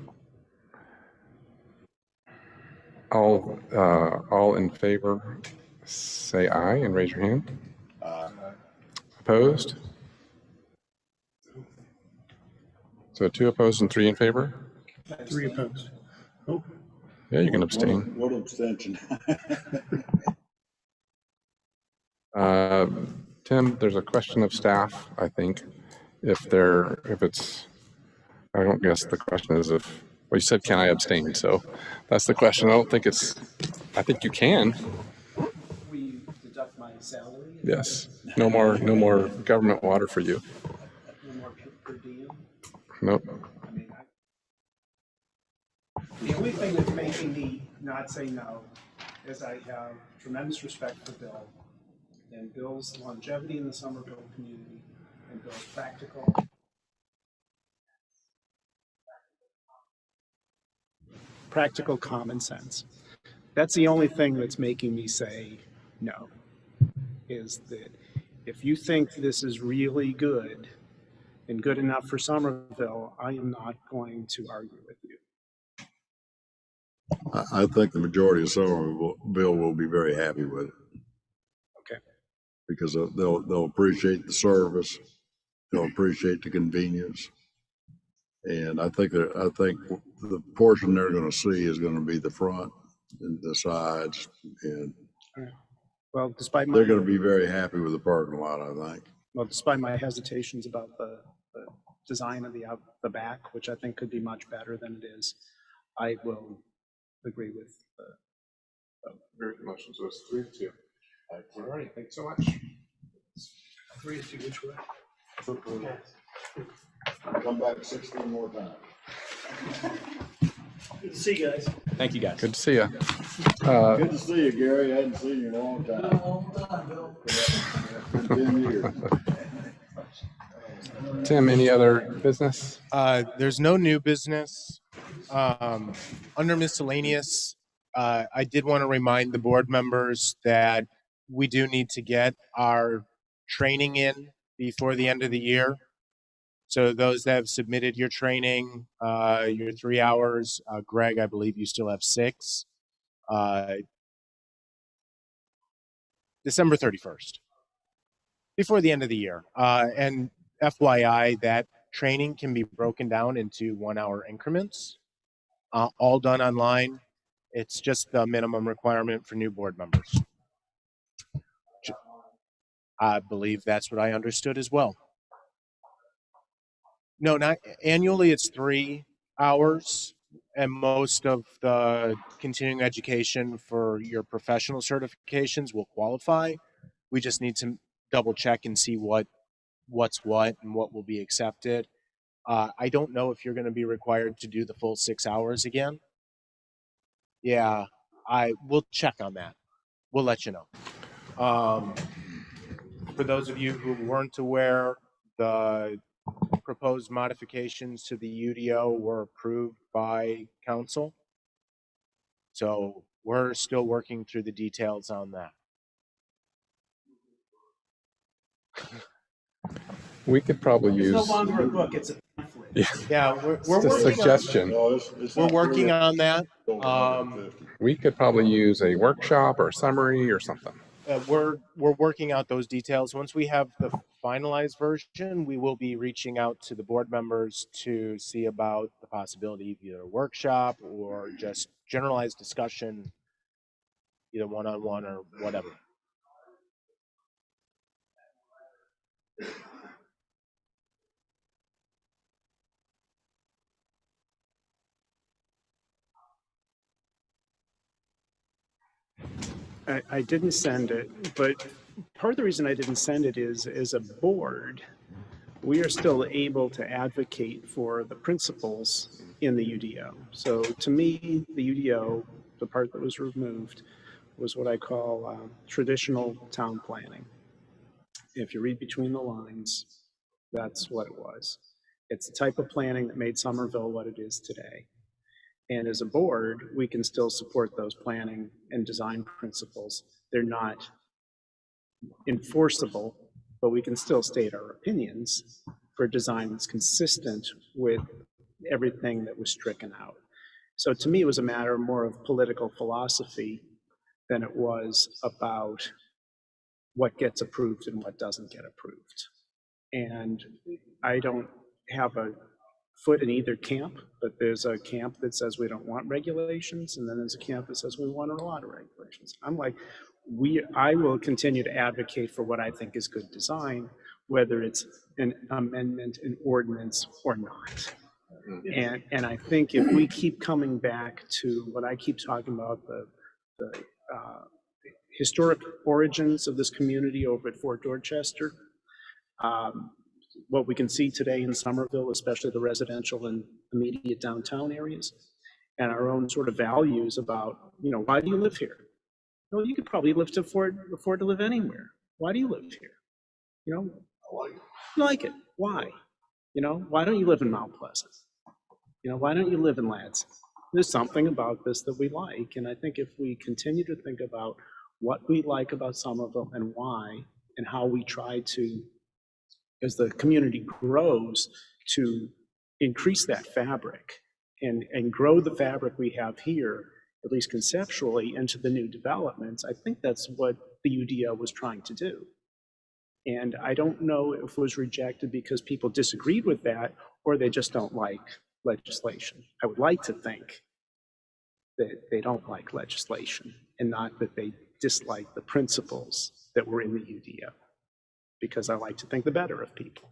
All in favor, say aye and raise your hand. Opposed? So 2 opposed and 3 in favor? 3 opposed. Oh. Yeah, you can abstain. What abstention? Tim, there's a question of staff, I think. I don't guess the question is if, well, you said, can I abstain? So that's the question. I think you can. We deduct my salary? Yes. No more government water for you. No more per diem? Nope. The only thing that's making me not say no is I have tremendous respect for Bill and Bill's longevity in the Somerville community and Bill's practical common sense. That's the only thing that's making me say no, is that if you think this is really good and good enough for Somerville, I am not going to argue with you. I think the majority of Somerville will be very happy with it. Okay. Because they'll appreciate the service, they'll appreciate the convenience, and I think the portion they're going to see is going to be the front and the sides, and well, despite they're going to be very happy with the parking lot, I think. Well, despite my hesitations about the design of the back, which I think could be much better than it is, I will agree with Very good motion. So it's 3-2. All right. Thanks so much. 3-2, which way? Come back 16 more times. Good to see you guys. Thank you, guys. Good to see you. Good to see you, Gary. I hadn't seen you in a long time. Been a long time, Bill. 10 years. Tim, any other business? There's no new business. Under miscellaneous, I did want to remind the board members that we do need to get our training in before the end of the year. So those that have submitted your training, your 3 hours, Greg, I believe you still have 6. December 31st, before the end of the year. And FYI, that training can be broken down into 1-hour increments, all done online. It's just the minimum requirement for new board members. I believe that's what I understood as well. No, not annually. It's 3 hours, and most of the continuing education for your professional certifications will qualify. We just need to double check and see what's what and what will be accepted. I don't know if you're going to be required to do the full 6 hours again. Yeah, I will check on that. We'll let you know. For those of you who weren't aware, the proposed modifications to the UDO were approved by council. So we're still working through the details on that. We could probably It's use. no longer a book, it's a pamphlet. Yeah, we're It's a working suggestion. we're working on that. We could probably use a workshop or a summary or something. We're working out those details. Once we have the finalized version, we will be reaching out to the board members to see about the possibility of either a workshop or just generalized discussion, either one-on-one or whatever. I didn't send it, but part of the reason I didn't send it is, as a board, we are still able to advocate for the principles in the UDO. So to me, the UDO, the part that was removed, was what I call traditional town planning. If you read between the lines, that's what it was. It's the type of planning that made Somerville what it is today. And as a board, we can still support those planning and design principles. They're not enforceable, but we can still state our opinions for design that's consistent with everything that was stricken out. So to me, it was a matter more of political philosophy than it was about what gets approved and what doesn't get approved. And I don't have a foot in either camp, but there's a camp that says we don't want regulations, and then there's a camp that says we want a lot of regulations. I'm like, I will continue to advocate for what I think is good design, whether it's an amendment, an ordinance, or not. And I think if we keep coming back to what I keep talking about, the historic origins of this community over at Fort Dorchester, what we can see today in Somerville, especially the residential and immediate downtown areas, and our own sort of values about, why do you live here? Well, you could probably afford to live anywhere. Why do you live here? I like it. Why? Why don't you live in Mount Pleasant? Why don't you live in Lansing? There's something about this that we like, and I think if we continue to think about what we like about Somerville and why, and how we try to, as the community grows, to increase that fabric and grow the fabric we have here, at least conceptually, into the new developments, I think that's what the UDO was trying to do. And I don't know if it was rejected because people disagreed with that or they just don't like legislation. I would like to think that they don't like legislation and not that they dislike the principles that were in the UDO, because I like to think the better of people.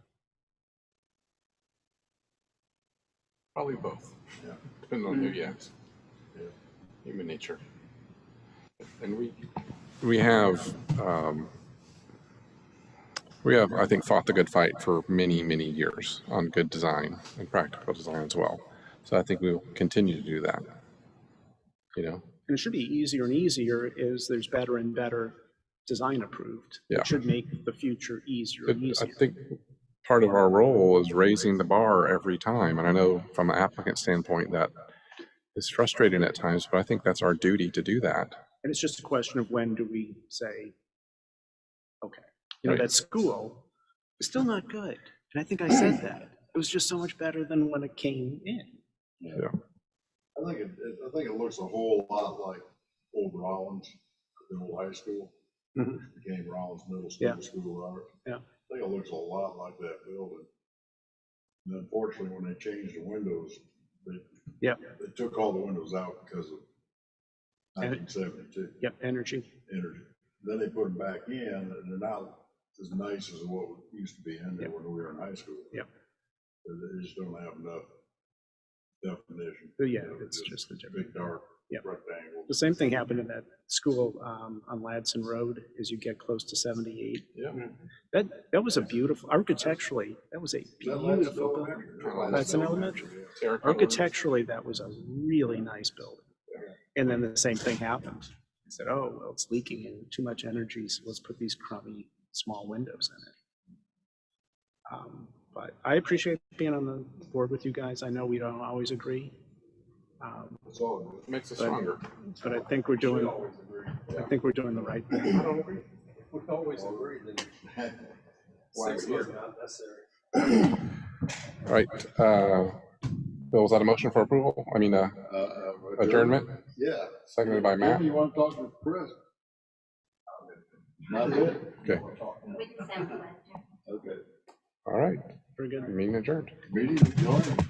Probably both. Yeah. Depending on who you ask. Yeah. Human nature. And we have, I think, fought the good fight for many, many years on good design and practical design as well. So I think we will continue to do that. And it should be easier and easier as there's better and better design approved. Yeah. It should make the future easier and easier. I think part of our role is raising the bar every time. And I know from an applicant standpoint that is frustrating at times, but I think that's our duty to do that. And it's just a question of when do we say, okay, Right. That school is still not good. And I think I said that. It was just so much better than when it came in. Yeah. I think it looks a whole lot like old Rollins, the old high school. Mm-hmm. Became Rollins Middle School, Yeah. School of Art. Yeah. I think it looks a lot like that building. And unfortunately, when they changed the windows, they took all the windows out because of 1972. Yep, energy. Then they put them back in, and they're not as nice as what used to be in there when we were in high school. Yep. It just don't have enough definition. But yeah, it's just the difference. Big dark Yeah. rectangle. The same thing happened in that school on Ladson Road as you get close to 78. Yeah. That was a beautiful, architecturally, that was a beautiful building. Ladson Elementary. Architecturally, that was a really nice building. And then the same thing happened. I said, oh, well, it's leaking and too much energy, so let's put these crummy small windows in it. But I appreciate being on the board with you guys. I know we don't always agree. So it makes us but- stronger. But I think we're doing the right thing. I don't agree. We always agree that. Why Six we're was here. not necessary. All right, Bill, was that a motion for approval? I mean, adjournment? Yeah. Seconded by Matt. You want to talk to Chris? Not it? Okay, Okay. all right. Very good. Meeting adjourned. Meeting adjourned.